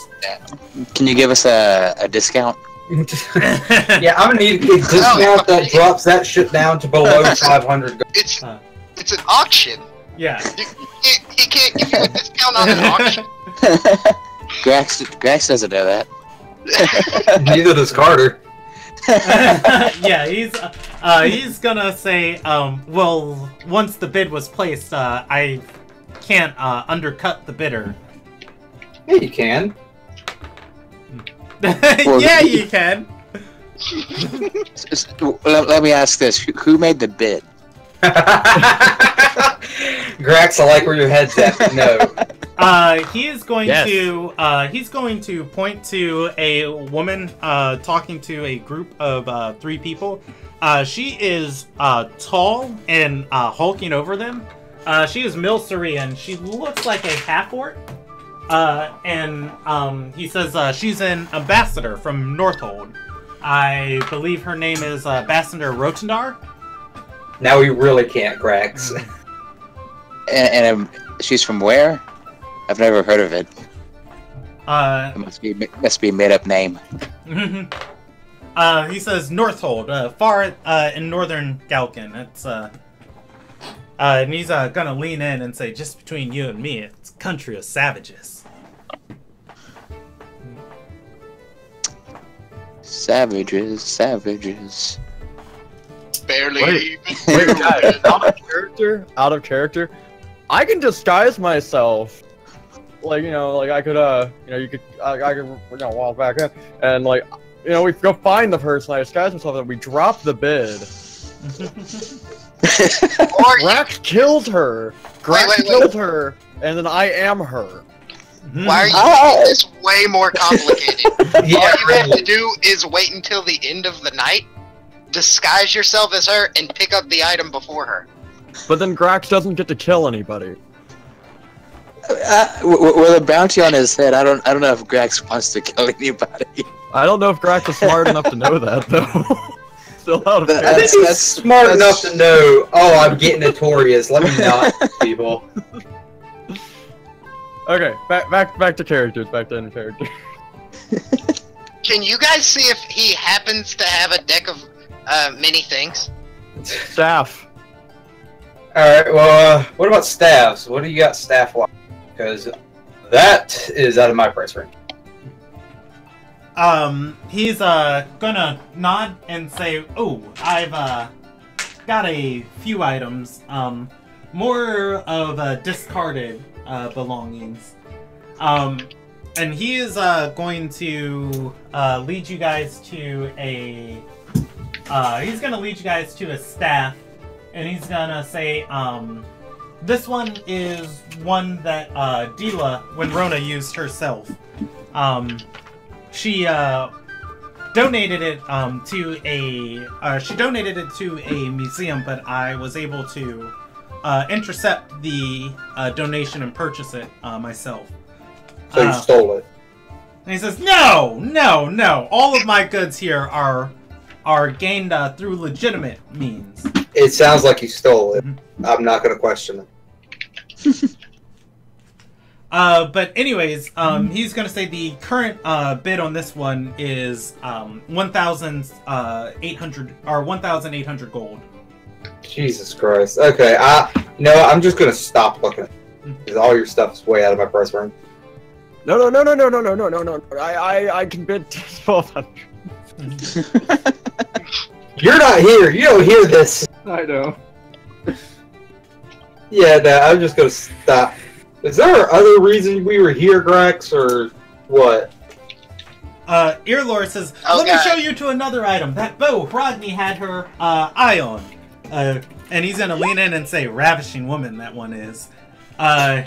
Speaker 4: Can you give us a discount?
Speaker 3: Yeah, I'm gonna need a discount that drops that shit down to below 500 gold.
Speaker 6: It's an auction.
Speaker 2: Yeah.
Speaker 6: He can't give you a discount on an auction.
Speaker 4: Grax doesn't know that.
Speaker 3: Neither does Carter.
Speaker 2: Yeah, he's gonna say, well, once the bid was placed, I can't undercut the bidder.
Speaker 3: Yeah, you can.
Speaker 2: Yeah, you can.
Speaker 4: Let me ask this: Who made the bid?
Speaker 3: Grax, I like where your head's at. But no.
Speaker 2: He is going he's going to point to a woman talking to a group of 3 people. She is tall and hulking over them. She is Milcery, and she looks like a half-orc. And he says she's an ambassador from Northold. I believe her name is Ambassador Rotendar.
Speaker 3: Now we really can't, Grax.
Speaker 4: And She's from where? I've never heard of it. It must be a made up name.
Speaker 2: He says Northold, far in northern Galkin. It's and he's gonna lean in and say, just between you and me, it's a country of savages.
Speaker 4: Savages, savages.
Speaker 6: Barely
Speaker 5: Wait,
Speaker 6: even.
Speaker 5: guys, out of character. I can disguise myself. Like, you know, like I could, I could, walk back in, and like, we go find the person, I disguise myself, and we drop the bid. Grax killed her. Grax killed her, and then I am her.
Speaker 6: Why are you making this way more complicated? All you have to do is wait until the end of the night, disguise yourself as her, and pick up the item before her.
Speaker 5: But then Grax doesn't get to kill anybody.
Speaker 4: With a bounty on his head, I don't know if Grax wants to kill anybody.
Speaker 5: I don't know if Grax is smart enough to know that, though. Still out of
Speaker 3: I think he's smart enough to know, oh, I'm getting notorious. Let me not, people.
Speaker 5: Okay, back to characters. Back to character.
Speaker 6: Can you guys see if he happens to have a deck of many things?
Speaker 5: Staff.
Speaker 3: Alright, well, what about staffs? What do you got staff-wise? Because that is out of my price range.
Speaker 2: He's gonna nod and say, "Oh, I've got a few items, more of discarded belongings, and he is going to lead you guys to a staff, and he's gonna say, this one is one that Dila, when Rona used herself, she donated it to a museum, but I was able to intercept the donation and purchase it myself.
Speaker 3: So you stole it.
Speaker 2: And he says, no. All of my goods here are gained through legitimate means.
Speaker 3: It sounds like you stole it. I'm not going to question it.
Speaker 2: But anyways, he's gonna say the current bid on this one is 1,800 or 1,800 gold.
Speaker 3: Jesus Christ. Okay, I'm just gonna stop looking because all your stuff is way out of my price range.
Speaker 5: No. I can bid 1,200.
Speaker 3: You're not here. You don't hear this.
Speaker 5: I know.
Speaker 3: Yeah, no, I'm just gonna stop. Is there other reason we were here, Grax, or what?
Speaker 2: Earlore says, let me show you to another item. That bow Rodney had her eye on. And he's gonna lean in and say, ravishing woman that one is.
Speaker 3: You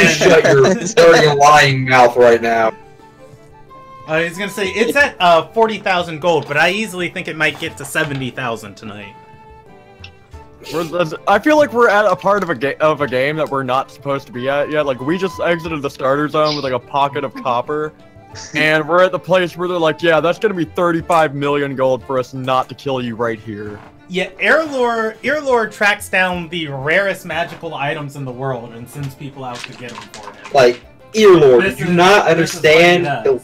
Speaker 3: shut your dirty lying mouth right now.
Speaker 2: He's gonna say, it's at 40,000 gold, but I easily think it might get to 70,000 tonight.
Speaker 5: I feel like we're at a part of a game that we're not supposed to be at yet. Like, we just exited the starter zone with like a pocket of copper, and we're at the place where they're like, yeah, that's gonna be 35 million gold for us not to kill you right here.
Speaker 2: Yeah, Earlore tracks down the rarest magical items in the world and sends people out to get them for him.
Speaker 3: Like, Earlore, do you not understand the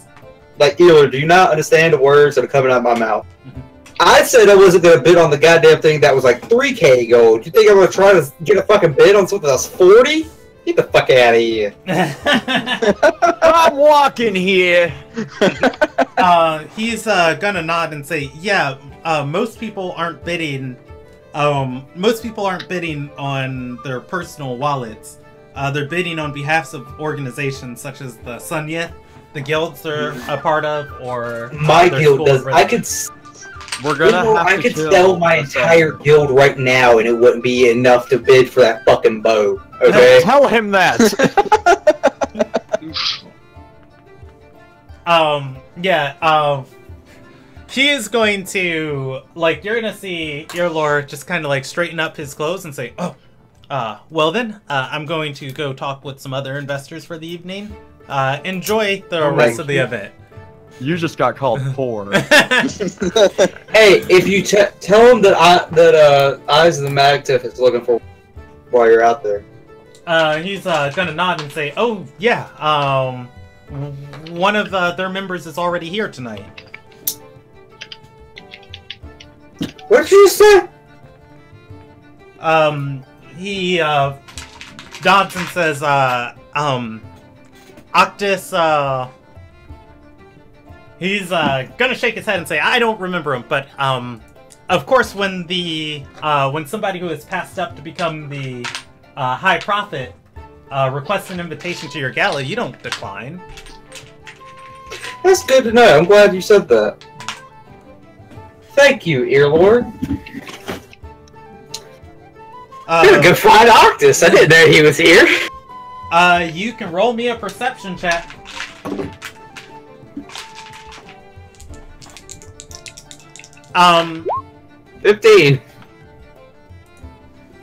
Speaker 3: words that are coming out of my mouth? I said I wasn't going to bid on the goddamn thing that was like 3k gold. You think I'm going to try to get a fucking bid on something that's 40? Get the fuck out of here.
Speaker 5: I'm walking here.
Speaker 2: He's gonna nod and say, yeah, most people aren't bidding. Most people aren't bidding on their personal wallets. They're bidding on behalf of organizations such as the Sunya, the guilds they're a part of, or
Speaker 3: my guild does. I could sell my entire guild right now, and it wouldn't be enough to bid for that fucking bow. Okay,
Speaker 5: tell him that.
Speaker 2: He is going to, like, you're gonna see Earlore just kind of like straighten up his clothes and say, oh, well then, I'm going to go talk with some other investors for the evening. Enjoy the rest of the event.
Speaker 5: You just got called poor.
Speaker 3: Hey, if you tell him that Eyes of the Magtiff is looking for while you're out there.
Speaker 2: He's gonna nod and say, "Oh yeah, one of their members is already here tonight."
Speaker 3: What did you say?
Speaker 2: He nods and says, Octus, he's gonna shake his head and say, "I don't remember him, but of course when somebody who has passed up to become the High Prophet requests an invitation to your gala, you don't decline."
Speaker 3: That's good to know. I'm glad you said that. Thank you, Earlord. You're a good find, Octus. I didn't know he was here.
Speaker 2: You can roll me a perception check.
Speaker 3: 15.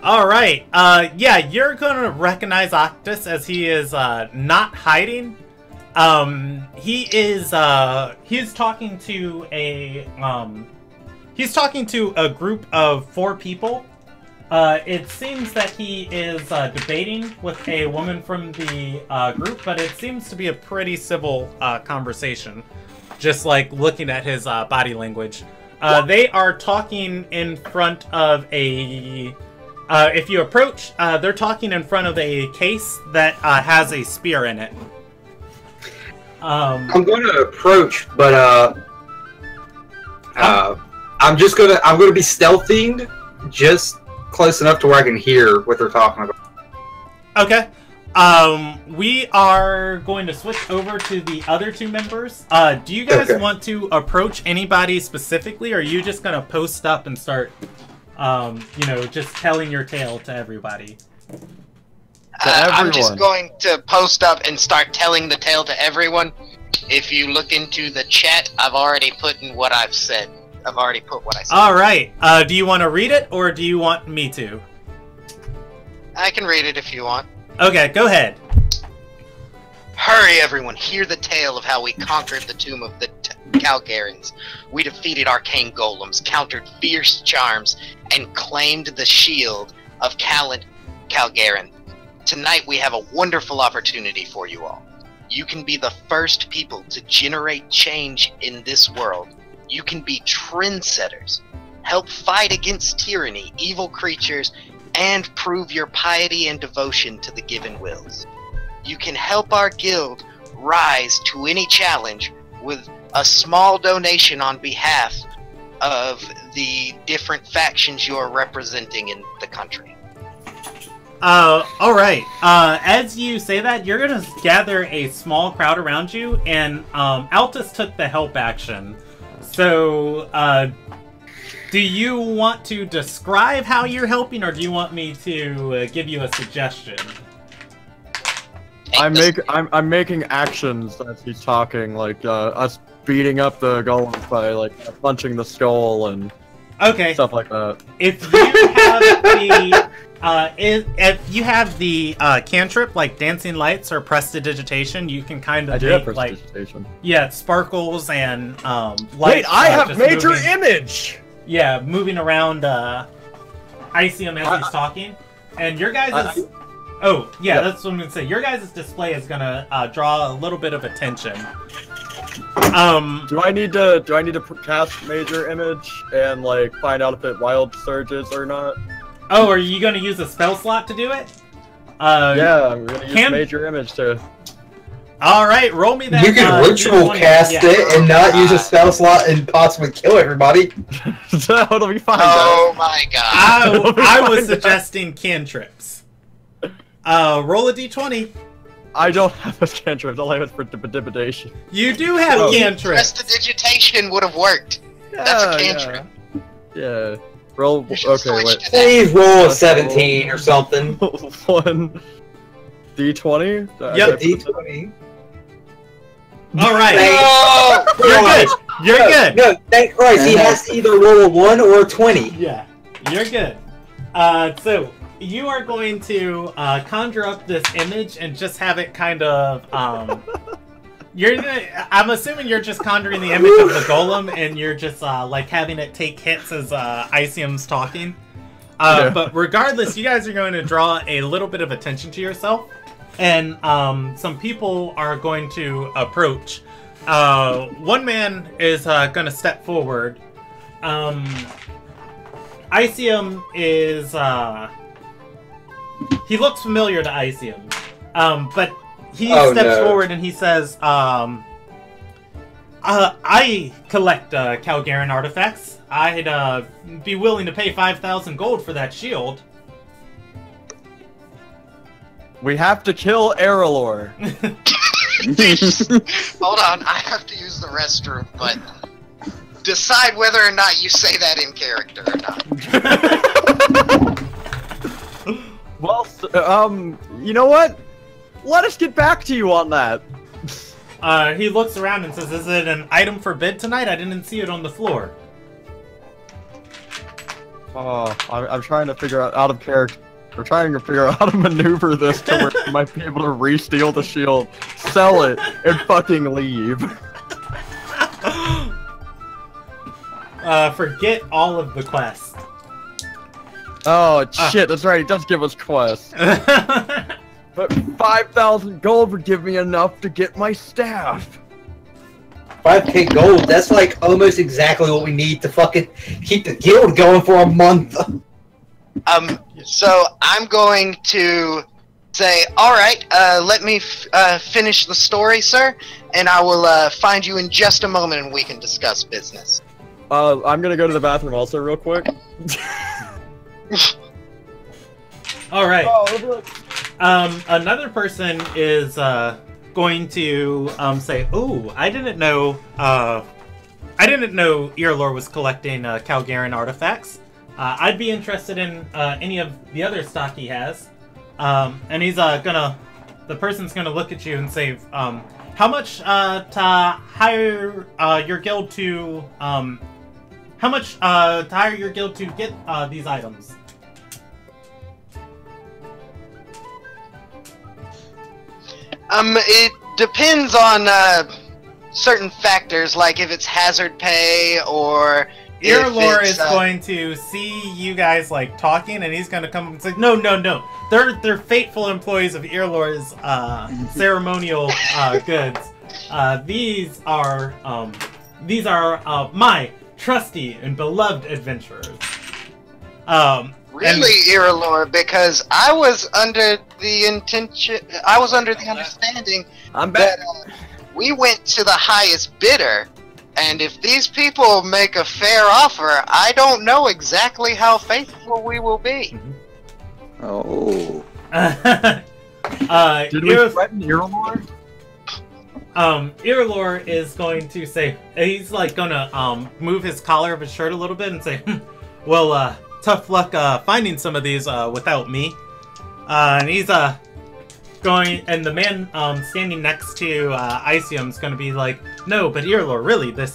Speaker 2: Alright, yeah, you're gonna recognize Octus as he is, not hiding. He's talking to a group of 4 people. It seems that he is, debating with a woman from the, group, but it seems to be a pretty civil, conversation. Just, like, looking at his, body language. They are talking in front of a... if you approach, they're talking in front of a case that has a spear in it.
Speaker 3: I'm going to approach, but I'm gonna be stealthing, just close enough to where I can hear what they're talking about.
Speaker 2: Okay. We are going to switch over to the other 2 members. Do you guys want to approach anybody specifically, or are you just gonna post up and start, just telling your tale to everybody?
Speaker 6: I'm just going to post up and start telling the tale to everyone. If you look into the chat, I've already put in what I've said. I've already put what I said.
Speaker 2: Alright, do you want to read it, or do you want me to?
Speaker 6: I can read it if you want.
Speaker 2: Okay, go ahead.
Speaker 6: Hurry, everyone, hear the tale of how we conquered the tomb of the Calgarans. We defeated arcane golems, countered fierce charms, and claimed the shield of Calgaran. Tonight we have a wonderful opportunity for you all. You can be the first people to generate change in this world. You can be trendsetters, help fight against tyranny, evil creatures, and prove your piety and devotion to the given wills. You can help our guild rise to any challenge with a small donation on behalf of the different factions you are representing in the country.
Speaker 2: Alright. As you say that, you're gonna gather a small crowd around you, and Altus took the help action. So, do you want to describe how you're helping, or do you want me to give you a suggestion?
Speaker 5: I'm making actions as he's talking, like us beating up the golems by like punching the skull and stuff like that.
Speaker 2: If you have the if you have the cantrip like dancing lights or prestidigitation, you can kind of make like sparkles and lights.
Speaker 5: Wait, I have major image.
Speaker 2: Yeah, moving around Icium as he's talking, and your guys' that's what I'm gonna say. Your guys' display is gonna draw a little bit of attention.
Speaker 5: Do I need to cast major image and like find out if it wild surges or not?
Speaker 2: Oh, are you gonna use a spell slot to do it?
Speaker 5: Yeah, I'm gonna use major image to.
Speaker 2: All right, roll me that.
Speaker 3: You can ritual cast it and not use a spell slot and possibly kill everybody.
Speaker 5: That'll be fine.
Speaker 6: Oh my god!
Speaker 2: I was suggesting cantrips. Roll a d20.
Speaker 5: I don't have a cantrip. All I have is for intimidation.
Speaker 2: You do have cantrips.
Speaker 6: Prestidigitation would have worked. That's a cantrip.
Speaker 5: Yeah. Roll. Okay, wait.
Speaker 3: Please roll a 17 or something.
Speaker 5: 1 d20.
Speaker 2: Yep.
Speaker 3: D20.
Speaker 2: All right.
Speaker 3: No!
Speaker 2: You're good. You're good.
Speaker 3: No, thank Christ. He has to either roll a 1 or a 20.
Speaker 2: Yeah, you're good. So you are going to conjure up this image and just have it kind of I'm assuming you're just conjuring the image of the golem and you're just like having it take hits as Icium's talking. But regardless, you guys are going to draw a little bit of attention to yourself, and some people are going to approach. One man is going to step forward. Icium is he looks familiar to Icium, but he steps forward and he says, I collect Calgarian artifacts. I'd be willing to pay 5,000 gold for that shield.
Speaker 5: We have to kill Errolor.
Speaker 6: Hold on, I have to use the restroom, but decide whether or not you say that in character or not.
Speaker 5: Well, you know what? Let us get back to you on that.
Speaker 2: He looks around and says, "Is it an item for bid tonight? I didn't see it on the floor."
Speaker 5: Oh, I'm trying to figure out of character. We're trying to figure out how to maneuver this to where we might be able to re-steal the shield, sell it, and fucking leave.
Speaker 2: Forget all of the quests.
Speaker 5: Oh shit, that's right. It does give us quests. But 5,000 gold would give me enough to get my staff.
Speaker 3: 5k gold, that's like almost exactly what we need to fucking keep the guild going for a month.
Speaker 6: So I'm going to say, alright, let me finish the story, sir, and I will find you in just a moment and we can discuss business.
Speaker 5: I'm gonna go to the bathroom also real quick.
Speaker 2: Alright. Another person is going to say, "Oh, I didn't know Earlore was collecting Calgarian artifacts. I'd be interested in any of the other stock he has." And he's the person's gonna look at you and say, "How much to hire your guild to get these items?"
Speaker 6: It depends on certain factors, like if it's hazard pay or
Speaker 2: Earlore is going to see you guys like talking, and he's going to come and say, "No. They're faithful employees of Earlore's ceremonial goods. These are my trusty and beloved adventurers."
Speaker 6: Really, Irrelore, because I was under the understanding that we went to the highest bidder, and if these people make a fair offer, I don't know exactly how faithful we will be.
Speaker 4: Oh.
Speaker 5: Did we threaten Irrelore?
Speaker 2: Irrelore is going to say, he's like gonna move his collar of his shirt a little bit and say, "Well, tough luck finding some of these without me." And he's going, and the man standing next to Icium is going to be like, "No, but Earlore, really, this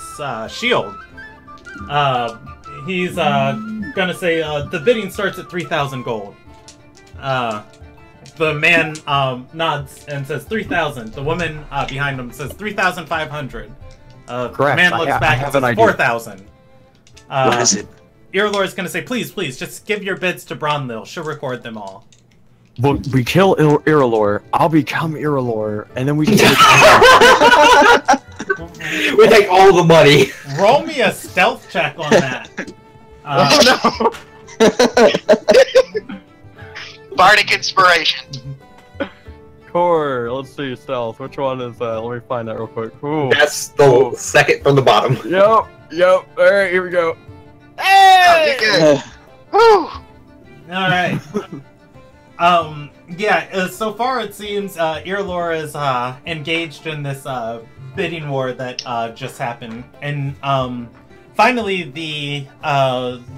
Speaker 2: shield." He's going to say, "The bidding starts at 3,000 gold." The man nods and says 3,000. The woman behind him says 3,500.
Speaker 5: Correct.
Speaker 2: The man looks back and says 4,000.
Speaker 4: What is it?
Speaker 2: Earlore is going to say, please, just give your bids to Bronlil. She'll record them all.
Speaker 5: Well, we kill Irrelore, I'll become Irrelore, and then we can
Speaker 3: We take all the money.
Speaker 2: Roll me a stealth check on that.
Speaker 5: Oh no!
Speaker 6: Bardic Inspiration.
Speaker 5: Core, let's see, stealth. Which one is that? Let me find that real quick. Ooh.
Speaker 3: That's the second from the bottom.
Speaker 5: Yep. Alright, here we go.
Speaker 6: Hey! Oh, woo!
Speaker 2: Alright. So far it seems Earlore is engaged in this bidding war that just happened. And finally the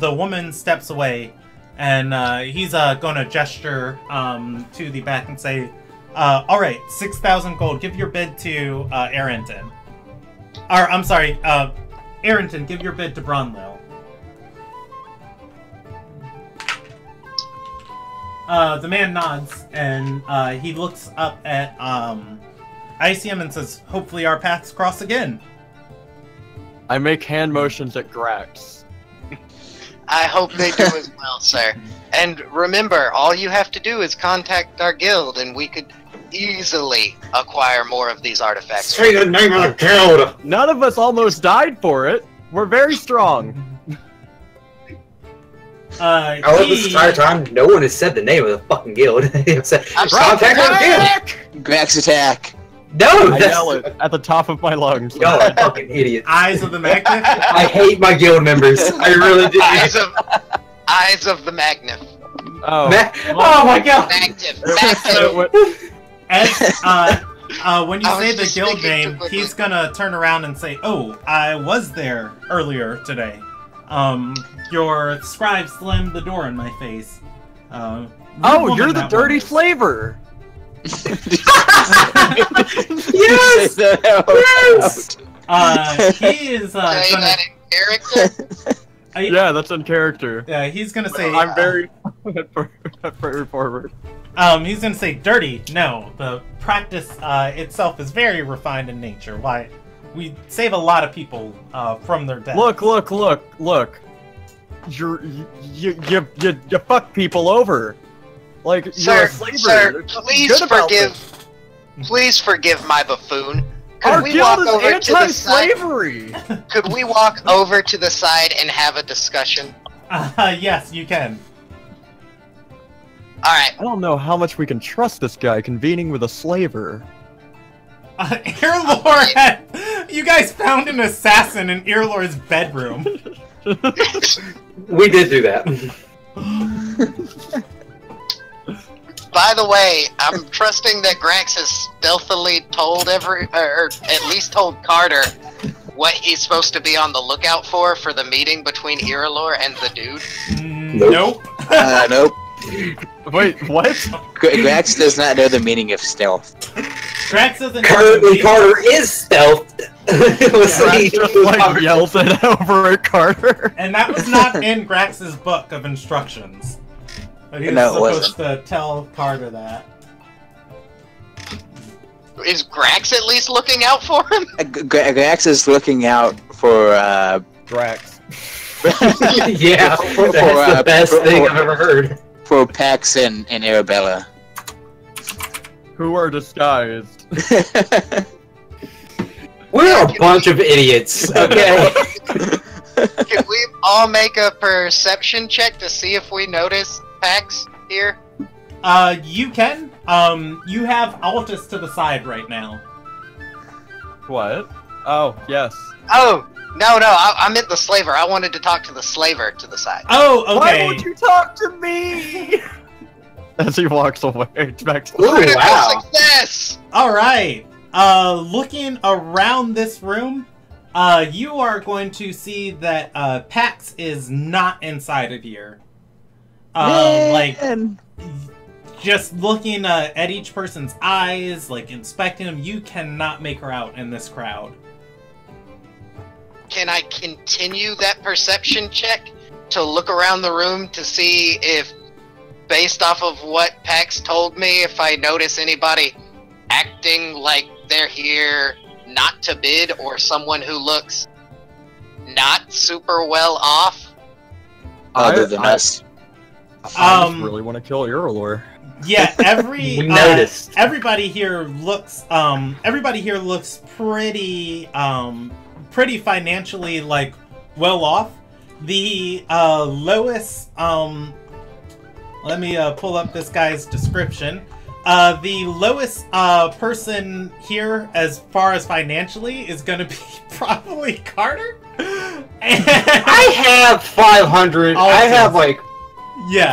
Speaker 2: woman steps away, and he's gonna gesture to the back and say, alright, 6,000 gold, give your bid to Arrington. Or, I'm sorry, Arrington, give your bid to Bronlil. The man nods, and he looks up at Icium and says, hopefully our paths cross again.
Speaker 5: I make hand motions at Grax.
Speaker 6: I hope they do as well, sir. And remember, all you have to do is contact our guild, and we could easily acquire more of these artifacts.
Speaker 3: Say the name of the guild!
Speaker 5: None of us almost died for it. We're very strong.
Speaker 3: I love this entire time, no one has said the name of the fucking guild. Contact our guild!
Speaker 4: Grax attack.
Speaker 3: No!
Speaker 5: I yell it at the top of my lungs.
Speaker 3: Y'all are fucking idiots.
Speaker 2: Eyes of the Magnet.
Speaker 3: I hate my guild members. I really do.
Speaker 6: Eyes of the Magnif.
Speaker 5: Oh.
Speaker 3: Oh my god!
Speaker 6: Magniv.
Speaker 2: As, when you
Speaker 6: I was
Speaker 2: say the
Speaker 6: just
Speaker 2: guild
Speaker 6: speaking too
Speaker 2: name,
Speaker 6: quickly.
Speaker 2: he's gonna turn around and say, "Oh, I was there earlier today. Your scribe slammed the door in my face.
Speaker 5: Oh, you're the dirty slaver.
Speaker 3: Yes! Yes!
Speaker 2: He is
Speaker 6: Say
Speaker 2: gonna.
Speaker 6: that in character.
Speaker 5: Yeah, that's in character.
Speaker 2: Yeah, he's gonna say.
Speaker 5: I'm very forward.
Speaker 2: He's gonna say, "Dirty." No, the practice itself is very refined in nature. Why? We save a lot of people from their death.
Speaker 5: Look! You fuck people over. Like you're
Speaker 6: Sir,
Speaker 5: a slaver.
Speaker 6: sir,
Speaker 5: Good
Speaker 6: please forgive my buffoon.
Speaker 5: Our
Speaker 6: Could we
Speaker 5: guild
Speaker 6: walk
Speaker 5: is
Speaker 6: over to the side?
Speaker 5: anti-slavery.
Speaker 6: Could we walk over to the side and have a discussion?
Speaker 2: Yes, you can.
Speaker 6: Alright,
Speaker 5: I don't know how much we can trust this guy convening with a slaver.
Speaker 2: Earlore had... You guys found an assassin in Earlore's bedroom.
Speaker 3: We did do that.
Speaker 6: by the way, I'm trusting that Grax has stealthily told or at least told Carter what he's supposed to be on the lookout for the meeting between Irelor and the dude.
Speaker 2: Nope.
Speaker 4: Nope.
Speaker 5: Wait, what?
Speaker 4: Grax does not know the meaning of stealth.
Speaker 2: Grax doesn't
Speaker 3: Currently, Carter is stealthed.
Speaker 5: Grax just like yells it over at Carter.
Speaker 2: And that was not in Grax's book of instructions. But he was supposed to tell Carter that.
Speaker 6: Is Grax at least looking out for him?
Speaker 4: Grax is looking out for
Speaker 5: Grax.
Speaker 3: Yeah, that's the best thing I've ever heard.
Speaker 4: For Pax and Arabella.
Speaker 5: Who are disguised.
Speaker 3: We're a bunch of idiots, okay?
Speaker 6: Can we all make a perception check to see if we notice Pax here?
Speaker 2: You can. You have Altus to the side right now.
Speaker 5: What? Oh, yes.
Speaker 6: Oh, no, I meant the slaver. I wanted to talk to the slaver to the side.
Speaker 2: Oh, okay.
Speaker 5: Why won't you talk to me? As he walks away back to
Speaker 3: Ooh,
Speaker 6: Critical
Speaker 3: wow.
Speaker 6: success!
Speaker 2: Alright. Looking around this room, you are going to see that Pax is not inside of here. Like, just looking at each person's eyes, like inspecting them, you cannot make her out in this crowd.
Speaker 6: Can I continue that perception check to look around the room to see if, based off of what Pax told me, if I notice anybody acting like they're here not to bid or someone who looks not super well off?
Speaker 4: Other than us.
Speaker 5: I just really want to kill Irelor.
Speaker 2: Yeah,
Speaker 3: We noticed.
Speaker 2: Everybody here looks pretty pretty financially like well off. The lowest let me pull up this guy's description. The lowest person here as far as financially is gonna be probably Carter.
Speaker 3: I have 500. I have like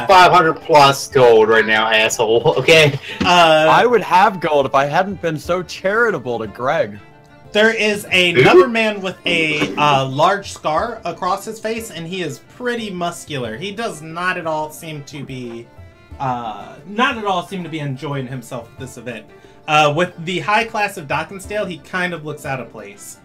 Speaker 3: 500 plus gold right now, asshole. Okay.
Speaker 5: I would have gold if I hadn't been so charitable to Greg.
Speaker 2: There is another man with a large scar across his face, and he is pretty muscular. He does not at all seem to be enjoying himself at this event. With the high class of Dockensdale, he kind of looks out of place.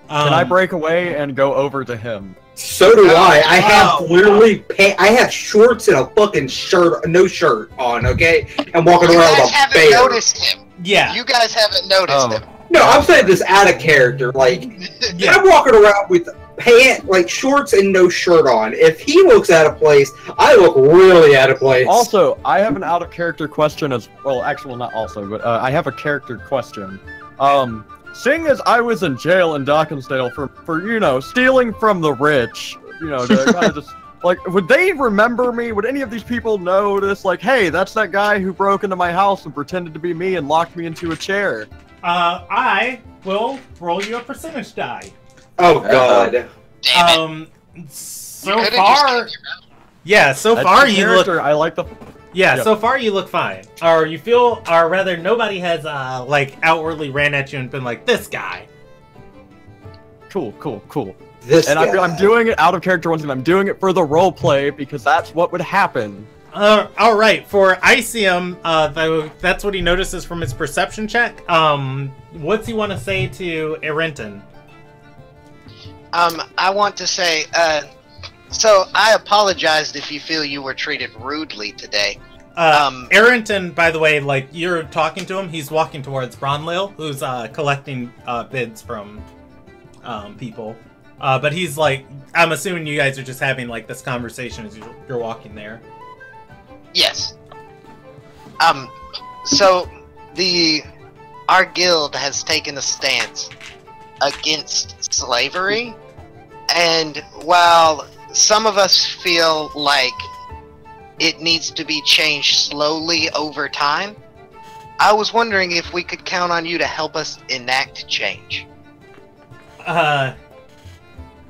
Speaker 5: Can I break away and go over to him?
Speaker 3: So do I. I have literally I have shorts and a fucking shirt, no shirt on, okay? I'm walking around with a bear.
Speaker 6: You guys haven't noticed him.
Speaker 2: Yeah.
Speaker 6: You guys haven't noticed him.
Speaker 3: No, I'm saying this out of character. Like, I'm walking around with shorts and no shirt on. If he looks out of place, I look really out of place.
Speaker 5: Also, I have an out-of-character question as well. Actually, well, not also, but I have a character question. Seeing as I was in jail in Dawkinsdale for stealing from the rich, to kind of just, would they remember me? Would any of these people notice, hey, that's that guy who broke into my house and pretended to be me and locked me into a chair?
Speaker 2: I will roll you a percentage die.
Speaker 3: Oh, God.
Speaker 6: Damn it.
Speaker 2: So far... Yeah, so far you look...
Speaker 5: I like the...
Speaker 2: Yeah, so far you look fine. Or you feel, or rather, nobody has, outwardly ran at you and been like, this guy.
Speaker 5: Cool.
Speaker 3: This
Speaker 5: and
Speaker 3: guy.
Speaker 5: I'm doing it out of character once again. I'm doing it for the role play because that's what would happen.
Speaker 2: Alright, for Icium, that's what he notices from his perception check. What's he want to say to Arenton?
Speaker 6: I want to say, so I apologized if you feel you were treated rudely today.
Speaker 2: Arenton, by the way, you're talking to him, he's walking towards Bronlil, who's collecting bids from people. But he's I'm assuming you guys are just having this conversation as you're walking there.
Speaker 6: Yes. So our guild has taken a stance against slavery, and while some of us feel like it needs to be changed slowly over time, I was wondering if we could count on you to help us enact change.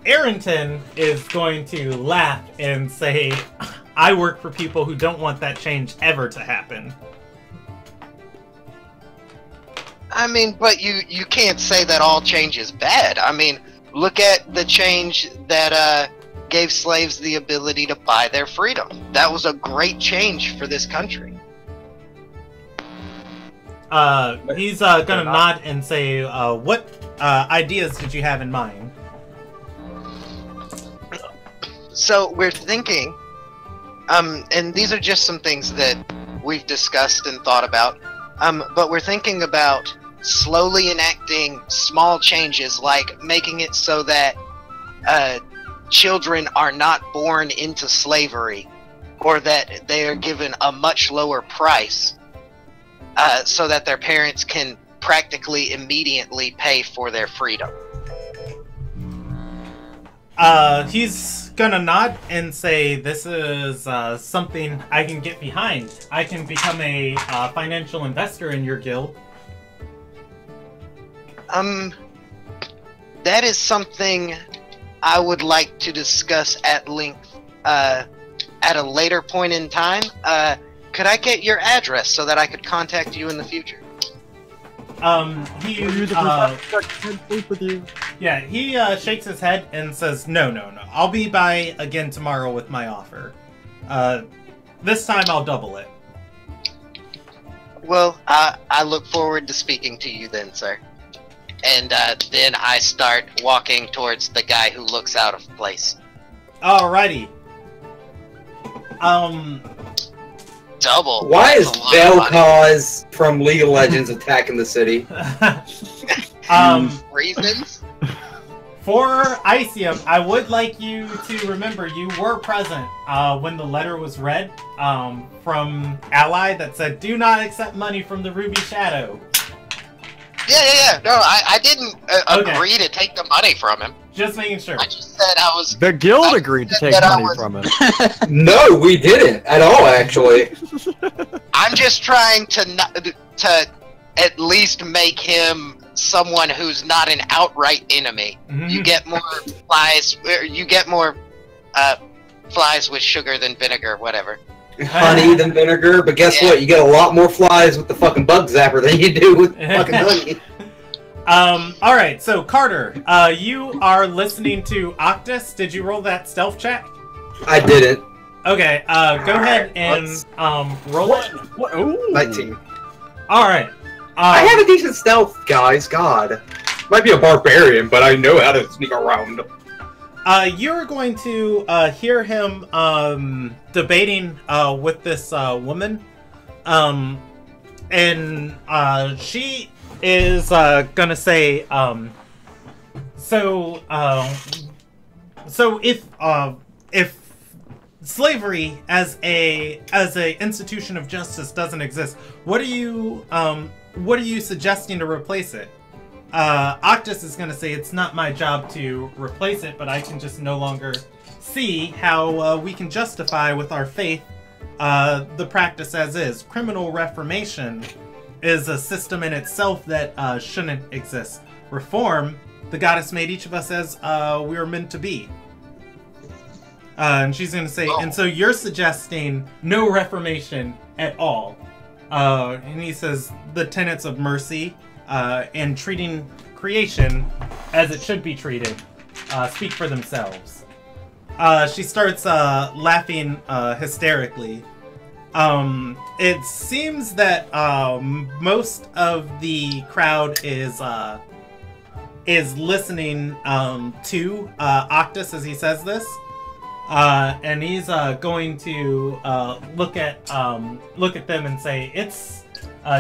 Speaker 2: Arenton is going to laugh and say, I work for people who don't want that change ever to happen.
Speaker 6: I mean, but you can't say that all change is bad. I mean, look at the change that gave slaves the ability to buy their freedom. That was a great change for this country.
Speaker 2: He's gonna nod and say, what ideas did you have in mind?
Speaker 6: So we're thinking, and these are just some things that we've discussed and thought about, but we're thinking about slowly enacting small changes, like making it so that children are not born into slavery, or that they are given a much lower price, so that their parents can practically immediately pay for their freedom.
Speaker 2: He's gonna nod and say, this is something I can get behind. I can become a financial investor in your guild.
Speaker 6: That is something I would like to discuss at length at a later point in time. Could I get your address so that I could contact you in the future?
Speaker 2: He shakes his head and says, no. I'll be by again tomorrow with my offer. This time I'll double it.
Speaker 6: Well, I look forward to speaking to you then, sir. And then I start walking towards the guy who looks out of place.
Speaker 2: Alrighty.
Speaker 6: Double.
Speaker 3: Why is Vel'Koz from League of Legends attacking the city?
Speaker 6: Reasons?
Speaker 2: For Icium, I would like you to remember you were present when the letter was read from Ally that said, do not accept money from the Ruby Shadow.
Speaker 6: Yeah. No, I didn't agree to take the money from him.
Speaker 2: Just making sure.
Speaker 6: I just said I was...
Speaker 5: The guild agreed to take money from him.
Speaker 3: No, we didn't at all, actually.
Speaker 6: I'm just trying to at least make him someone who's not an outright enemy. Mm-hmm. You get more flies. You get more flies with sugar than vinegar, whatever.
Speaker 3: Honey than vinegar, but guess what? You get a lot more flies with the fucking bug zapper than you do with fucking honey.
Speaker 2: Alright, so Carter, you are listening to Octus. Did you roll that stealth check?
Speaker 3: I didn't.
Speaker 2: Okay, go ahead and roll it.
Speaker 3: Ooh. 19.
Speaker 2: Alright.
Speaker 3: I have a decent stealth, guys. God. Might be a barbarian, but I know how to sneak around.
Speaker 2: You're going to hear him debating with this woman. And she is gonna say, so So if slavery as a institution of justice doesn't exist, what are you suggesting to replace it? Octus is going to say it's not my job to replace it, but I can just no longer see how we can justify with our faith the practice as is. Criminal reformation is a system in itself that shouldn't exist. Reform, the goddess made each of us as we were meant to be. And she's going to say, and so you're suggesting no reformation at all. And he says the tenets of mercy and treating creation as it should be treated speak for themselves. She starts laughing hysterically. It seems that most of the crowd is listening to Octus as he says this. And he's going to look at them and say it's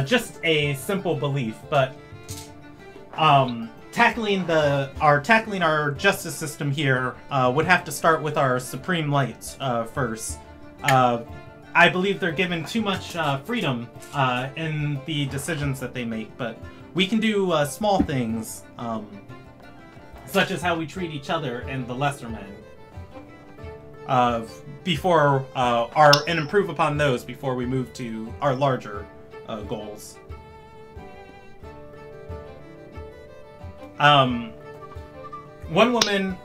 Speaker 2: just a simple belief, but tackling our justice system here would have to start with our supreme lights first. I believe they're given too much freedom in the decisions that they make, but we can do small things such as how we treat each other and the lesser men. Before and improve upon those before we move to our larger goals. One woman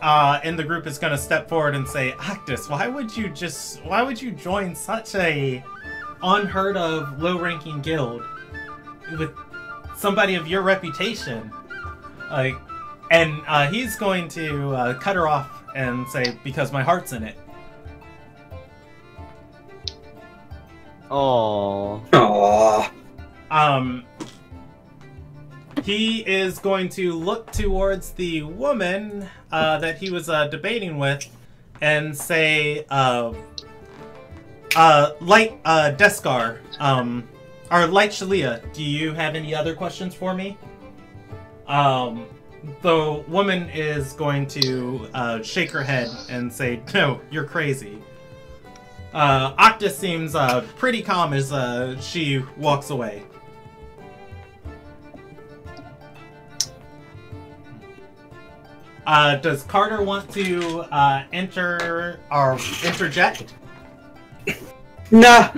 Speaker 2: in the group is going to step forward and say, Octus, why would you join such a unheard of low-ranking guild with somebody of your reputation? And he's going to cut her off and say, because my heart's in it.
Speaker 3: Aww.
Speaker 2: He is going to look towards the woman that he was debating with and say, Light Deskar, or Light Shalia, do you have any other questions for me? The woman is going to shake her head and say, no, you're crazy. Octus seems pretty calm as she walks away. Does Carter want to enter or interject?
Speaker 3: Nah.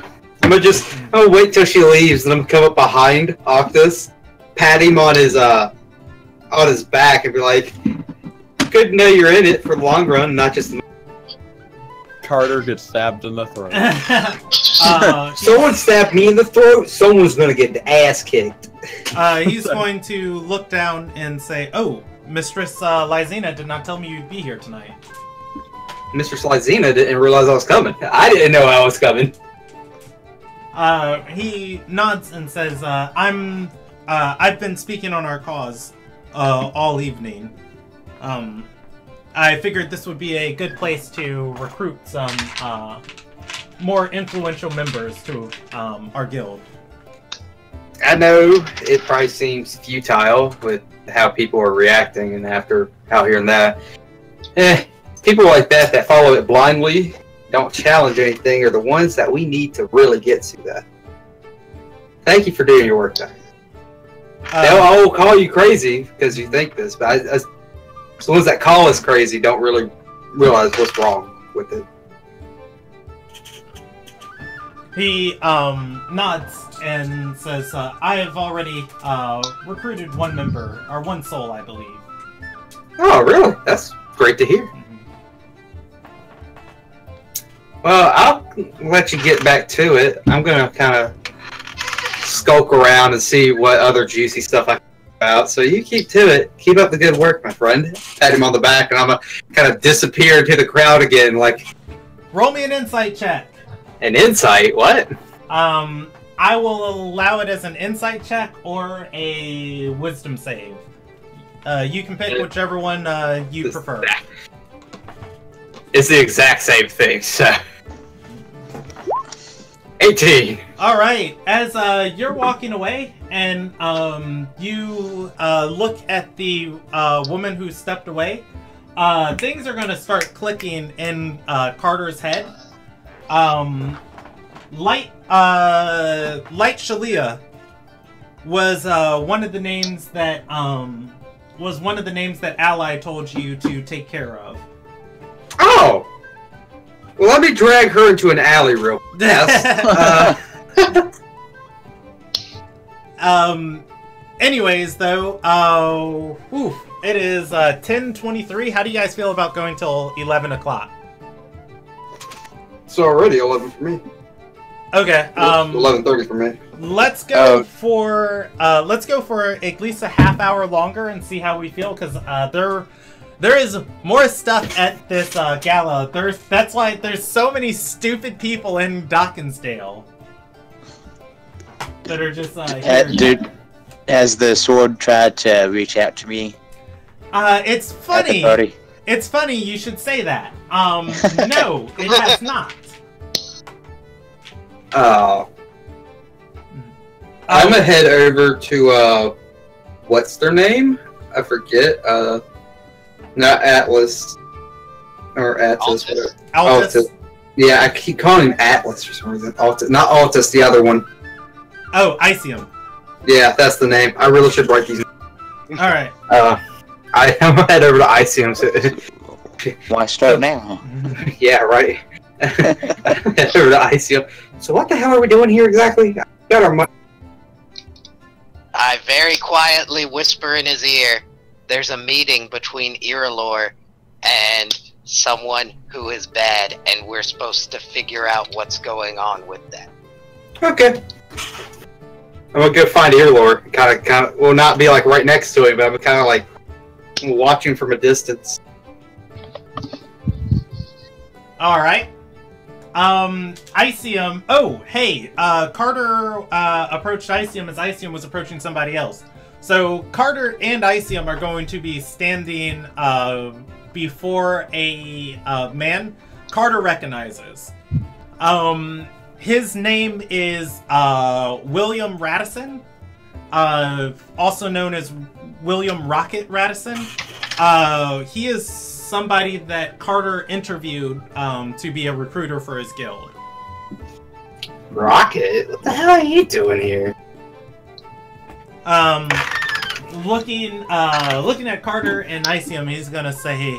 Speaker 3: I'm gonna wait till she leaves and I'm gonna come up behind Octus, pat him on his back and be like, good to know you're in it for the long run, not just the
Speaker 5: Carter gets stabbed in the throat.
Speaker 3: someone stabbed me in the throat, someone's gonna get the ass kicked.
Speaker 2: He's going to look down and say, oh, Mistress Lysina did not tell me you'd be here tonight.
Speaker 3: Mistress Lysina didn't realize I was coming. I didn't know I was coming.
Speaker 2: He nods and says, I've been speaking on our cause all evening. I figured this would be a good place to recruit some more influential members to our guild.
Speaker 3: I know it probably seems futile with how people are reacting and after out hearing that. People like that follow it blindly, don't challenge anything, are the ones that we need to really get to that. Thank you for doing your work, though. I will call you crazy because you think this, but the ones that call us crazy don't really realize what's wrong with it.
Speaker 2: He nods and says, I have already recruited one member, or one soul, I believe.
Speaker 3: Oh, really? That's great to hear. Well, I'll let you get back to it. I'm going to kind of skulk around and see what other juicy stuff I can about. So you keep to it. Keep up the good work, my friend. Pat him on the back, and I'm going to kind of disappear into the crowd again. Like,
Speaker 2: roll me an insight check.
Speaker 3: An insight? What?
Speaker 2: I will allow it as an insight check or a wisdom save. You can pick whichever one you prefer.
Speaker 3: It's the exact same thing, so... 18!
Speaker 2: Alright, as you're walking away, and you look at the woman who stepped away, things are gonna start clicking in Carter's head. Light Shalia was one of the names that Ally told you to take care of.
Speaker 3: Oh! Well, let me drag her into an alley real fast.
Speaker 2: Anyways, though, it is 10:23. How do you guys feel about going till 11 o'clock?
Speaker 3: It's already 11 for me.
Speaker 2: Okay.
Speaker 3: 11:30 for me.
Speaker 2: Let's go for at least a half hour longer and see how we feel, because there is more stuff at this gala. That's why there's so many stupid people in Dawkinsdale that are just here.
Speaker 4: Has the sword tried to reach out to me?
Speaker 2: It's funny. It's funny you should say that. No, it has not.
Speaker 3: Oh. I'm gonna head over to, what's their name? I forget. Not Atlas. Or Atlas.
Speaker 6: Altus.
Speaker 2: Altus.
Speaker 3: Yeah, I keep calling him Atlas for some reason. Altus. Not Altus, the other one.
Speaker 2: Oh, Icium.
Speaker 3: Yeah, that's the name. I really should write these.
Speaker 2: Alright.
Speaker 3: I'm gonna head over to Icium.
Speaker 4: Why start now?
Speaker 3: Yeah, right. Head over to Icium. So what the hell are we doing here exactly? Got our money.
Speaker 6: I very quietly whisper in his ear, there's a meeting between Irilor and someone who is bad, and we're supposed to figure out what's going on with that.
Speaker 3: Okay. I'm gonna go find Irilor. Kind of, will not be like right next to him, but I'm kind of like watching from a distance.
Speaker 2: Alright. Icium. Oh, hey. Carter approached Icium as Icium was approaching somebody else. So Carter and Icium are going to be standing before a man Carter recognizes. His name is William Radisson, also known as William Rocket Radisson. He is somebody that Carter interviewed to be a recruiter for his guild.
Speaker 3: Rocket? What the hell are you doing here?
Speaker 2: Looking at Carter and Icium, he's gonna say,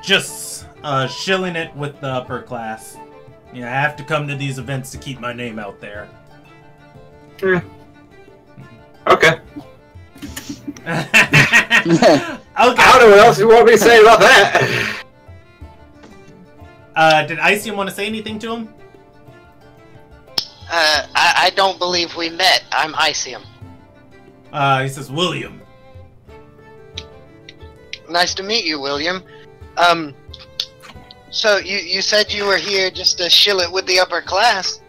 Speaker 2: just shilling it with the upper class. You know, I have to come to these events to keep my name out there.
Speaker 3: Okay.
Speaker 2: Okay.
Speaker 3: I don't know what else you want me to say about that.
Speaker 2: Did Icium want to say anything to him?
Speaker 6: I don't believe we met. I'm Icium.
Speaker 2: He says, William.
Speaker 6: Nice to meet you, William. So you said you were here just to shill it with the upper class.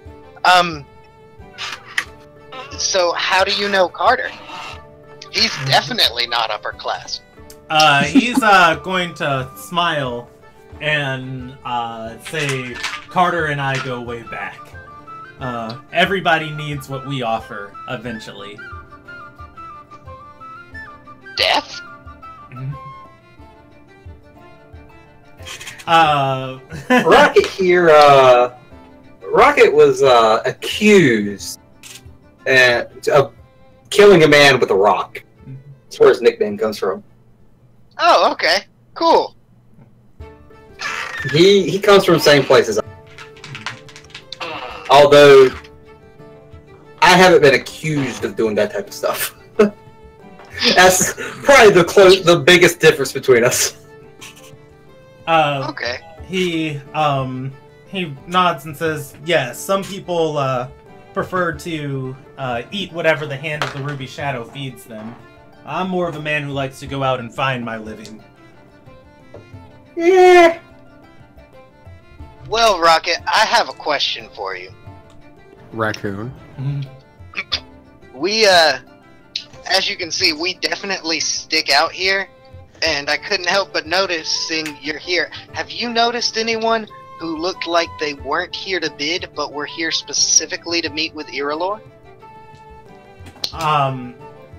Speaker 6: So how do you know Carter? He's definitely not upper class.
Speaker 2: He's going to smile and say, Carter and I go way back. Everybody needs what we offer eventually.
Speaker 6: Death?
Speaker 3: Rocket here, Rocket was accused of killing a man with a rock. That's where his nickname comes from.
Speaker 6: Oh, okay. Cool.
Speaker 3: He comes from the same place as I. Although, I haven't been accused of doing that type of stuff. That's probably the biggest difference between us.
Speaker 6: Okay.
Speaker 2: He nods and says, yes, some people prefer to eat whatever the hand of the Ruby Shadow feeds them. I'm more of a man who likes to go out and find my living.
Speaker 3: Yeah.
Speaker 6: Well, Rocket, I have a question for you.
Speaker 5: Raccoon.
Speaker 6: We, as you can see, we definitely stick out here, and I couldn't help but noticing you're here. Have you noticed anyone who looked like they weren't here to bid, but were here specifically to meet with Irilor?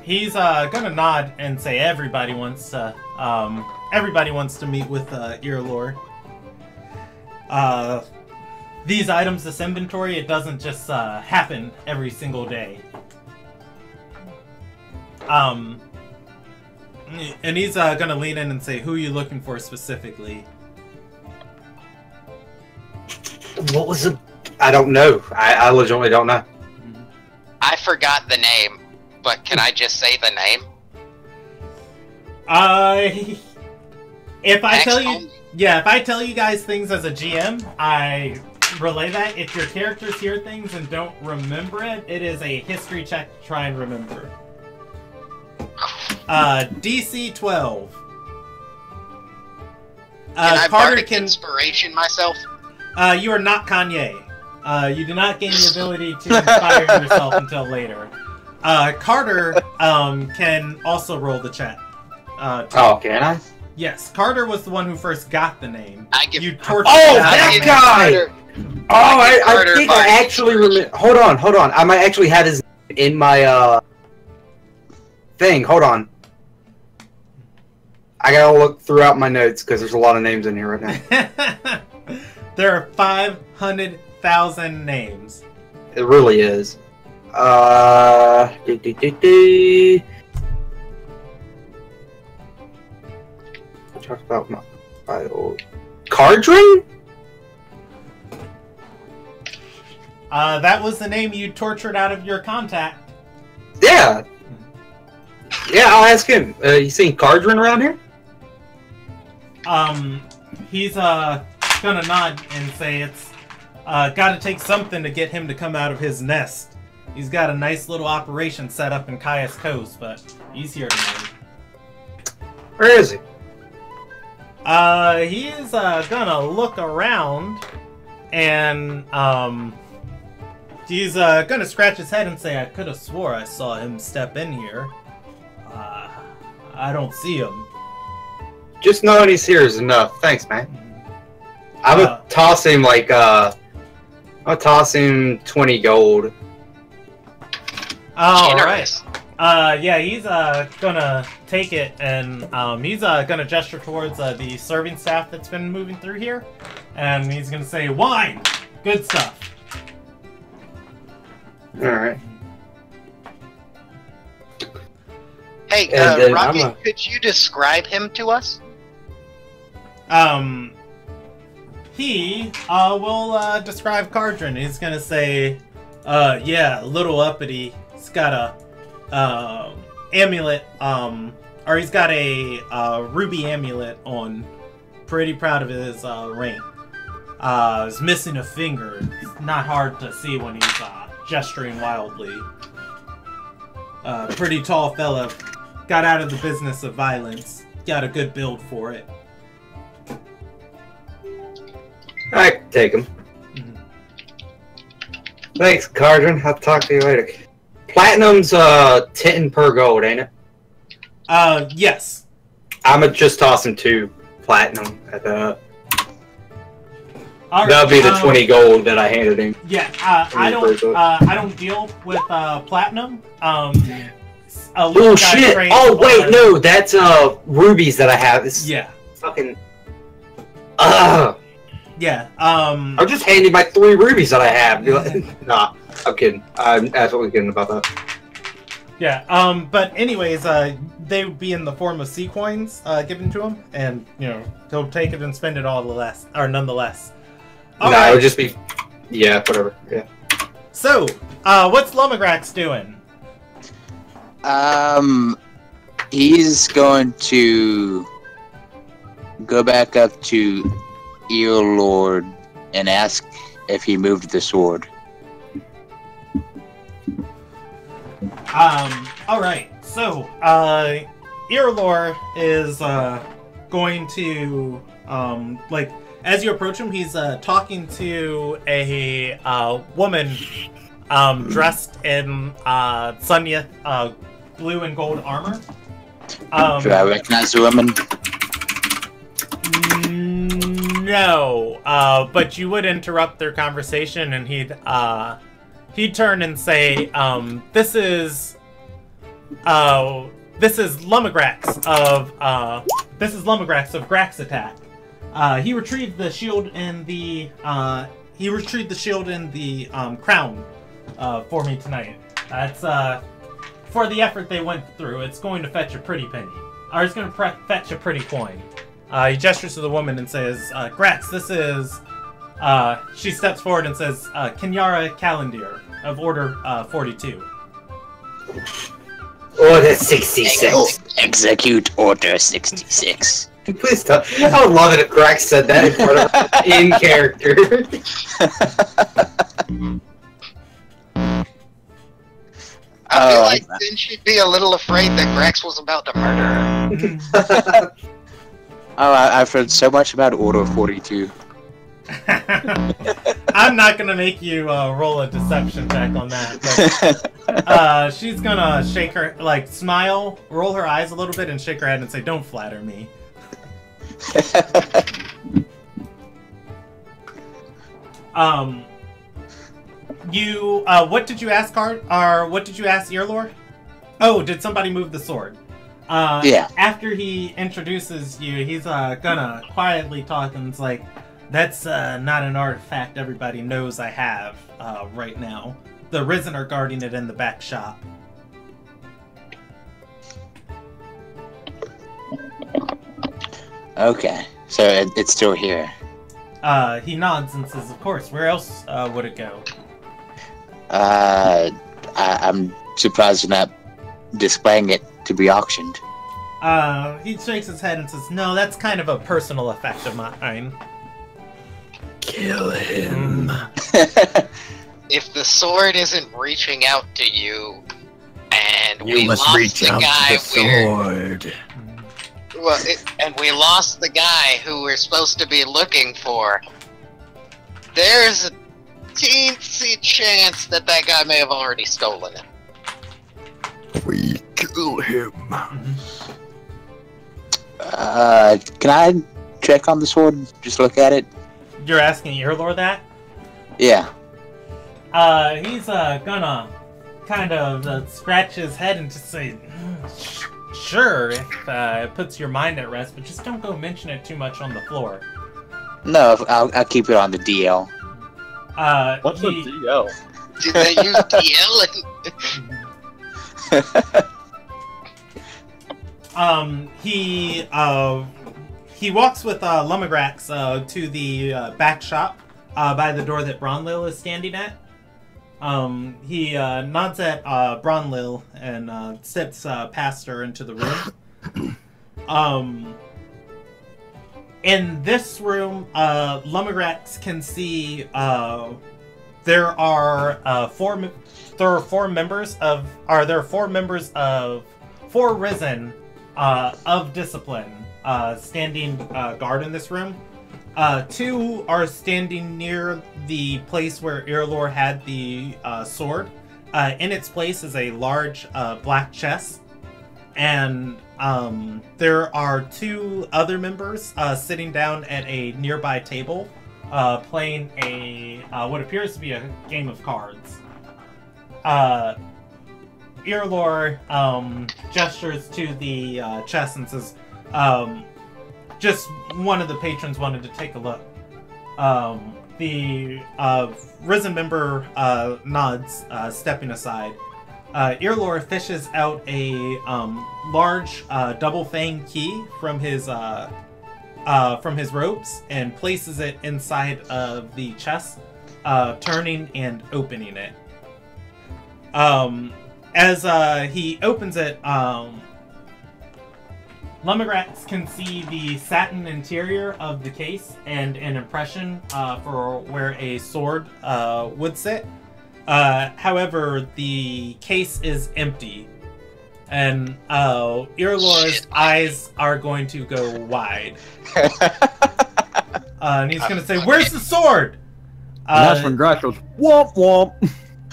Speaker 2: He's gonna nod and say everybody wants to everybody wants to meet with Irlor. These items, this inventory, it doesn't just happen every single day. And he's gonna lean in and say, who are you looking for specifically?
Speaker 3: What was it? I don't know. I legitimately don't know.
Speaker 6: I forgot the name, but can I just say the name?
Speaker 2: If I tell you, yeah, if I tell you guys things as a GM, I relay that. If your characters hear things and don't remember it, it is a history check to try and remember. DC 12.
Speaker 6: Can I
Speaker 2: Carter
Speaker 6: bardic inspiration myself?
Speaker 2: You are not Kanye. You do not gain the ability to inspire yourself until later. Carter can also roll the chat.
Speaker 3: Oh, can I?
Speaker 2: Yes, Carter was the one who first got the name.
Speaker 6: I give.
Speaker 2: You tortured
Speaker 3: Oh,
Speaker 2: him.
Speaker 3: that guy! Oh, I think I actually remember. Hold on. I might actually have his in my thing. Hold on. I gotta look throughout my notes because there's a lot of names in here right now.
Speaker 2: There are 500,000 names.
Speaker 3: It really is. Talk about my old Cardrin?
Speaker 2: That was the name you tortured out of your contact.
Speaker 3: Yeah. Yeah, I'll ask him. You seen Cardrin around here?
Speaker 2: He's gonna nod and say it's gotta take something to get him to come out of his nest. He's got a nice little operation set up in Caius Coast, but he's here tonight.
Speaker 3: Where is he?
Speaker 2: He's gonna look around and he's gonna scratch his head and say, I could have swore I saw him step in here. I don't see him.
Speaker 3: Just knowing he's here is enough. Thanks, man. I would toss him like I'll toss him 20 gold.
Speaker 2: Alright. Yeah, he's gonna take it and he's gonna gesture towards the serving staff that's been moving through here. And he's gonna say, wine! Good stuff.
Speaker 3: Alright.
Speaker 6: Hey, Rocket, could you describe him to us?
Speaker 2: He will describe Cardrin. He's gonna say, yeah, a little uppity. He's got a amulet, or he's got a ruby amulet on. Pretty proud of his ring. He's missing a finger. It's not hard to see when he's gesturing wildly. Pretty tall fella. Got out of the business of violence. Got a good build for it.
Speaker 3: I can take him. Thanks, Cardrin. I'll talk to you later. Platinum's 10 per gold, ain't it?
Speaker 2: Yes.
Speaker 3: I'ma just toss him 2 platinum at the.
Speaker 2: Right,
Speaker 3: that'll be the 20 gold that I handed him.
Speaker 2: Yeah, I don't deal with platinum.
Speaker 3: Oh shit! Oh wait, no, that's rubies that I have. It's
Speaker 2: yeah.
Speaker 3: Fucking.
Speaker 2: Yeah.
Speaker 3: I'm just handing my 3 rubies that I have. Nah, I'm kidding. I'm absolutely kidding about that.
Speaker 2: Yeah. But anyways, they would be in the form of sea coins given to him, and you know he'll take it and spend it all nonetheless. All right.
Speaker 3: It would just be. Yeah, whatever. Yeah.
Speaker 2: So, what's Lumagrax doing?
Speaker 4: He's going to go back up to Earlord and ask if he moved the sword.
Speaker 2: Alright, so, Earlord is, going to, like, as you approach him, he's, talking to a, woman, dressed in, Sunyeth, blue and gold armor.
Speaker 4: Do I recognize the woman?
Speaker 2: No, but you would interrupt their conversation, and he'd turn and say, this is Lumagrax of this is Lumagrax of Grax Attack. He retrieved the shield in the crown for me tonight. That's for the effort they went through. It's going to fetch a pretty penny, or it's going to fetch a pretty coin. He gestures to the woman and says, "Grax, this is." She steps forward and says, "Kenyara Calendir of Order 42."
Speaker 3: Order 66.
Speaker 4: Execute Order 66.
Speaker 3: Please stop. I would love it if Grax said that in front of in character.
Speaker 6: I feel like then she'd be a little afraid that Grax was about to murder her.
Speaker 4: I've heard so much about Order 42.
Speaker 2: I'm not gonna make you roll a deception check on that. But, she's gonna shake her, like, smile, roll her eyes a little bit, and shake her head and say, "Don't flatter me." What did you ask, Card? Or what did you ask, Earlore? Oh, did somebody move the sword?
Speaker 4: Yeah.
Speaker 2: After he introduces you, he's gonna quietly talk and it's like, "That's not an artifact everybody knows I have right now. The Risen are guarding it in the back shop."
Speaker 4: Okay, so it's still here.
Speaker 2: He nods and says, "Of course, where else would it go?"
Speaker 4: I'm surprised you're not displaying it to be auctioned.
Speaker 2: He shakes his head and says, "No, that's kind of a personal effect of mine."
Speaker 1: Kill him.
Speaker 6: If the sword isn't reaching out to you, and
Speaker 1: You
Speaker 6: we
Speaker 1: must
Speaker 6: lost
Speaker 1: reach
Speaker 6: the
Speaker 1: out
Speaker 6: guy
Speaker 1: to the sword.
Speaker 6: and we lost the guy who we're supposed to be looking for, there's a teensy chance that that guy may have already stolen it.
Speaker 1: We kill him.
Speaker 4: Can I check on the sword? Just look at it?
Speaker 2: You're asking Earlore that?
Speaker 4: Yeah.
Speaker 2: He's gonna kind of scratch his head and just say, "Sure, if it puts your mind at rest, but just don't go mention it too much on the floor."
Speaker 4: No, I'll keep it on the DL.
Speaker 5: What's a DL?
Speaker 6: Did they use DL?
Speaker 2: He walks with Lumagrax to the back shop by the door that Bronlil is standing at. He nods at Bronlil and steps past her into the room. In this room, Lumagrax can see there are four members of four Risen of Discipline standing guard in this room. Two are standing near the place where Earlore had the sword. In its place is a large black chest. And there are two other members sitting down at a nearby table playing a what appears to be a game of cards. Earlore gestures to the chest and says, just one of the patrons wanted to take a look. The Risen member nods, stepping aside. Earlore fishes out a large double fang key from his robes and places it inside of the chest, turning and opening it. As he opens it, Lumagrax can see the satin interior of the case and an impression for where a sword would sit. However, the case is empty, and Earlore's eyes are going to go wide. And he's going to say, "Where's the sword?"
Speaker 5: And that's when Grax goes, "Womp womp."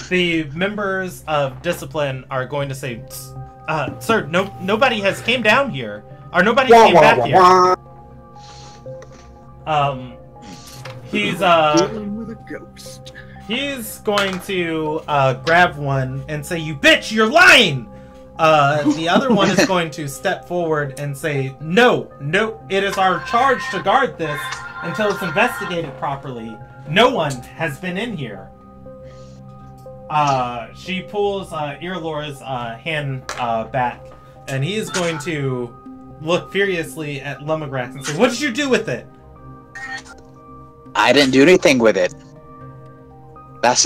Speaker 2: The members of Discipline are going to say, "Sir, nobody has came down here, or nobody came back here." He's
Speaker 5: Dealing with a ghost.
Speaker 2: He's going to grab one and say, "You bitch, you're lying! The other one is going to step forward and say, no, it is our charge to guard this until it's investigated properly. No one has been in here. She pulls Irlor's hand back, and he is going to look furiously at Lumagrax and say, what did you do with it?
Speaker 4: I didn't do anything with it. That's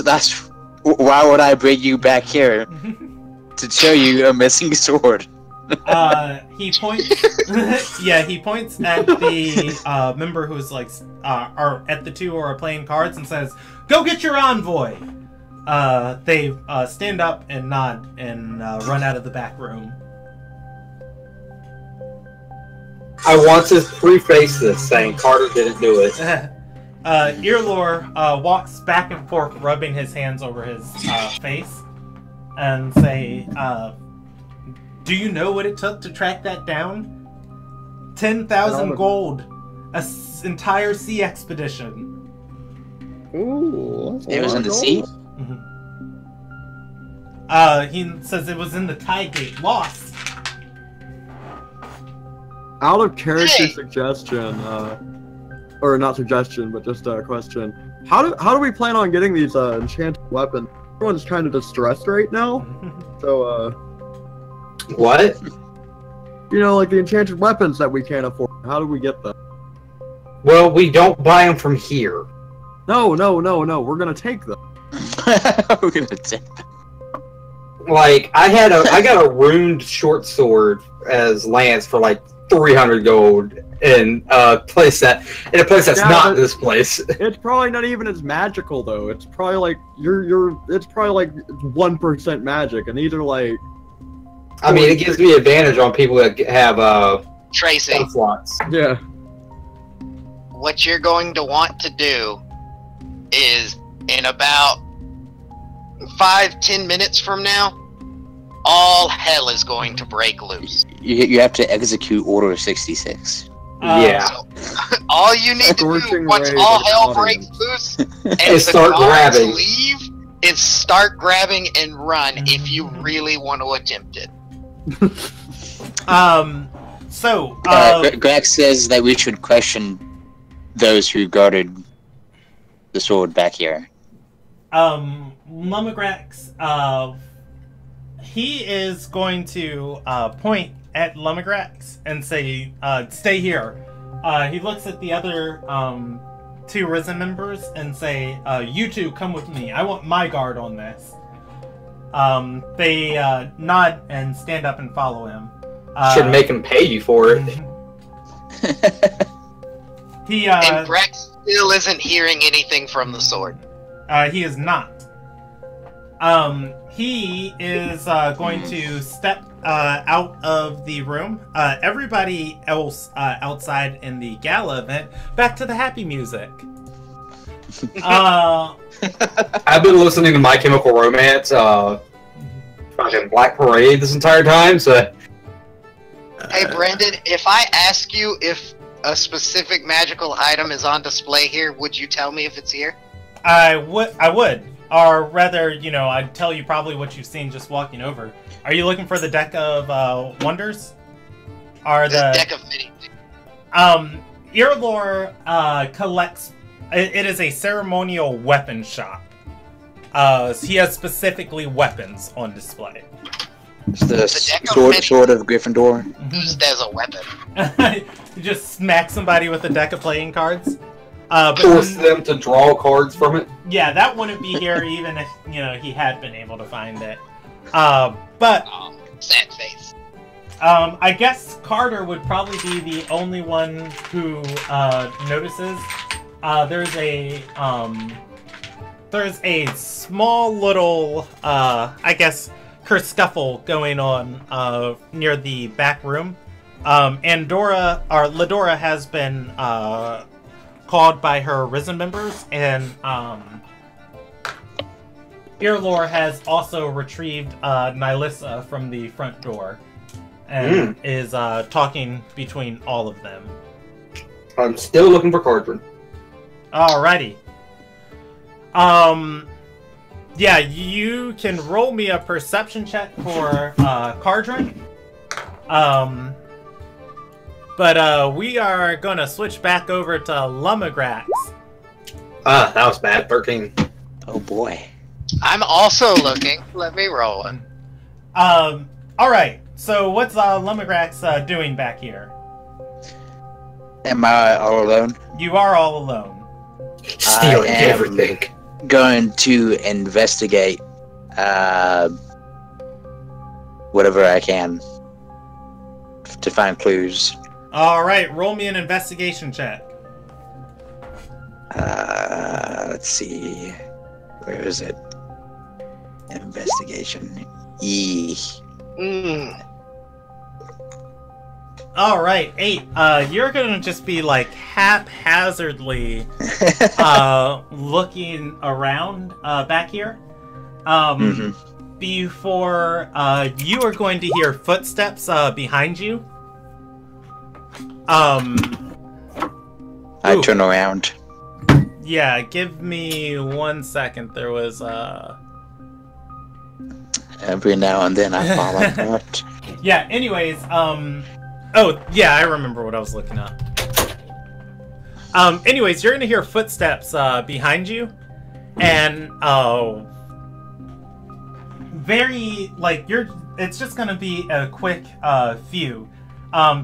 Speaker 4: why would I bring you back here to show you a missing sword?
Speaker 2: He points. Yeah, he points at the member who's like, or at the two who are playing cards and says, "Go get your envoy." They stand up and nod and run out of the back room.
Speaker 3: I want to preface this saying Carter didn't do it.
Speaker 2: Irlor walks back and forth, rubbing his hands over his face, and say, "Do you know what it took to track that down? 10,000 gold, an entire sea expedition."
Speaker 5: Ooh.
Speaker 4: It was in the sea?
Speaker 2: He says it was in the Tide Gate, lost.
Speaker 5: Out of character
Speaker 6: Hey!
Speaker 5: suggestion, or not suggestion, but just a question. How do we plan on getting these enchanted weapons? Everyone's kind of distressed right now, so
Speaker 3: What?
Speaker 5: you know, like the enchanted weapons that we can't afford. How do we get them?
Speaker 3: Well, we don't buy them from here.
Speaker 5: No. We're gonna take them.
Speaker 4: We're gonna take them.
Speaker 3: Like, I got a ruined short sword as lance for like 300 gold in a place that's
Speaker 5: Yeah,
Speaker 3: not
Speaker 5: but-
Speaker 3: this place.
Speaker 5: It's probably not even as magical though. It's probably like it's probably like 1% magic, and these are like.
Speaker 3: I mean, it gives me advantage on people that have
Speaker 6: Tracy,
Speaker 3: slots.
Speaker 5: Yeah.
Speaker 6: what you're going to want to do is in about 5-10 minutes from now, all hell is going to break loose.
Speaker 4: You have to execute Order 66.
Speaker 3: Yeah.
Speaker 6: So, all you need to do
Speaker 5: Scorching
Speaker 6: once
Speaker 5: ray
Speaker 6: all
Speaker 5: to the
Speaker 6: hell
Speaker 5: audience.
Speaker 6: breaks loose and
Speaker 3: Is
Speaker 6: the
Speaker 3: start
Speaker 6: guards
Speaker 3: grabbing.
Speaker 6: leave is start grabbing and run if you really want to attempt it.
Speaker 4: Greg says that we should question those who guarded the sword back here.
Speaker 2: Lumagrax, he is going to point at Lumagrax and say, "Stay here." He looks at the other two Risen members and say, "You two come with me. I want my guard on this." They nod and stand up and follow him.
Speaker 3: Should make him pay you for it.
Speaker 2: He
Speaker 6: And Greg still isn't hearing anything from the sword.
Speaker 2: he is not. He is going to step out of the room. Everybody else outside in the gala event, back to the happy music.
Speaker 3: I've been listening to My Chemical Romance, fucking Black Parade this entire time, so...
Speaker 6: Hey, Brandon, if I ask you if a specific magical item is on display here, would you tell me if it's here?
Speaker 2: I would. Or rather, I'd tell you probably what you've seen just walking over. Are you looking for the deck of wonders? Or
Speaker 6: The
Speaker 2: the
Speaker 6: deck of many.
Speaker 2: Irlor collects. It is a ceremonial weapon shop. He has specifically weapons on display.
Speaker 4: It's the
Speaker 6: deck of
Speaker 4: sword of Gryffindor.
Speaker 6: Used as a weapon.
Speaker 2: You just smack somebody with a deck of playing cards. But
Speaker 3: Force them to draw cards from it.
Speaker 2: yeah, that wouldn't be here even if he had been able to find it. But
Speaker 6: Sad face.
Speaker 2: I guess Carter would probably be the only one who notices. There's a small little, I guess, kerfuffle going on near the back room. And Ladora has been called by her Risen members, and Irlor has also retrieved Nylissa from the front door and is talking between all of them.
Speaker 3: I'm still looking for Cardron.
Speaker 2: Alrighty. Yeah, you can roll me a perception check for Cardron. But we are gonna switch back over to Lumagrax.
Speaker 3: Ah, that was bad. 13.
Speaker 4: Oh boy.
Speaker 6: I'm also looking. Let me roll it.
Speaker 2: Alright, so what's Lumagrax doing back here?
Speaker 4: Am I all alone?
Speaker 2: You are all alone.
Speaker 3: Stealing
Speaker 4: am-
Speaker 3: everything.
Speaker 4: Going to investigate whatever I can to find clues.
Speaker 2: Alright, roll me an investigation check.
Speaker 4: Let's see. Where is it? Investigation. E.
Speaker 2: Alright, 8. You're gonna just be like haphazardly looking around back here. Before you are going to hear footsteps behind you.
Speaker 4: I turn around.
Speaker 2: Yeah, give me 1 second. There was
Speaker 4: Every now and then I fall apart.
Speaker 2: Yeah, anyways, oh, yeah, I remember what I was looking up. Anyways, you're gonna hear footsteps behind you, and very it's just gonna be a quick few.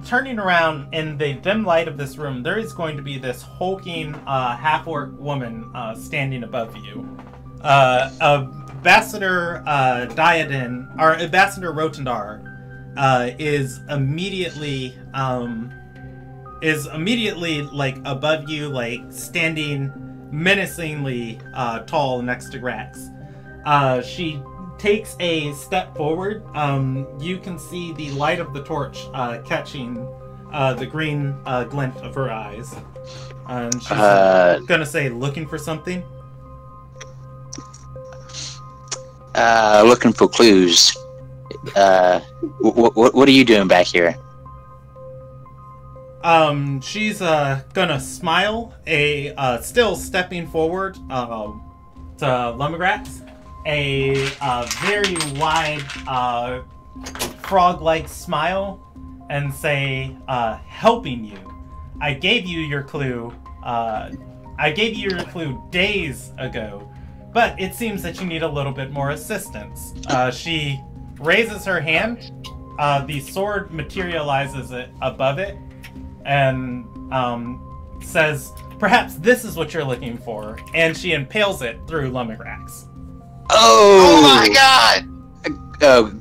Speaker 2: Turning around in the dim light of this room, there is going to be this hulking half-orc woman standing above you. Ambassador Diadin, or Ambassador Rotundar, is immediately like above you, like standing menacingly tall next to Grax. She takes a step forward. You can see the light of the torch catching the green glint of her eyes. And she's gonna say, looking for something.
Speaker 4: Looking for clues. What are you doing back here?
Speaker 2: She's gonna smile, still stepping forward to Lumagrax. A very wide frog-like smile, and say, helping you. I gave you your clue days ago, but it seems that you need a little bit more assistance. She raises her hand, the sword materializes it above it, and says, perhaps this is what you're looking for, and she impales it through Lumagrax.
Speaker 6: Oh my god!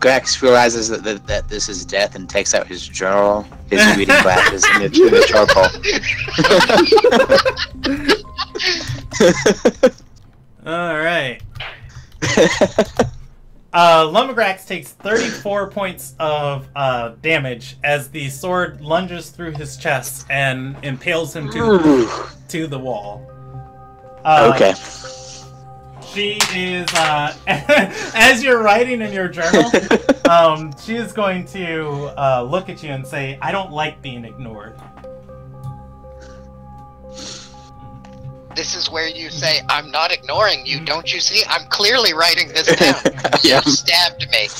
Speaker 4: Grax realizes that this is death and takes out his journal, his reading glasses, and the charcoal.
Speaker 2: Alright. Lumagrax takes 34 points of damage as the sword lunges through his chest and impales him to the wall.
Speaker 4: Okay.
Speaker 2: She is, as you're writing in your journal, she is going to look at you and say, I don't like being ignored.
Speaker 6: This is where you say, I'm not ignoring you, don't you see? I'm clearly writing this down.
Speaker 4: Yeah.
Speaker 6: You stabbed me.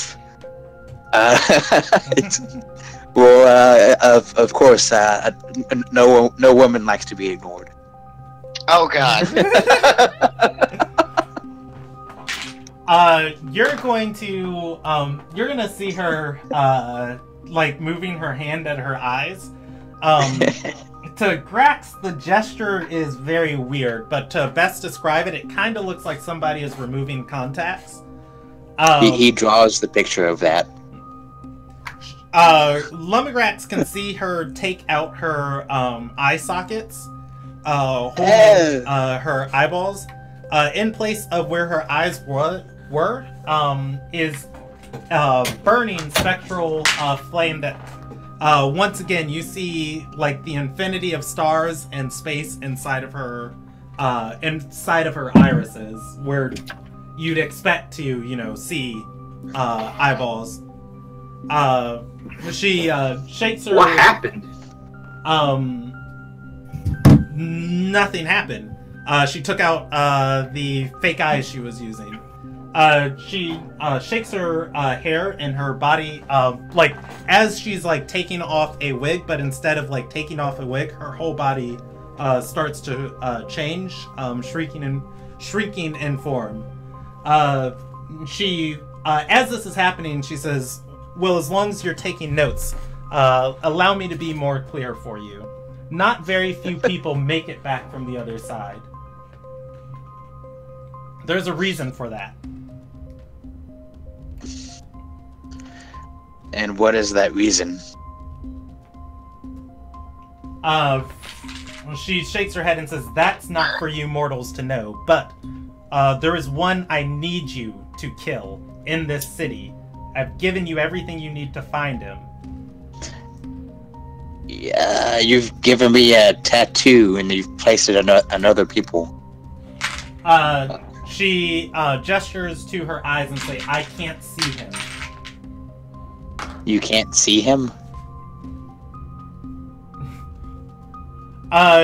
Speaker 4: Well, of course, no woman likes to be ignored.
Speaker 6: Oh god.
Speaker 2: You're going to see her, like, moving her hand at her eyes. To Grax, the gesture is very weird, but to best describe it, it kind of looks like somebody is removing contacts.
Speaker 4: He draws the picture of that.
Speaker 2: Lumagrax can see her take out her eye sockets, holding her eyeballs. In place of where her eyes were is burning spectral flame that once again you see like the infinity of stars and space inside of her irises, where you'd expect to see eyeballs. She shakes her.
Speaker 3: What happened?
Speaker 2: Nothing happened. She took out the fake eyes she was using. She shakes her hair and her body, like as she's like taking off a wig, but instead of like taking off a wig, her whole body starts to change, shrinking in form. She, as this is happening, she says, "Well, as long as you're taking notes, allow me to be more clear for you. Not very few people make it back from the other side. There's a reason for that."
Speaker 4: And what is that reason?
Speaker 2: She shakes her head and says, "That's not for you mortals to know, but there is one I need you to kill in this city. I've given you everything you need to find him."
Speaker 4: Yeah, you've given me a tattoo and you've placed it on other people.
Speaker 2: She gestures to her eyes and say, "I can't see him."
Speaker 4: You can't see him?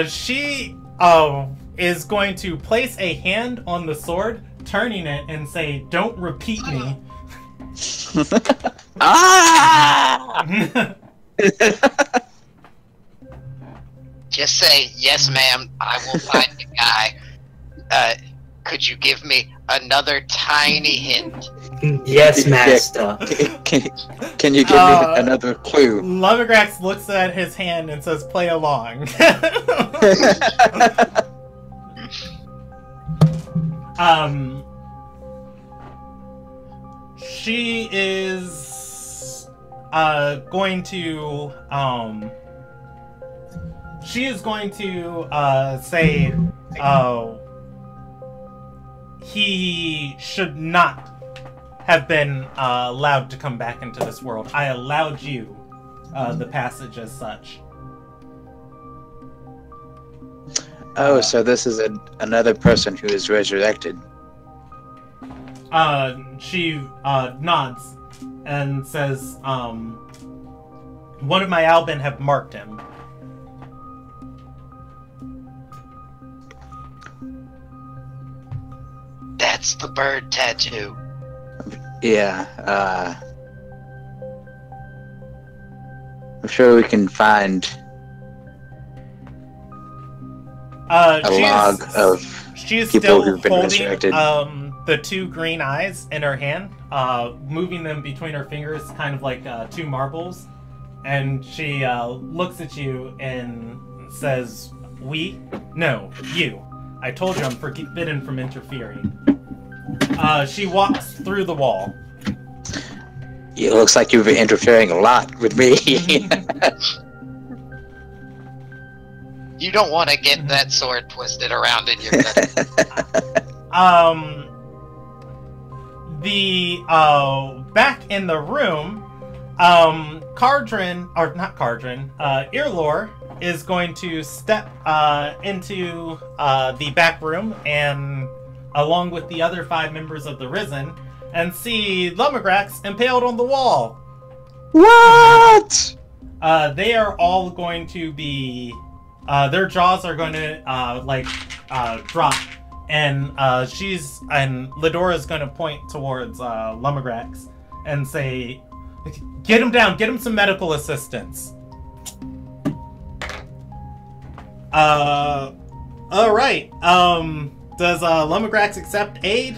Speaker 2: She is going to place a hand on the sword, turning it, and say, "Don't repeat me."
Speaker 4: Ah!
Speaker 6: Just say, "Yes, ma'am, I will find the guy. Could you give me another tiny hint?"
Speaker 3: Yes, master.
Speaker 4: Can you give me another clue?
Speaker 2: Lumbergrax looks at his hand and says, "Play along." She is going to say he should not have been allowed to come back into this world. I allowed you the passage as such.
Speaker 4: Oh, so this is another person who is resurrected.
Speaker 2: She nods and says, "One of my Albin have marked him."
Speaker 6: That's the bird tattoo.
Speaker 4: Yeah, I'm sure we can find a log of
Speaker 2: she's
Speaker 4: people
Speaker 2: still
Speaker 4: who've been
Speaker 2: holding
Speaker 4: resurrected.
Speaker 2: the two green eyes in her hand, moving them between her fingers, kind of like two marbles. And she looks at you and says, "We? No, you. I told you I'm forbidden from interfering." She walks through the wall.
Speaker 4: It looks like you've been interfering a lot with me.
Speaker 6: You don't want to get that sword twisted around in your head.
Speaker 2: Back in the room, Earlore is going to step into the back room and, along with the other 5 members of the Risen, and see Lumbergrax impaled on the wall.
Speaker 4: What?
Speaker 2: They are all going to be, their jaws are going to drop, and Lidora's going to point towards Lumbergrax and say, "Get him down, get him some medical assistance." All right. Does Lumbergrax accept aid?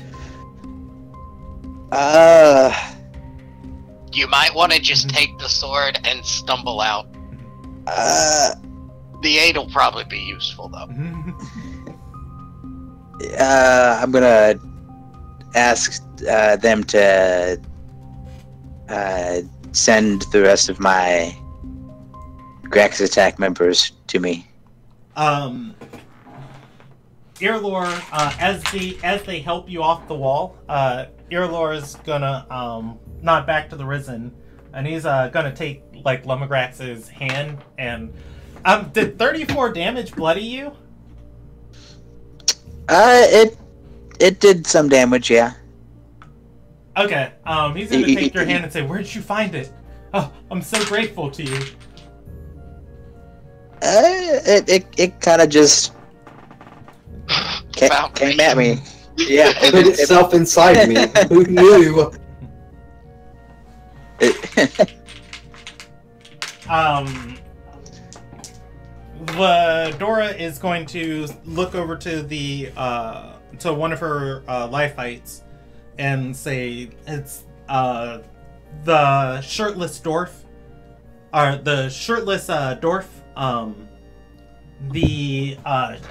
Speaker 6: You might want to just take the sword and stumble out. The aid will probably be useful, though.
Speaker 4: I'm gonna ask them to send the rest of my Grax Attack members to me.
Speaker 2: Earlore, as they help you off the wall, Earlore is gonna nod back to the Risen, and he's gonna take like Lumbergrax's hand and did 34 damage bloody you?
Speaker 4: It did some damage, yeah.
Speaker 2: Okay, he's gonna take your hand and say, "Where'd you find it? Oh, I'm so grateful to you."
Speaker 4: It kind of just came at me. Yeah,
Speaker 3: It put itself inside me. Who knew?
Speaker 2: Dora is going to look over to the to one of her life fights and say it's the shirtless dwarf, or the shirtless dwarf, the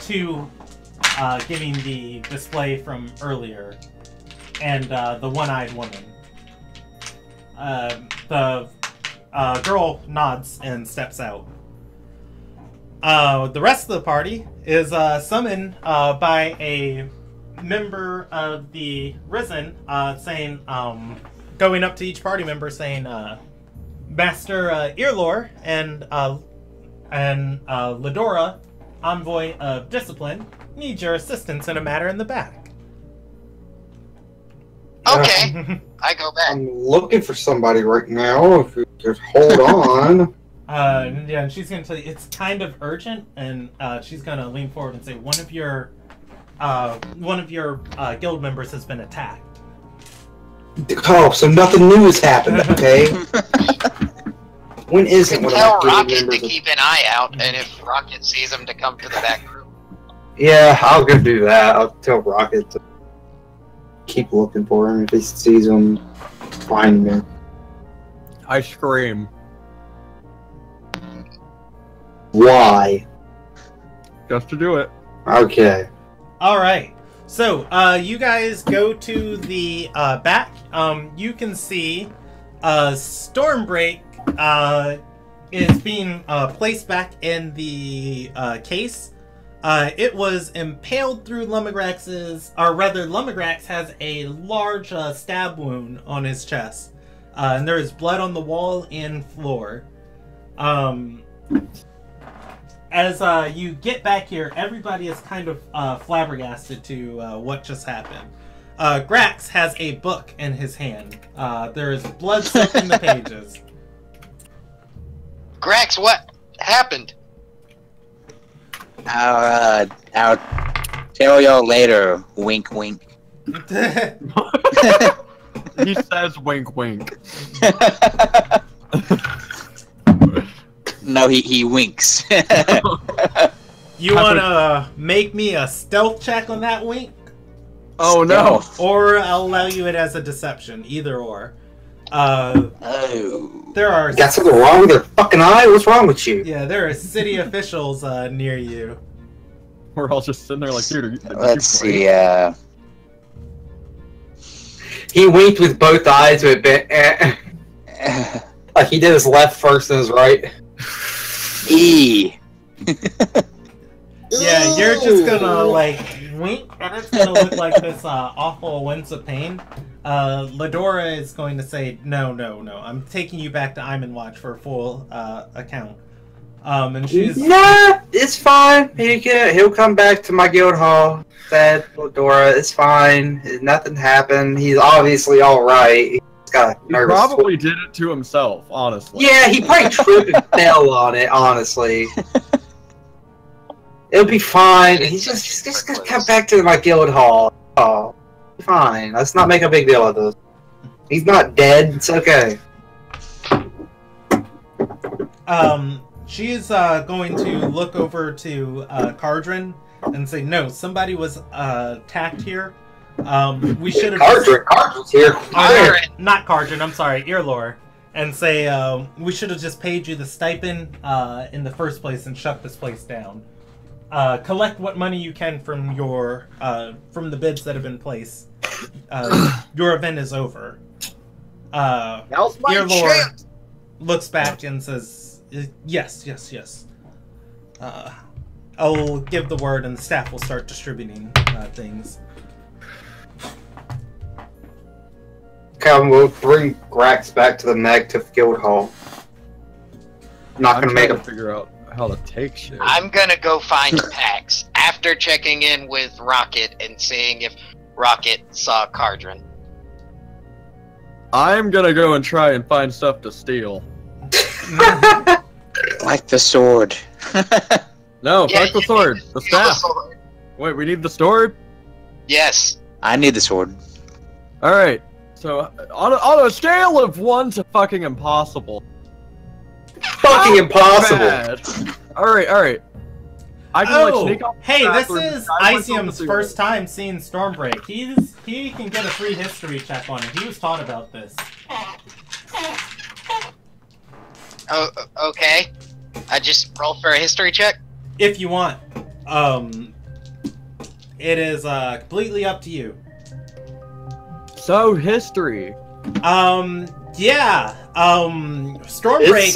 Speaker 2: two giving the display from earlier, and the one-eyed woman. The girl nods and steps out. The rest of the party is summoned by a member of the Risen, saying, going up to each party member saying, Master Earlore and Ledora, Envoy of Discipline, need your assistance in a matter in the back.
Speaker 6: Okay, I go back.
Speaker 3: I'm looking for somebody right now. If you could hold on.
Speaker 2: Yeah, and she's gonna tell you it's kind of urgent, and she's gonna lean forward and say one of your guild members has been attacked.
Speaker 3: Oh, so nothing new has happened, okay? When isn't one of
Speaker 6: Tell
Speaker 3: my guild
Speaker 6: Rocket to
Speaker 3: members?
Speaker 6: keep an eye out, and if Rocket sees him, to come to the back room.
Speaker 3: Yeah, I'll go do that. I'll tell Rocket to keep looking for him. If he sees him, find him.
Speaker 5: I scream.
Speaker 3: Why?
Speaker 5: Just to do it.
Speaker 3: Okay.
Speaker 2: Alright, so you guys go to the back. You can see Stormbreak is being placed back in the case. It was impaled through Lumigrax's, or rather Lumigrax has a large stab wound on his chest. And there is blood on the wall and floor. As you get back here, everybody is kind of flabbergasted to what just happened. Grax has a book in his hand. There is blood soaked in the pages.
Speaker 6: Grax, what happened?
Speaker 4: I'll tell y'all later. Wink, wink.
Speaker 5: He says wink wink.
Speaker 4: No, he winks.
Speaker 2: You wanna make me a stealth check on that wink?
Speaker 5: Oh no.
Speaker 2: Or I'll allow you it as a deception, either or.
Speaker 4: Oh.
Speaker 2: There are...
Speaker 3: Got something wrong with your fucking eye? What's wrong with you?
Speaker 2: Yeah, there are city officials near you.
Speaker 5: We're all just sitting there like, dude,
Speaker 4: Let's see,
Speaker 3: He winked with both eyes with like he did his left first and his right.
Speaker 4: E.
Speaker 2: Yeah, you're just gonna, like, wink, and it's gonna look like this awful wince of pain. Ledora is going to say, no, I'm taking you back to Iman Watch for a full account. And she's...
Speaker 3: Nah, it's fine. He'll come back to my guild hall. Said Ledora, it's fine. Nothing happened. He's obviously alright. He's got a
Speaker 5: He
Speaker 3: nervous
Speaker 5: probably did it to himself, honestly.
Speaker 3: Yeah, he probably tripped and fell on it, honestly. It'll be fine. He's just gonna come back to my guild hall. Oh, fine. Let's not make a big deal of this. He's not dead. It's okay.
Speaker 2: She's going to look over to Cardrin and say, no, somebody was attacked here. We should have...
Speaker 3: Cardrin's here.
Speaker 2: Not Cardrin, I'm sorry, Earlore. And say, we should have just paid you the stipend in the first place and shut this place down. Collect what money you can from your from the bids that have been placed. Your event is over.
Speaker 3: Now's my
Speaker 2: Earlore
Speaker 3: chance.
Speaker 2: looks back and says, yes. I'll give the word and the staff will start distributing things.
Speaker 3: Come, we'll bring Grax back to the Magtiff Guild Hall. Not
Speaker 5: I'm
Speaker 3: gonna make
Speaker 5: trying
Speaker 3: him.
Speaker 5: to figure out how to take shit.
Speaker 6: I'm gonna go find Pax after checking in with Rocket and seeing if Rocket saw Cardrin.
Speaker 5: I'm gonna go and try and find stuff to steal.
Speaker 4: Like the sword.
Speaker 5: No,
Speaker 6: Yeah,
Speaker 5: fuck the
Speaker 6: you
Speaker 5: sword.
Speaker 6: need to
Speaker 5: The
Speaker 6: steal
Speaker 5: staff.
Speaker 6: sword.
Speaker 5: Wait, we need the sword?
Speaker 6: Yes.
Speaker 4: I need the sword.
Speaker 5: All right. So on a scale of 1 to fucking impossible.
Speaker 3: Fucking impossible.
Speaker 5: Bad. All right. I can like sneak off.
Speaker 2: Hey,
Speaker 5: the
Speaker 2: this
Speaker 5: bathroom,
Speaker 2: is
Speaker 5: I went
Speaker 2: Isium's
Speaker 5: to the
Speaker 2: first time seeing Stormbreak. He can get a free history check on it. He was taught about this.
Speaker 6: Oh, okay. I just roll for a history check.
Speaker 2: If you want. It is completely up to you.
Speaker 5: So history.
Speaker 2: Yeah. Stormbreak.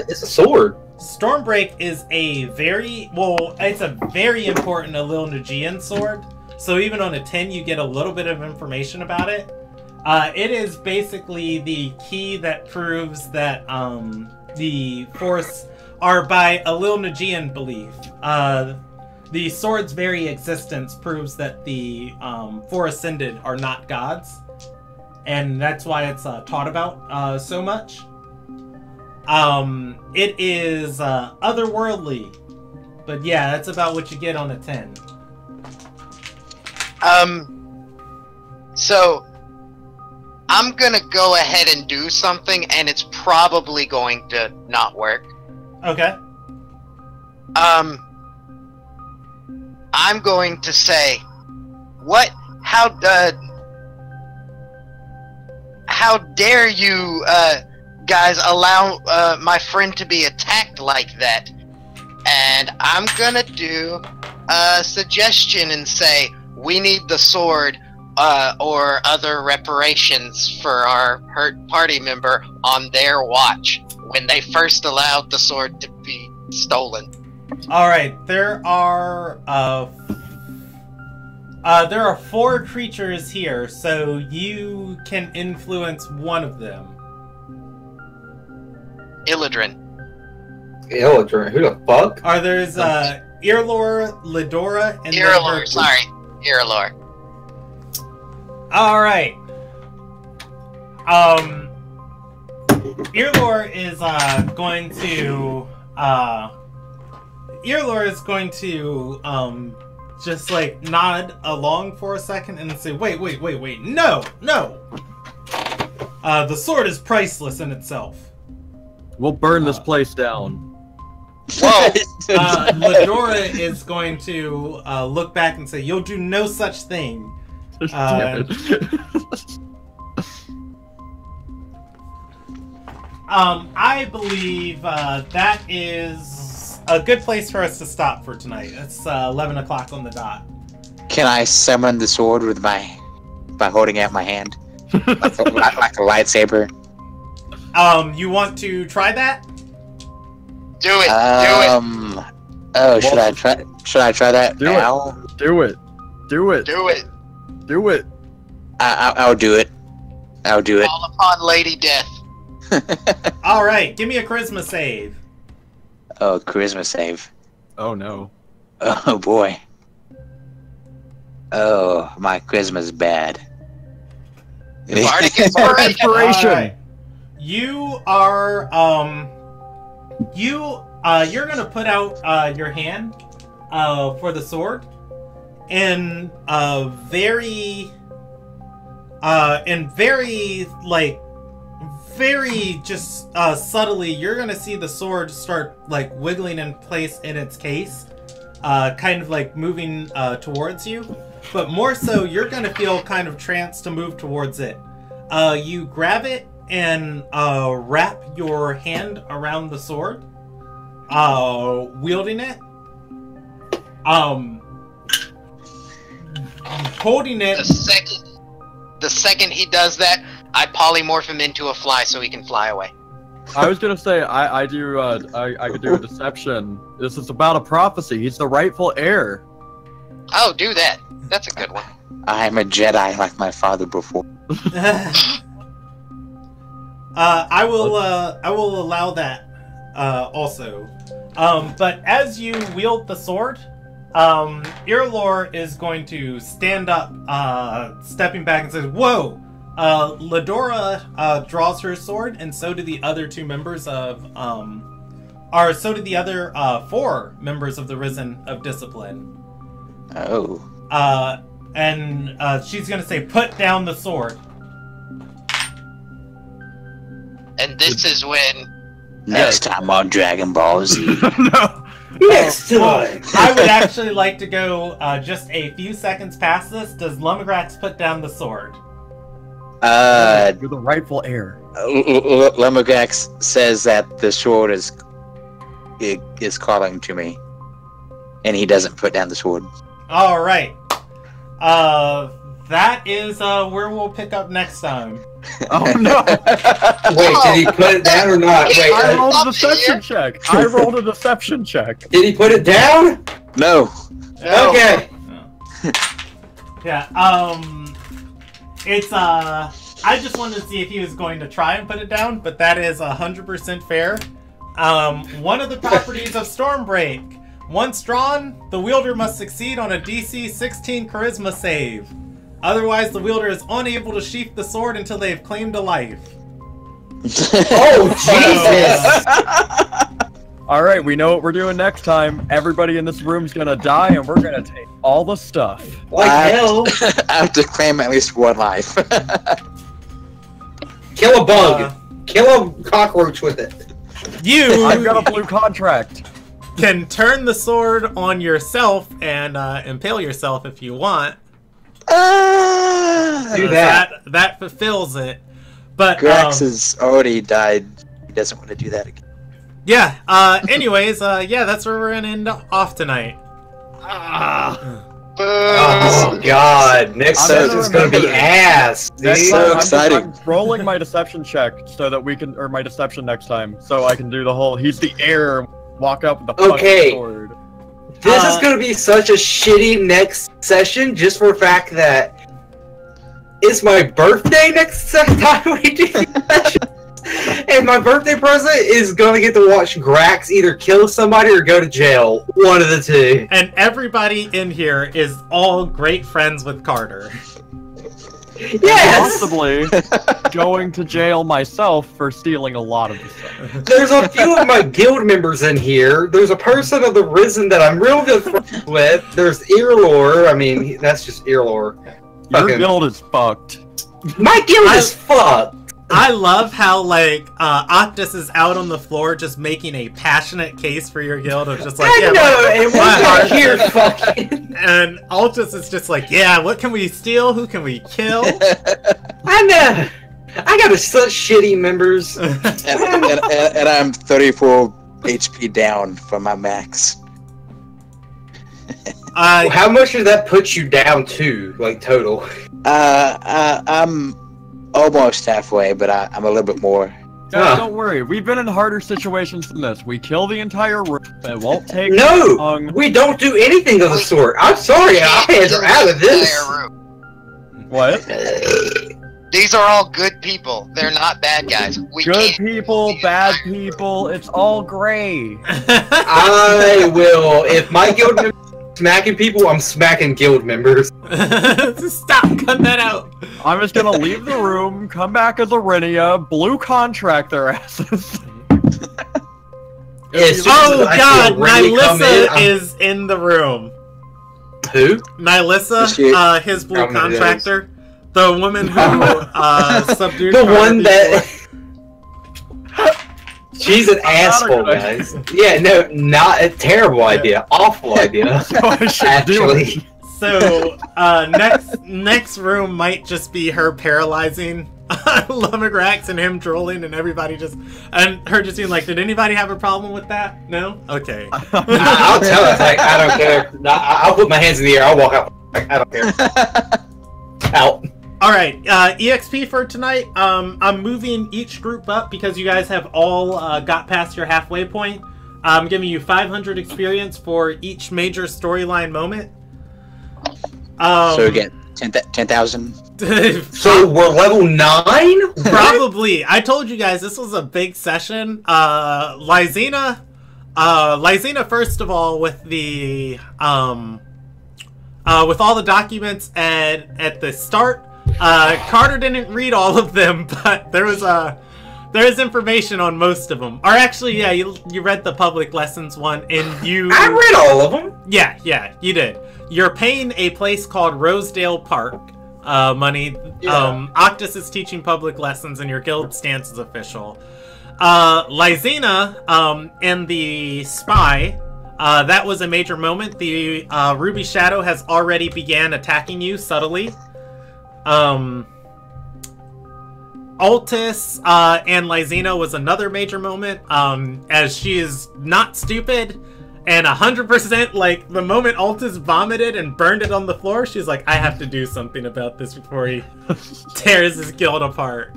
Speaker 3: It's a sword.
Speaker 2: Stormbreak is it's a very important Ilderon sword. So even on a 10, you get a little bit of information about it. It is basically the key that proves that the forests are by Ilderon belief. The sword's very existence proves that the Four Ascended are not gods, and that's why it's taught about so much. It is otherworldly, but yeah, that's about what you get on a 10.
Speaker 6: So I'm gonna go ahead and do something, and it's probably going to not work.
Speaker 2: Okay.
Speaker 6: I'm going to say, how dare you, guys allow, my friend to be attacked like that? And I'm gonna do a suggestion and say, we need the sword, or other reparations for our hurt party member on their watch, when they first allowed the sword to be stolen.
Speaker 2: Alright, there are 4 creatures here, so you can influence one of them.
Speaker 6: Ilderon.
Speaker 3: Ilderon, who the fuck?
Speaker 2: There's Irlor, Lidora, and
Speaker 6: Irlor, sorry. Irlor.
Speaker 2: Alright. Irlor is going to just like nod along for a second and say, wait, no! The sword is priceless in itself.
Speaker 5: We'll burn this place down.
Speaker 6: Whoa!
Speaker 2: Lidora is going to look back and say, you'll do no such thing.
Speaker 5: Damn it.
Speaker 2: I believe that is a good place for us to stop for tonight. It's 11 o'clock on the dot.
Speaker 4: Can I summon the sword with by holding out my hand, like a lightsaber?
Speaker 2: You want to try that?
Speaker 6: Do it. Do it.
Speaker 4: Oh, should I try? Should I try that now?
Speaker 5: Do it.
Speaker 6: Do it.
Speaker 4: I'll do it. I'll do it.
Speaker 6: Call upon Lady Death.
Speaker 2: All right, give me a charisma save.
Speaker 4: Oh, charisma save.
Speaker 5: Oh no.
Speaker 4: Oh boy. Oh, my charisma's bad.
Speaker 6: Bardic inspiration.
Speaker 2: Right. You are you're gonna put out your hand for the sword, and very just subtly, you're gonna see the sword start like wiggling in place in its case, kind of like moving towards you. But more so, you're gonna feel kind of tranced to move towards it. You grab it and wrap your hand around the sword, wielding it, holding it.
Speaker 6: The second he does that, I polymorph him into a fly so he can fly away.
Speaker 5: I was gonna say I could do a deception. This is about a prophecy. He's the rightful heir.
Speaker 6: Oh, do that. That's a good one.
Speaker 4: I'm a Jedi like my father before.
Speaker 2: I will allow that also. But as you wield the sword, Irlor is going to stand up, stepping back and says, "Whoa!" Lidora draws her sword, and so do the other 2 members of, so do the other 4 members of the Risen of Discipline.
Speaker 4: Oh.
Speaker 2: and she's gonna say, "Put down the sword."
Speaker 6: And this is when
Speaker 4: Next time on Dragon Ball Z.
Speaker 5: No.
Speaker 3: Next time.
Speaker 2: I would actually like to go just a few seconds past this. Does Lumigrax put down the sword?
Speaker 5: You're the rightful heir.
Speaker 4: Lumbergax says that the sword is calling to me, and he doesn't put down the sword.
Speaker 2: All right. That is where we'll pick up next time.
Speaker 5: Oh no!
Speaker 3: Wait, did he put it down or not? Wait,
Speaker 5: I rolled a deception check. I rolled a deception check.
Speaker 3: did he put it down?
Speaker 4: No.
Speaker 3: Okay.
Speaker 2: Yeah. It's I just wanted to see if he was going to try and put it down, but that is 100% fair. One of the properties of Stormbreak. Once drawn, the wielder must succeed on a DC 16 Charisma save. Otherwise, the wielder is unable to sheath the sword until they have claimed a life.
Speaker 3: Oh, Jesus!
Speaker 5: All right, we know what we're doing next time. Everybody in this room's gonna die, and we're gonna take all the stuff.
Speaker 3: Like hell.
Speaker 4: I have to claim at least one life.
Speaker 3: Kill a bug. Kill a cockroach with it.
Speaker 2: You
Speaker 5: I've got a blue contract.
Speaker 2: can turn the sword on yourself and impale yourself if you want.
Speaker 3: Do that.
Speaker 2: That fulfills it. But
Speaker 4: Grax has already died. He doesn't want to do that again.
Speaker 2: yeah. Anyways, yeah, that's where we're gonna end off tonight.
Speaker 3: Oh God! Next
Speaker 5: I'm
Speaker 3: session's gonna be ass.
Speaker 5: Next
Speaker 3: dude.
Speaker 5: time,
Speaker 4: So exciting.
Speaker 5: I'm rolling my deception check so that we can, or my deception next time, so I can do the whole. He's the heir. Walk up with the
Speaker 3: Okay.
Speaker 5: fucking sword.
Speaker 3: This is gonna be such a shitty next session, just for the fact that it's my birthday next time we do these sessions. And my birthday present is gonna get to watch Grax either kill somebody or go to jail. One of the two.
Speaker 2: And everybody in here is all great friends with Carter.
Speaker 3: Yes!
Speaker 5: Possibly going to jail myself for stealing a lot of the stuff.
Speaker 3: There's a few of my guild members in here. There's a person of the Risen that I'm real good friends with. There's Earlore. I mean, that's just Earlore.
Speaker 5: Your
Speaker 3: Fucking-
Speaker 5: guild is fucked.
Speaker 3: My guild is fucked.
Speaker 2: I love how, like, Octus is out on the floor just making a passionate case for your guild of just like,
Speaker 3: I
Speaker 2: yeah,
Speaker 3: know, and
Speaker 2: my
Speaker 3: we're
Speaker 2: heart-
Speaker 3: not here fucking.
Speaker 2: And Altus is just like, yeah, what can we steal? Who can we kill?
Speaker 3: I know. I got such shitty members.
Speaker 4: and I'm 34 HP down from my max.
Speaker 3: How much did that put you down to, like, total?
Speaker 4: I'm almost halfway, but I'm a little bit more.
Speaker 5: Guys,
Speaker 3: Huh.
Speaker 5: don't worry. We've been in harder situations than this. We kill the entire room. It won't take
Speaker 3: No!
Speaker 5: long.
Speaker 3: We don't do anything of the sort. I'm sorry, our hands are out of this.
Speaker 5: What?
Speaker 6: These are all good people. They're not bad guys. We
Speaker 5: Good
Speaker 6: can't
Speaker 5: people,
Speaker 6: the
Speaker 5: bad
Speaker 6: entire-
Speaker 5: people. It's all gray.
Speaker 3: I will. If my guild members are smacking people, I'm smacking guild members.
Speaker 2: Stop, cut that out.
Speaker 5: I'm just gonna leave the room, come back as Arenia, blue contract their asses.
Speaker 3: As soon as
Speaker 2: Oh
Speaker 3: I
Speaker 2: god,
Speaker 3: feel ready to come
Speaker 2: Nylissa
Speaker 3: in, I'm-
Speaker 2: is in the room.
Speaker 3: Who?
Speaker 2: Nylissa,
Speaker 4: Is she?
Speaker 2: his blue
Speaker 3: Oh, it is.
Speaker 2: contractor. The woman who subdued
Speaker 3: The
Speaker 2: Carter
Speaker 3: one that.
Speaker 2: before.
Speaker 3: She's an asshole,
Speaker 5: good
Speaker 3: guys. Yeah, no, not a terrible idea. Awful idea.
Speaker 5: So I should do it.
Speaker 3: Actually.
Speaker 2: So, next room might just be her paralyzing Lumigrax and him trolling and everybody just, and her just being like, did anybody have a problem with that? No? Okay.
Speaker 3: I'll tell her, like, I don't care. I'll put my hands in the air. I'll walk out. I don't care. Out.
Speaker 2: Alright, EXP for tonight. I'm moving each group up because you guys have all got past your halfway point. I'm giving you 500 experience for each major storyline moment.
Speaker 4: So we get 10,000.
Speaker 3: So we're level 9?
Speaker 2: Probably. I told you guys this was a big session. Lysina, first of all, with the with all the documents at the start. Carter didn't read all of them, but there was There's information on most of them. Or actually, yeah, you read the public lessons one, and you...
Speaker 3: I read all of them.
Speaker 2: Yeah, you did. You're paying a place called Rosedale Park money.
Speaker 3: Yeah.
Speaker 2: Octus is teaching public lessons, and your guild stance is official. Lysina and the spy, that was a major moment. The Ruby Shadow has already began attacking you subtly. Altus and Lysina was another major moment, as she is not stupid, and 100%, like, the moment Altus vomited and burned it on the floor, she's like, I have to do something about this before he tears his guild apart.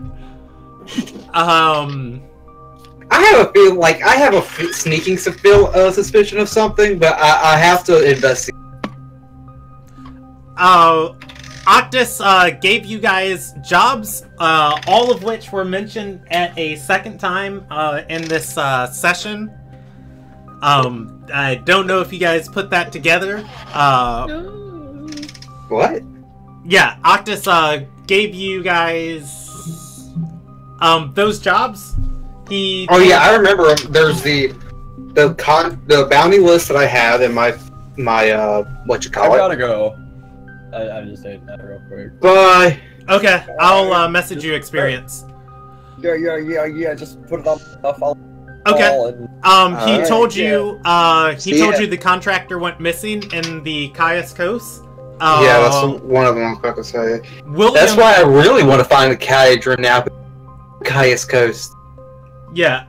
Speaker 3: I have a feel, like, I have a sneaking suspicion of something, but I have to investigate.
Speaker 2: Octus gave you guys jobs, all of which were mentioned at a second time in this session. I don't know if you guys put that together.
Speaker 3: What?
Speaker 2: Yeah, Octus gave you guys those jobs.
Speaker 3: Oh yeah, I remember. There's the bounty list that I have in my what you call
Speaker 5: I
Speaker 3: it.
Speaker 5: gotta go. I just ate that real quick.
Speaker 3: Bye.
Speaker 2: Okay, I'll message you experience.
Speaker 5: Yeah. Just put it on the phone.
Speaker 2: Okay. He
Speaker 3: Alright,
Speaker 2: told you. He
Speaker 3: See
Speaker 2: told
Speaker 3: ya.
Speaker 2: you the contractor went missing in the Caius Coast.
Speaker 3: Yeah, that's one of them I was about to say.
Speaker 2: William,
Speaker 3: That's why I really want to find the Cadron now. Caius Coast.
Speaker 2: Yeah,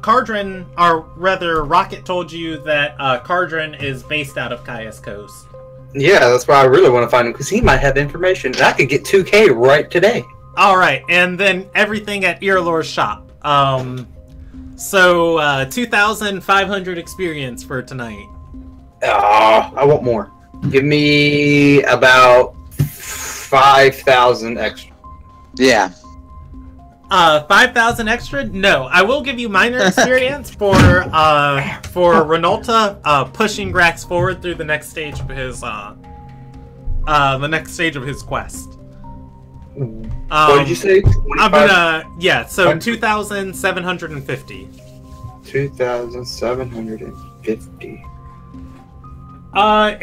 Speaker 2: Cardron, or rather, Rocket told you that Cardron is based out of Caius Coast.
Speaker 3: Yeah, that's why I really want to find him, because he might have information, and I could get 2K right today.
Speaker 2: Alright, and then everything at Earlore's shop. So, 2,500 experience for tonight.
Speaker 3: I want more. Give me about 5,000 extra.
Speaker 4: Yeah.
Speaker 2: 5,000 extra? No, I will give you minor experience for Renolta pushing Grax forward through the next stage of his quest.
Speaker 3: What did you say?
Speaker 2: I'm gonna, yeah, so 2,750.
Speaker 3: 2,750.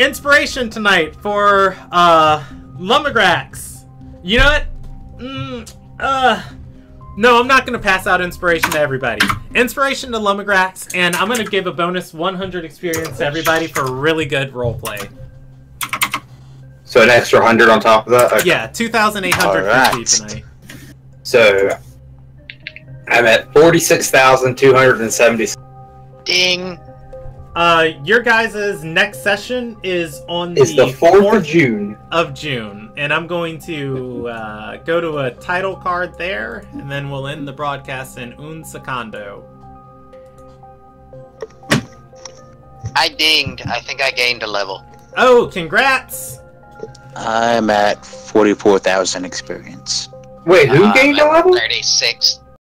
Speaker 2: Inspiration tonight for Lumagrax. You know what? No, I'm not going to pass out inspiration to everybody. Inspiration to Lumagrax, and I'm going to give a bonus 100 experience to everybody for really good roleplay.
Speaker 3: So an extra 100 on top of that? Okay.
Speaker 2: Yeah, 2,850 tonight.
Speaker 3: So I'm at 46,270.
Speaker 6: Ding.
Speaker 2: Your guys' next session is on the
Speaker 3: 4th of June.
Speaker 2: And I'm going to go to a title card there, and then we'll end the broadcast in un secondo.
Speaker 6: I dinged. I think I gained a level.
Speaker 2: Oh, congrats!
Speaker 4: I'm at 44,000 experience.
Speaker 3: Wait, who gained a
Speaker 6: level
Speaker 3: level?
Speaker 6: 36.